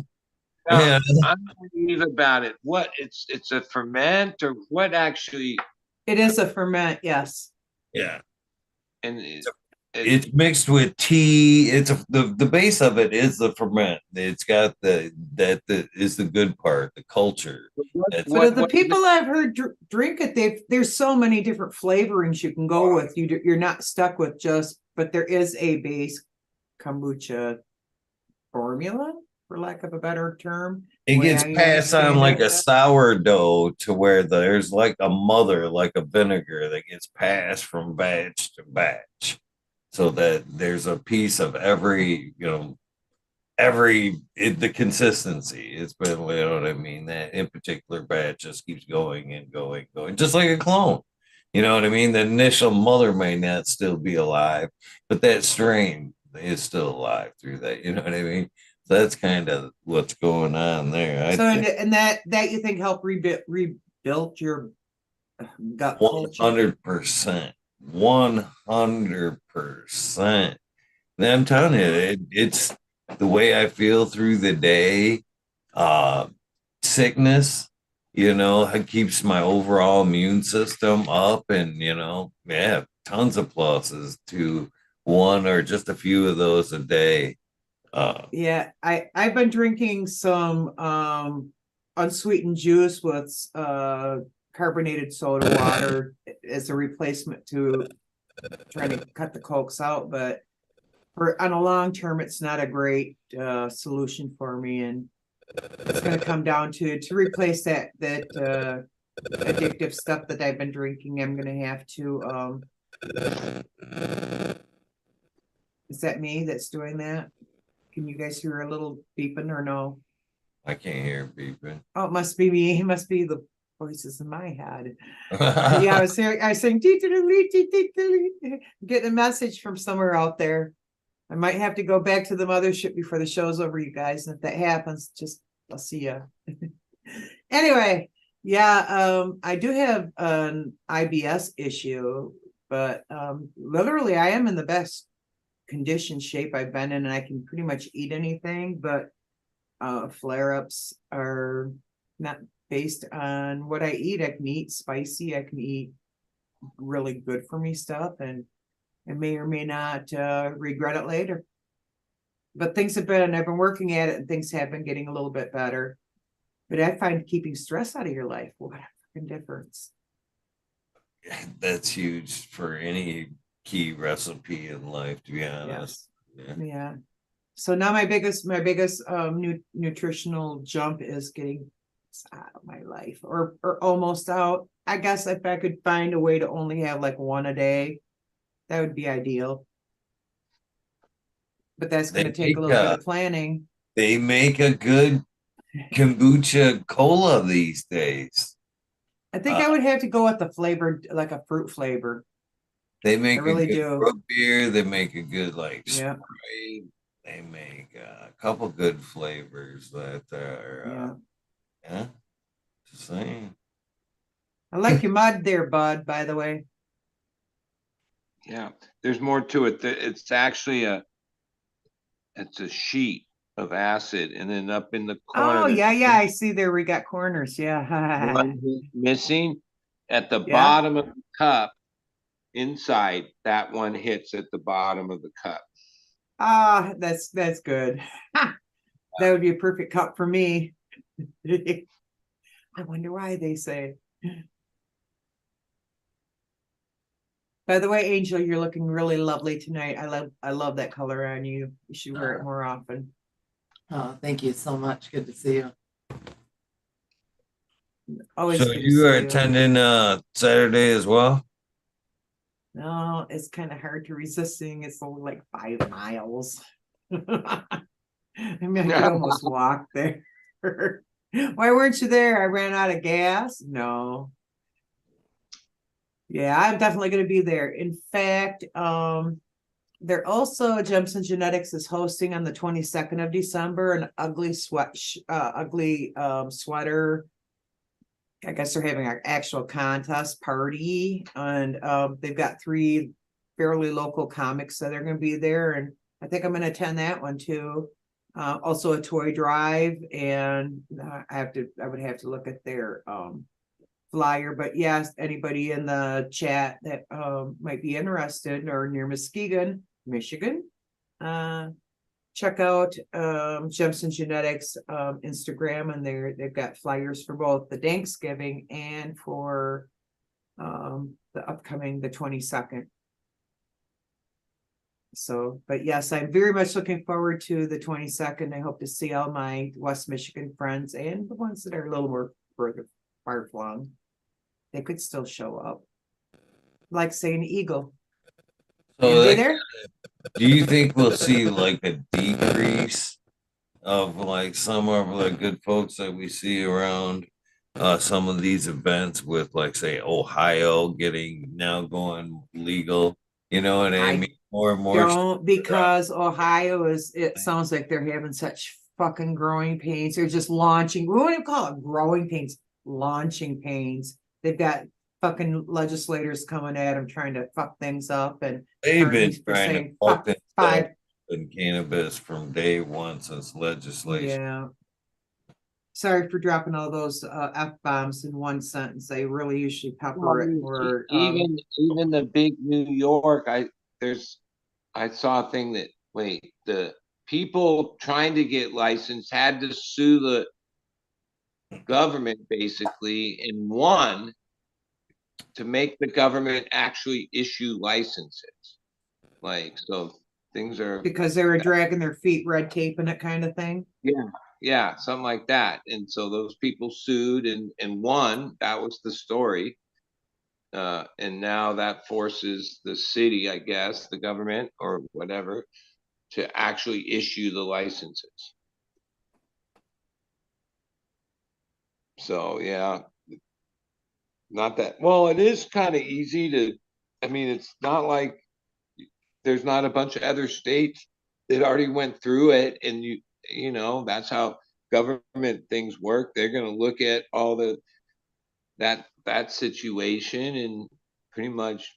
I'm naive about it. What it's a ferment or what actually? It is a ferment, yes. Yeah. And it's mixed with tea. It's the base of it is the ferment. It's got the good part, the culture. But the people I've heard drink it, there's so many different flavorings you can go with. You're not stuck with but there is a base kombucha formula, for lack of a better term. It gets passed on like a sourdough to where there's like a mother, like a vinegar that gets passed from batch to batch, so that there's a piece of every, the consistency. It's been, you know what I mean? That in particular batch just keeps going and going, just like a clone. You know what I mean? The initial mother may not still be alive, but that strain is still alive through that. You know what I mean? That's kind of what's going on there. And that you think helped rebuild your gut culture. 100%. 100%. And I'm telling you, it's the way I feel through the day. Sickness, it keeps my overall immune system up, and yeah, tons of pluses to one or just a few of those a day. Yeah, I've been drinking some unsweetened juice with carbonated soda water as a replacement to trying to cut the cokes out, but on a long term, it's not a great solution for me, and it's going to come down to replace that addictive stuff that I've been drinking. I'm going to have to. Is that me that's doing that? Can you guys hear a little beeping or no? I can't hear beeping. Oh, it must be me. It must be the voices in my head. Yeah, I was saying, getting a message from somewhere out there. I might have to go back to the mothership before the show's over, you guys. And if that happens, I'll see you. Anyway, yeah, I do have an IBS issue, but literally I am in the best condition shape I've been in, and I can pretty much eat anything, but flare-ups are not based on what I eat. I can eat spicy, I can eat really good for me stuff, and I may or may not regret it later. But I've been working at it, and things have been getting a little bit better. But I find keeping stress out of your life, what a freaking difference. That's huge for any key recipe in life, to be honest. Yes. Yeah. So now my biggest nutritional jump is getting out of my life, or almost out. I guess if I could find a way to only have like one a day, that would be ideal. But that's going to take a little bit of planning. They make a good kombucha cola these days. I think I would have to go with the flavor, like a fruit flavor. They make really a good root beer. They make a good Sprite. They make a couple good flavors that are just saying. I like your mud there, bud, by the way. Yeah, there's more to it. It's actually it's a sheet of acid, and then up in the corner. Oh, yeah, I see there we got corners. Yeah. One missing at the bottom of the cup. Inside, that one hits at the bottom of the cup. Ah, that's good. That would be a perfect cup for me. I wonder why they say. By the way, Angel, you're looking really lovely tonight. I love that color on you. You should wear it more often. Oh, thank you so much. Good to see you. Always. So you are attending Saturday as well? No, it's kind of hard to resisting. It's only like 5 miles. I mean, I could almost walk there. Why weren't you there? I ran out of gas. No. Yeah, I'm definitely going to be there. In fact, they're also Jemson Genetics is hosting on the 22nd of December an ugly sweater. I guess they're having an actual contest party, and they've got 3 fairly local comics that are going to be there, and I think I'm going to attend that one too. Also a toy drive, and I would have to look at their flyer. But yes, anybody in the chat that might be interested or near Muskegon, Michigan, check out Jemson Genetics Instagram, and they've got flyers for both the Thanksgiving and for the upcoming the 22nd. So, but yes, I'm very much looking forward to the 22nd. I hope to see all my West Michigan friends and the ones that are a little more far flung. They could still show up. Like say an Eagle. So be there? Do you think we'll see like a decrease of like some of the good folks that we see around some of these events, with like say Ohio now going legal? You know what I mean? More and more. Don't, because Ohio it sounds like they're having such fucking growing pains. They're just launching. We wouldn't call it growing pains, launching pains. They've got fucking legislators coming at them trying to fuck things up, and They've been attorneys for trying to saying fuck fuck things five. up in cannabis from day one since legislation. Yeah. Sorry for dropping all those F-bombs in one sentence. I really usually pepper it. Or even the big New York, I saw a thing that the people trying to get licensed had to sue the government basically and won to make the government actually issue licenses. Like, so things are, because they were dragging their feet, red taping it, kind of thing. yeah, something like that. And so those people sued and won. That was the story. And now that forces the city, I guess, the government or whatever, to actually issue the licenses. So yeah, not that well. It is kind of easy to. I mean, it's not like there's not a bunch of other states that already went through it, and you know that's how government things work. They're going to look at all that situation and pretty much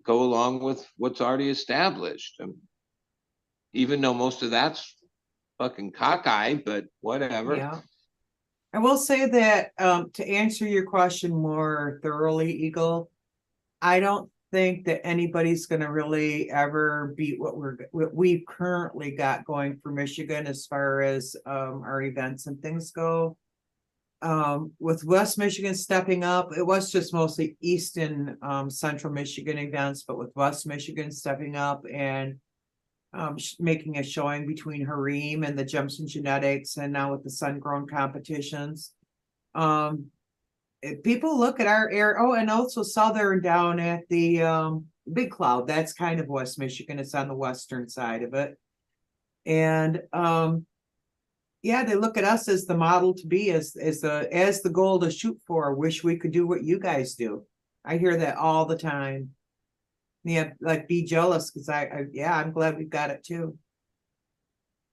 go along with what's already established. Even though most of that's fucking cockeyed, but whatever. Yeah. I will say that to answer your question more thoroughly, Eagle, I don't think that anybody's going to really ever beat what we've currently got going for Michigan as far as our events and things go. With West Michigan stepping up, it was just mostly East and Central Michigan events, but with West Michigan stepping up and making a showing between Hareem and the Jumps and Genetics, and now with the sun-grown competitions. People look at our area. Oh, and also Southern down at the Big Cloud. That's kind of West Michigan. It's on the western side of it. And yeah, they look at us as the model to be, as the goal to shoot for. Wish we could do what you guys do. I hear that all the time. Yeah, like be jealous because I'm glad we've got it too.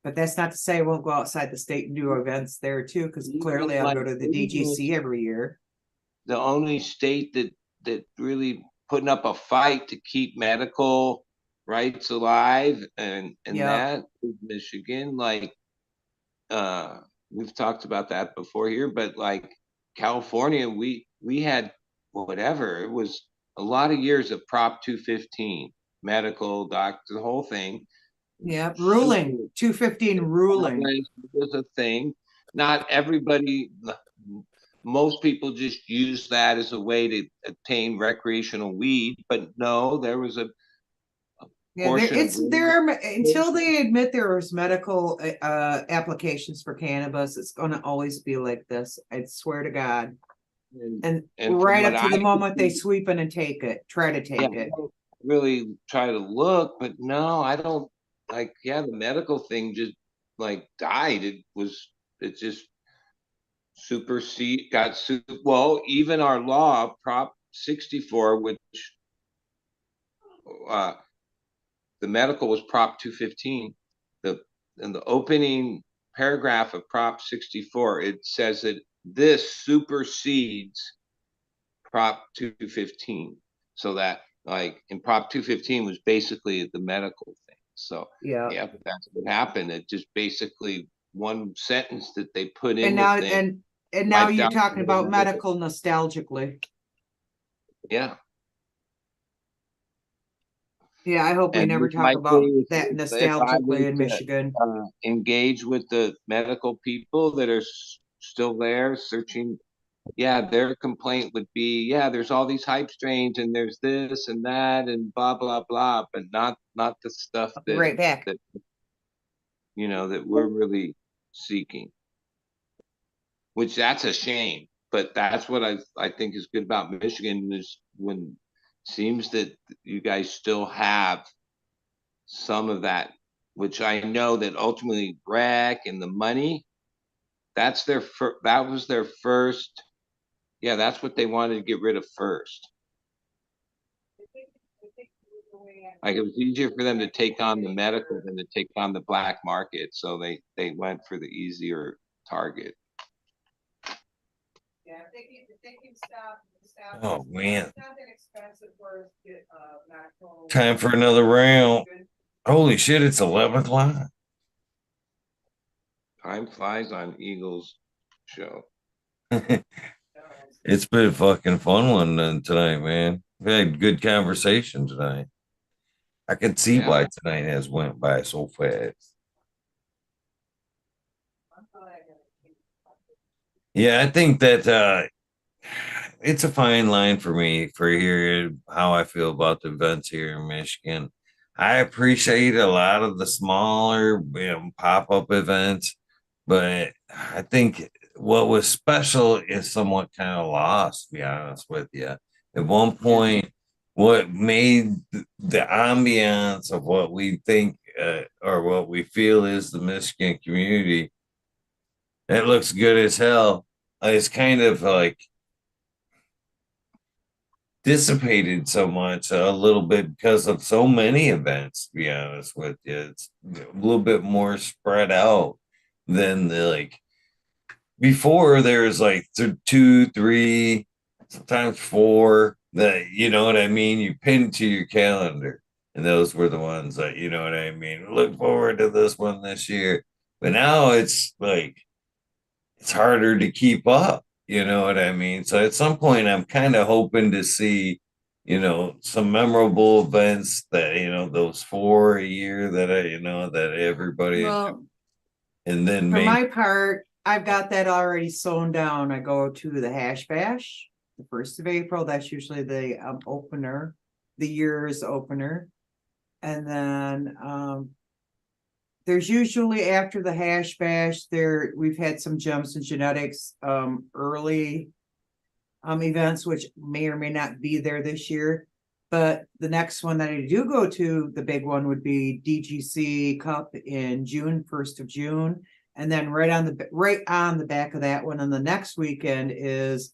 But that's not to say I won't go outside the state and do events there too, because clearly I'll go to the DGC every year. The only state that really putting up a fight to keep medical rights alive and that is Michigan. Like we've talked about that before here, but like California, we had whatever, it was a lot of years of Prop 215, medical, doctor, the whole thing. Yeah, ruling 215 ruling was a thing. Not everybody, most people just use that as a way to obtain recreational weed, but no, there was a there until they admit there was medical applications for cannabis. It's going to always be like this. I swear to God. And right up to the moment they sweep in and try to take it. Really try to look, but no, I don't. Like, yeah, the medical thing just like died. It just well, even our law, Prop 64, which the medical was Prop 215. In the opening paragraph of Prop 64, it says that this supersedes Prop 215. So that, like, in Prop 215 was basically the medical thing. So yeah, that's what happened. It just basically one sentence that they put in. And now you're talking about medical nostalgically. Yeah. Yeah, I hope we never talk about that nostalgically in Michigan. Engage with the medical people that are still there searching. Yeah, their complaint would be, yeah, there's all these hype strains and there's this and that and blah blah blah, but not the stuff that right back that that we're really seeking. Which that's a shame, but that's what I think is good about Michigan is when it seems that you guys still have some of that, which I know that ultimately rec and the money, that was their first. Yeah, that's what they wanted to get rid of first. Like it was easier for them to take on the medical than to take on the black market, so they went for the easier target. Yeah, if they can stop. Oh man, It's not that expensive for us to get medical. time for another round. Holy shit, it's 11 o'clock. Time flies on Eagles show. It's been a fucking fun one tonight, man. We had good conversation tonight. I could see Yeah. why tonight has went by so fast. Yeah, I think that it's a fine line for me for hearing how I feel about the events here in Michigan. I appreciate a lot of the smaller, pop-up events, but I think what was special is somewhat kind of lost, to be honest with you. At one point, what made the ambiance of what we think or what we feel is the Michigan community, it looks good as hell. It's kind of like dissipated so much a little bit because of so many events, to be honest with you. It's a little bit more spread out than the like before. There's like two, three, sometimes four that you know what I mean, you pin to your calendar. And those were the ones that you know what I mean. Look forward to this one this year. But now it's like it's harder to keep up. You know what I mean? So at some point, I'm kind of hoping to see, some memorable events that, those four a year that that everybody, Well, and then for maybe, my part, I've got that already sewn down. I go to the Hash Bash, the 1st of April. That's usually the opener, the year's opener. And then there's usually after the Hash Bash, we've had some Gems and Genetics early events, which may or may not be there this year. But the next one that I do go to, the big one would be DGC Cup in June, 1st of June. And then right on the back of that one on the next weekend is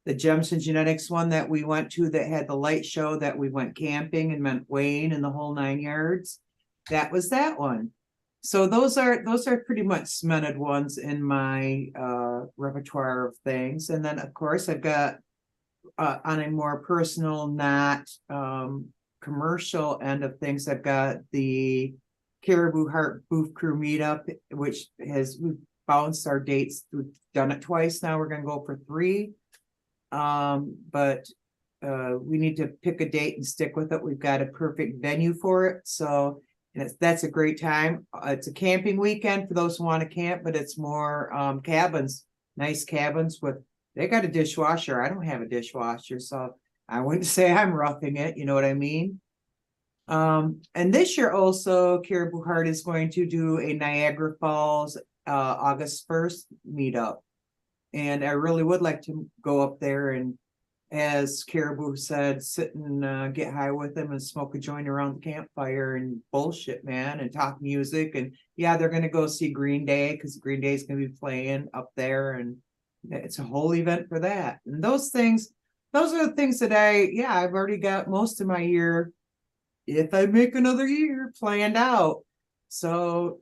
the Gems and Genetics one that we went to that had the light show that we went camping and went weighing and the whole 9 yards. That was that one. So those are pretty much cemented ones in my repertoire of things. And then of course I've got on a more personal, not commercial end of things, I've got the Caribou Heart Booth Crew meetup, which we've bounced our dates. We've done it twice now. We're gonna go for 3. But we need to pick a date and stick with it. We've got a perfect venue for it. So that's a great time. It's a camping weekend for those who want to camp, but it's more cabins, nice cabins they got a dishwasher. I don't have a dishwasher, so I wouldn't say I'm roughing it. You know what I mean? And this year also, Caribou Heart is going to do a Niagara Falls August 1st meetup. And I really would like to go up there and, as Caribou said, sit and get high with them and smoke a joint around the campfire and bullshit, man, and talk music. And yeah, they're going to go see Green Day because Green Day is going to be playing up there. And it's a whole event for that. And those are the things that I've already got most of my year, if I make another year, planned out. So,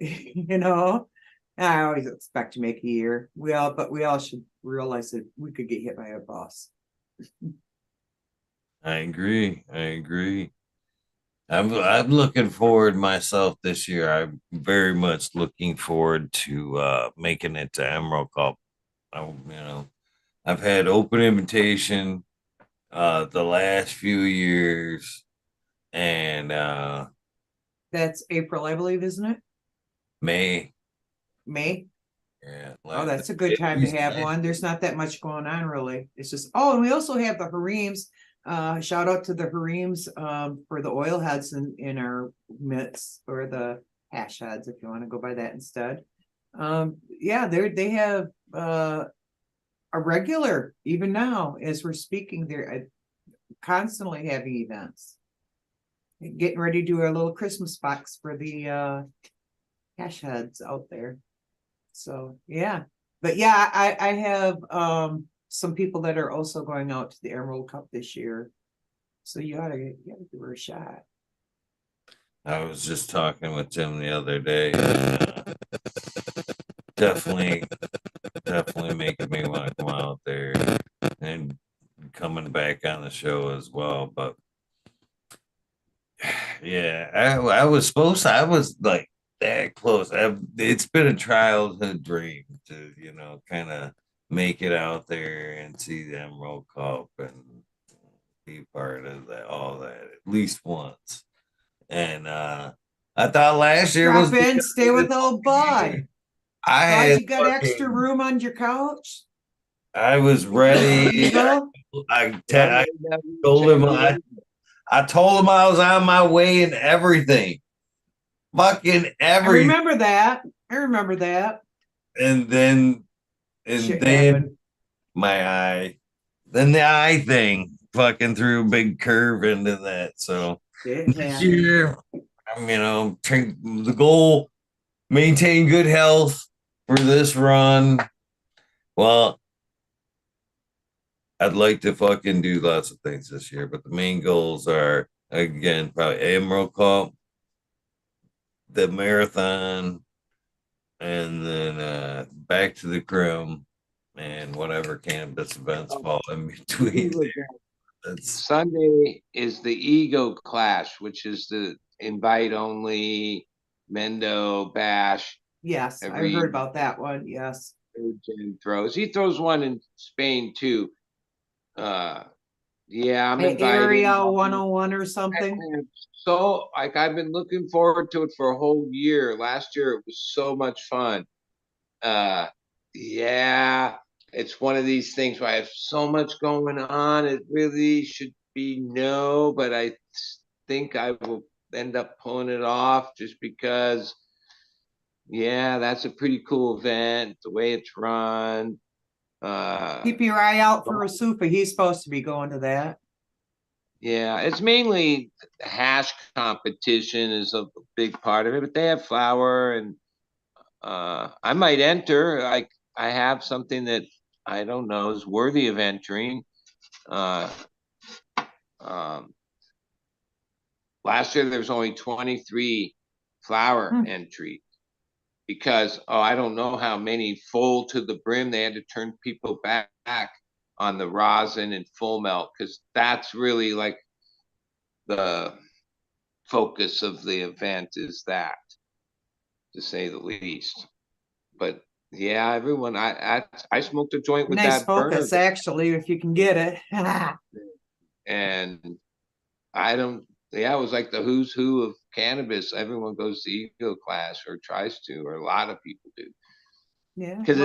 I always expect to make a year. But we all should realize that we could get hit by a bus. I agree. I'm looking forward myself this year. I'm very much looking forward to making it to Emerald Cup. I've had open invitation the last few years, and That's April, I believe, isn't it? May. Yeah. Oh, that's a good time to have one. There's not that much going on, really. It's just, and we also have the Hareems. Shout out to the Hareems for the oil heads in our midst, or the hash heads, if you want to go by that instead. They have a regular, even now as we're speaking, they're constantly having events. Getting ready to do a little Christmas box for the hash heads out there. So yeah, but yeah, I have some people that are also going out to the Emerald Cup this year. So you gotta give her a shot. I was just talking with Tim the other day. Definitely making me want to come out there. coming back on the show as well. But yeah, I was I was like that close. It's been a childhood dream to, kind of make it out there and see the Emerald Cup and be part of that, all that at least once. And I thought last year was Drop in, stay with old Bud. I Bud, had you got extra room on your couch? I was ready. I told him I told him I was on my way and everything. Fucking I everything. remember that. I remember that. And then Shit happened. then the eye thing fucking threw a big curve into that. So It this happened. year, the goal, maintain good health for this run. Well, I'd like to fucking do lots of things this year, but the main goals are, again, probably Emerald Cup, the marathon, and then back to the Crim and whatever cannabis events fall in between. Sunday is the Ego Clash, which is the invite only Mendo Bash. Yes, I heard about that one. Yes. He throws one in Spain too. Yeah, I'm invited. Area 101 or something. So I've been looking forward to it for a whole year. Last year it was so much fun. Yeah, it's one of these things where I have so much going on. It really should be no, but I think I will end up pulling it off just because, yeah, that's a pretty cool event, the way it's run. Keep your eye out for Rasufa. He's supposed to be going to that. Yeah, it's mainly hash competition is a big part of it, but they have flower and I might enter. I have something that I don't know is worthy of entering. Last year there was only 23 flower entries because I don't know how many full to the brim. They had to turn people back on the rosin and full melt because that's really like the focus of the event is that, to say the least. But yeah, everyone, I smoked a joint with nice that focus, burner, actually, if you can get it. and I don't. Yeah, it was like the who's who of cannabis. Everyone goes to Ego Class or tries to, or a lot of people do. Yeah, because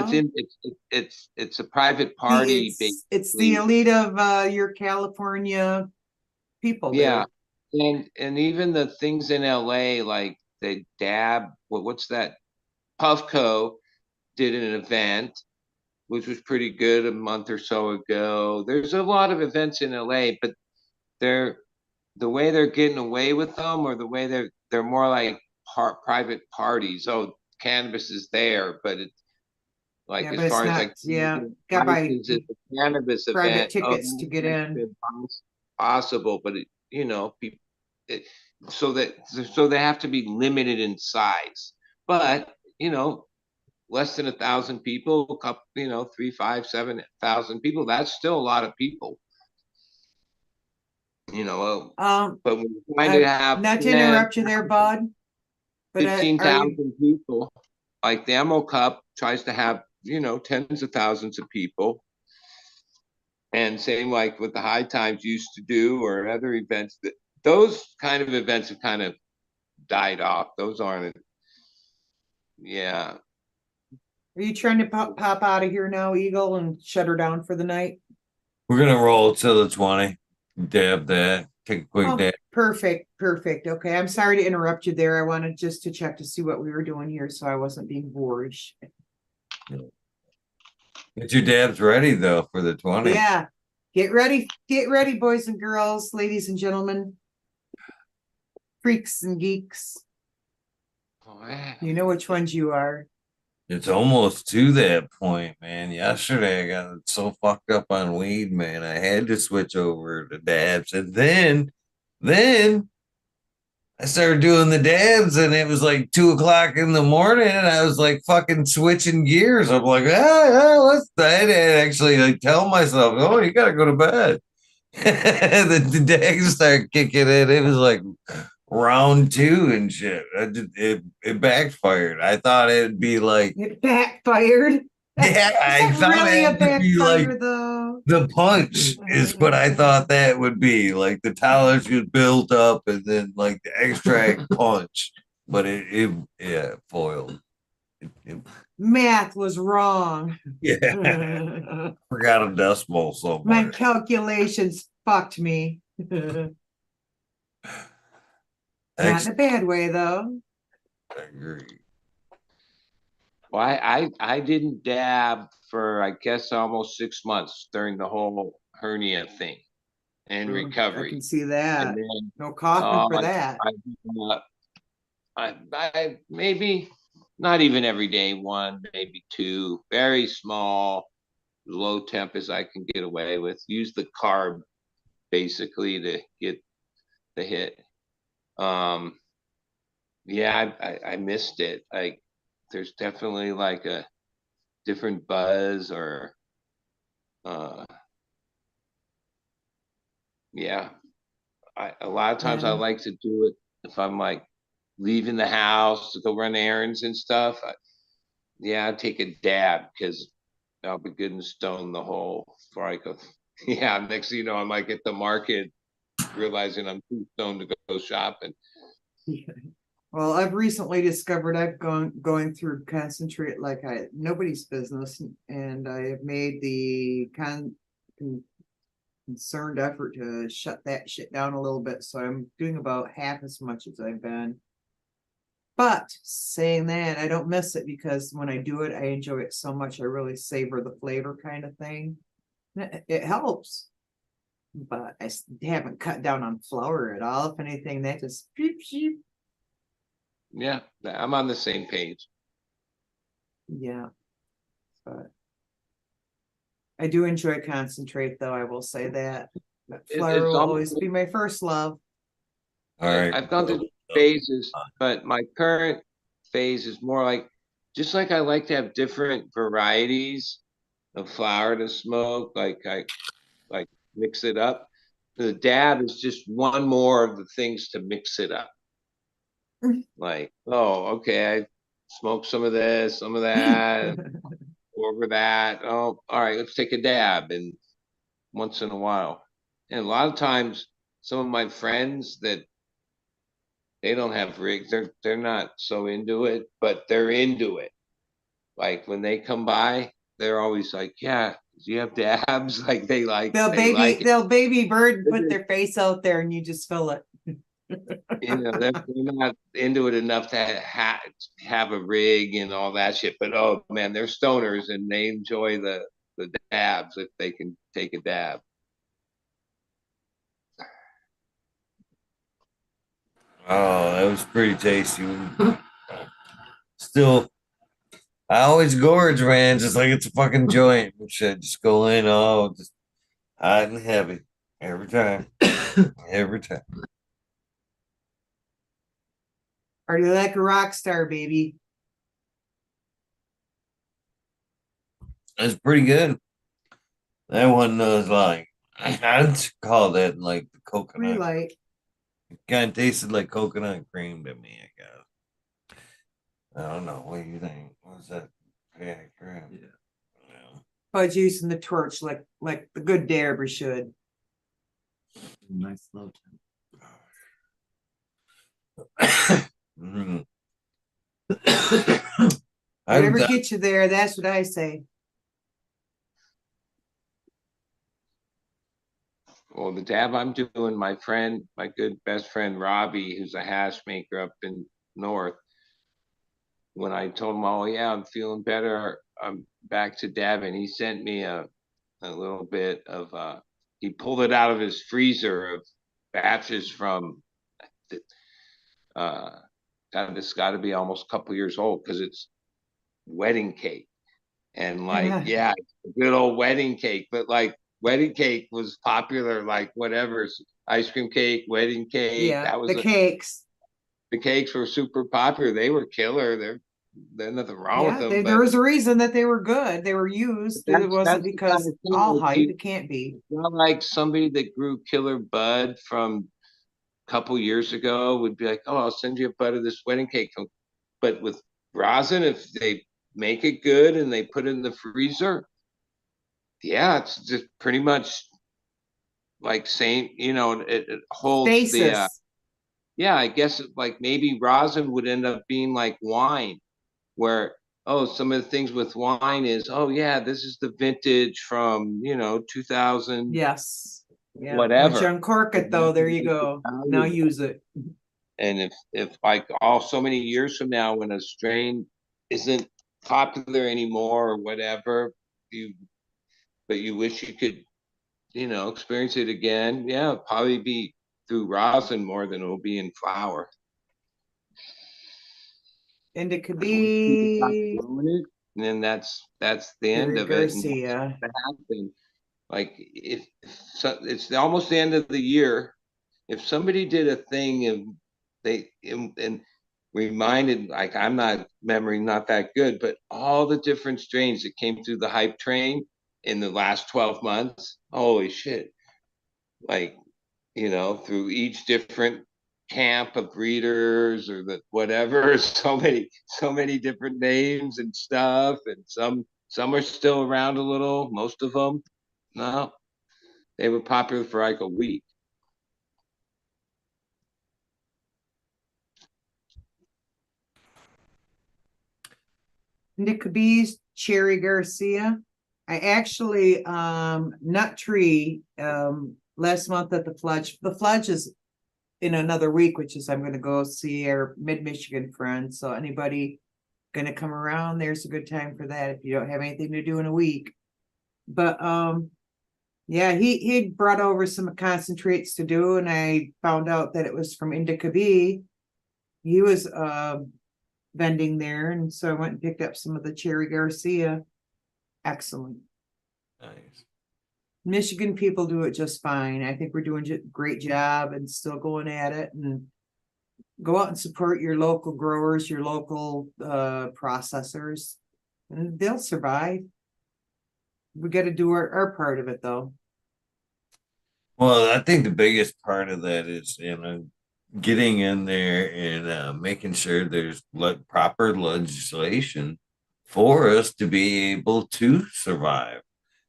it's a private party. It's the elite of your California people. Yeah, there. and even the things in LA, like they dab. What's that? Puffco did an event, which was pretty good a month or so ago. There's a lot of events in LA, but the way they're getting away with them, or the way they're more like private parties. Oh, cannabis is there, but it's like as far as like got by cannabis private event, tickets to get in. Possible, but people, so they have to be limited in size. But less than 1,000 people, a couple, 3, 5, 7,000 people. That's still a lot of people. But we're trying to have not to interrupt you there, Bud. 15,000 people. Like the Emerald Cup tries to have tens of thousands of people, and same like what the High Times used to do, or other events. Those kind of events have kind of died off. Those aren't. Yeah. Are you trying to pop out of here now, Eagle, and shut her down for the night? We're gonna roll till the 20. Dab that. Take a quick dab. Perfect. Okay, I'm sorry to interrupt you there. I wanted just to check to see what we were doing here, so I wasn't being boorish. Get your dabs ready though for the 20. Yeah, get ready, boys and girls, ladies and gentlemen, freaks and geeks. Oh, yeah. You know which ones you are. It's almost to that point, man. Yesterday I got so fucked up on weed, man. I had to switch over to dabs, and then I I started doing the dabs, and it was like 2 o'clock in the morning, and I was like fucking switching gears. I'm like, what's that? And actually like tell myself, oh, you gotta go to bed. The dags started kicking in. It was like round two and shit. It backfired. I thought it'd be like, It backfired. yeah, Is I that thought really a it would be like backfire though? the punch is what I thought that would be. Like the tolerance was built up and then like the extract punch. But it foiled. It- Math was wrong. yeah. Forgot a decimal My somewhere. calculations fucked me. Not in a bad way though. I agree. Well, I didn't dab for I guess almost 6 months during the whole hernia thing and I recovery. can see that. And then No coughing for that. I maybe not even every day, one, maybe two, very small, low temp as I can get away with. Use the carb basically to get the hit. Yeah, I missed it. Like there's definitely like a different buzz or uh yeah. A lot of times I Yeah. like to do it if I'm like leaving the house to go run errands and stuff. Yeah, I'd take a dab because I'll be good and stoned the whole before I go. Yeah, next thing you know, I might get the market realizing I'm too stoned to go shopping. Well, I've recently discovered I've going through concentrate like nobody's business, and I have made the concerned effort to shut that shit down a little bit. So I'm doing about half as much as I've been. But saying that, I don't miss it because when I do it, I enjoy it so much. I really savor the flavor kind of thing. It helps, but I haven't cut down on flour at all. If anything, that just Yeah, I'm on the same page. yeah. But I do enjoy concentrate, though. I will say that. But flour will always be my first love. All right. I've gone through phases, but my current phase is more like just like I like to have different varieties of flower to smoke. I like mix it up. The dab is just one more of the things to mix it up. Like, oh, okay, I smoke some of this, some of that, over that. Oh, all right, let's take a dab and once in a while. And a lot of times some of my friends that they don't have rigs, they're not so into it, but they're into it. Like when they come by, they're always like, yeah, do you have dabs? Like they like it. They'll baby bird put their face out there and you just fill it. You know, they're not into it enough to have a rig and all that shit. But oh man, they're stoners and they enjoy the dabs if they can take a dab. Oh, that was pretty tasty. Still, I always gorge, man, just like it's a fucking joint and shit. Just go in, oh, just hot and heavy every time. Every time. Are you like a rock star, baby? It's pretty good. That one was like, I'd call that like the Pretty coconut. light. It kind of tasted like coconut cream to me, I guess. I don't know. What do you think? What's that? Yeah. Fudge using the torch like the good dabber should. Nice low Mhm. Whatever gets you there, that's what I say. Well, the dab I'm doing, my good best friend Robbie, who's a hash maker up in North, when I told him, oh yeah, I'm feeling better, I'm back to dabbing, he sent me a little bit of he pulled it out of his freezer of batches from God, this got to be almost a couple years old because it's wedding cake. And like, yeah, it's a good old wedding cake, but like wedding cake was popular, like whatever, ice cream cake, wedding cake. Yeah, That was the cakes. the cakes were super popular. They were killer. There's nothing wrong with them. there was a reason that they were good. They were used. It wasn't that's the kind because of thing, all like, hype. It can't be. it's not like somebody that grew killer bud from a couple years ago would be like, oh, I'll send you a bud of this wedding cake. But with rosin, if they make it good and they put it in the freezer, yeah, it's just pretty much like same, it holds the Stasis. yeah, I guess like maybe rosin would end up being like wine, where oh, some of the things with wine is, oh yeah, this is the vintage from 2000 Yes. Yeah. Once you whatever. uncork But it, though, that there is you just the go. Now value of it. use it. And if like all so many years from now, when a strain isn't popular anymore or whatever, you but you wish you could experience it again. Yeah, it'll probably be through rosin more than it will be in flower. And it could Once people stop be growing it, then that's the end Jerry of it. And what's Garcia. going to happen? Like if so, it's almost the end of the year. If somebody did a thing and and reminded, like I'm not memory not that good, but all the different strains that came through the hype train in the last 12 months, holy shit. Like through each different camp of breeders or the whatever, so many different names and stuff, and some are still around a little. Most of them, no, they were popular for like a week. Nicobee's Cherry Garcia. I actually nut tree last month at the Fledge. The Fledge is in another week, which is I'm going to go see our mid-Michigan friends. So anybody going to come around, there's a good time for that if you don't have anything to do in a week. But yeah, he brought over some concentrates to do, and I found out that it was from Indica Bee. He was vending there, and so I went and picked up some of the Cherry Garcia. Excellent. Nice. Michigan people do it just fine. I think we're doing a great job and still going at it. And go out and support your local growers, your local processors, and they'll survive. We got to do our part of it, though. Well, I think the biggest part of that is, getting in there and making sure there's proper legislation for us to be able to survive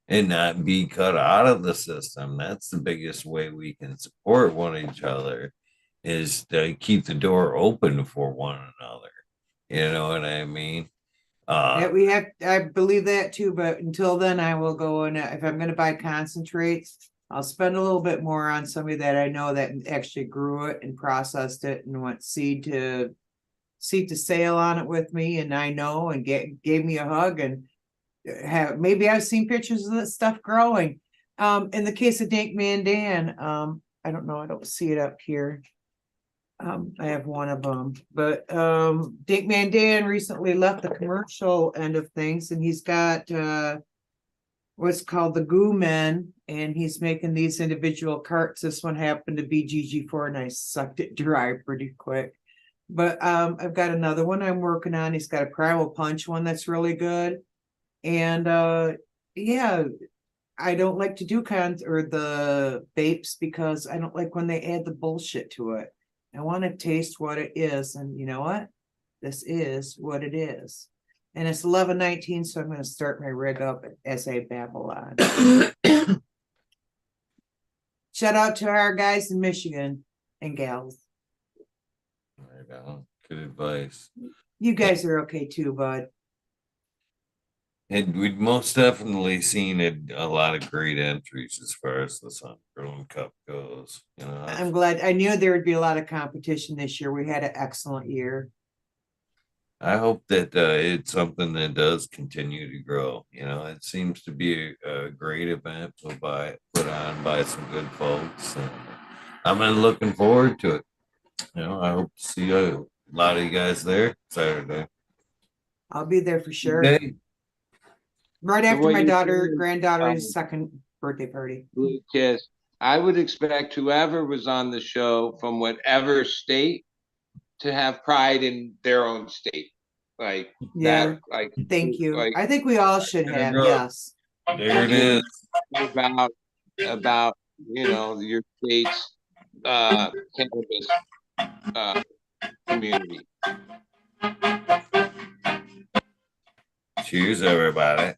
and not be cut out of the system. That's the biggest way we can support one each other, is to keep the door open for one another. You know what I mean? Yeah, we have. I believe that too. But until then, I will go and if I'm going to buy concentrates, I'll spend a little bit more on somebody that I know that actually grew it and processed it and went seed to sale on it with me, and I know, and gave me a hug, and maybe I've seen pictures of this stuff growing. In the case of Dank Man Dan, I don't know, I don't see it up here. I have one of them, but Dank Man Dan recently left the commercial end of things, and he's got what's called the Goo Men, and he's making these individual carts. This one happened to be GG4, and I sucked it dry pretty quick. But I've got another one I'm working on. He's got a Primal Punch one that's really good. And yeah, I don't like to do the vapes because I don't like when they add the bullshit to it. I want to taste what it is. And you know what? This is what it is. And it's 11:19, so I'm going to start my rig up as I babble on. Shout out to our guys in Michigan and gals. Right on. Good advice. You guys are okay too, bud. And we'd most definitely seen a lot of great entries as far as the Sun Grown Cup goes. I'm glad. I knew there would be a lot of competition this year. We had an excellent year. I hope that it's something that does continue to grow. It seems to be a great event put on by some good folks. And I'm looking forward to it. I hope to see a lot of you guys there Saturday. I'll be there for sure. Okay. Right after my granddaughter's second birthday party. Blue Kiss. I would expect whoever was on the show from whatever state to have pride in their own state. Like Yeah. that, like Thank you. like I think we all should have, Bro. yes. There it is. about your state's cannabis community. Cheers, everybody.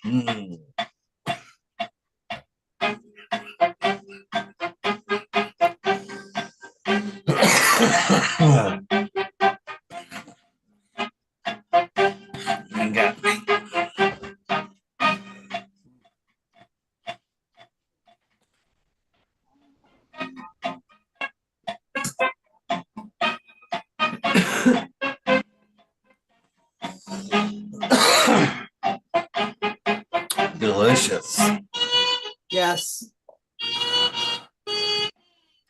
Mm. You got me. Delicious. Yes.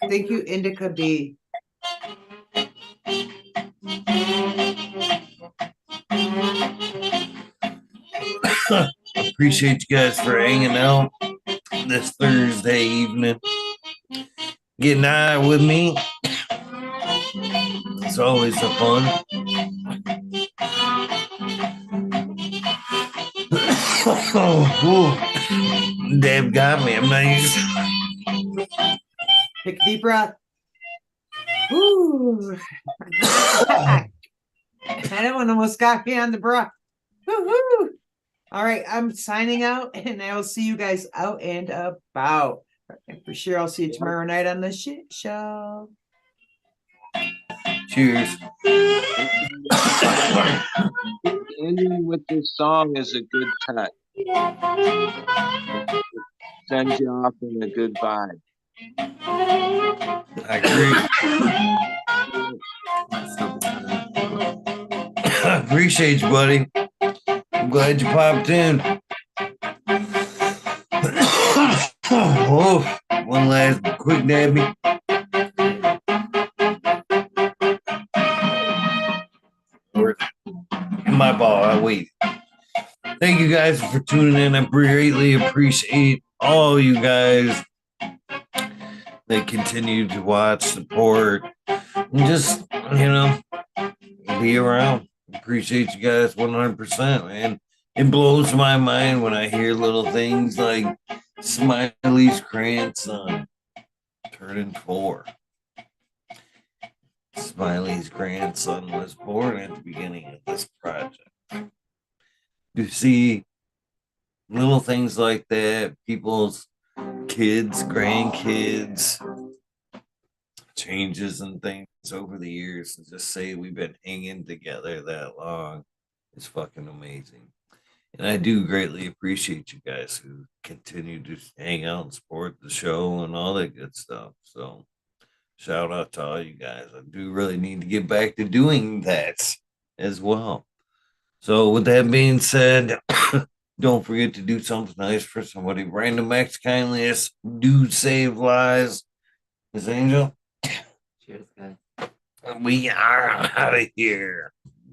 Thank you, Indica B. Appreciate you guys for hanging out this Thursday evening. Getting high with me. It's always a fun. Dave got me. I'm not Take a deep breath. Ooh. That one almost got me on the breath. Woo-hoo. All right, I'm signing out, and I will see you guys out and about. And for sure, I'll see you tomorrow night on the shit show. Cheers. Ending with this song is a good cut. Sends you off in a good vibe. I agree. I appreciate you, buddy. I'm glad you popped in. Oh, one last quick dabby. My ball, I wait. Thank you guys for tuning in. I greatly appreciate all you guys that continue to watch, support, and just, be around. Appreciate you guys 100%, man. It blows my mind when I hear little things like Smiley's grandson turning 4. Smiley's grandson was born at the beginning of this project. To see little things like that, people's kids, grandkids, changes and things over the years, and just say we've been hanging together that long is fucking amazing. And I do greatly appreciate you guys who continue to hang out and support the show and all that good stuff. So shout out to all you guys. I do really need to get back to doing that as well. So with that being said, don't forget to do something nice for somebody. Random acts kindness do save lives. Miss Angel? Cheers, guys. We are out of here.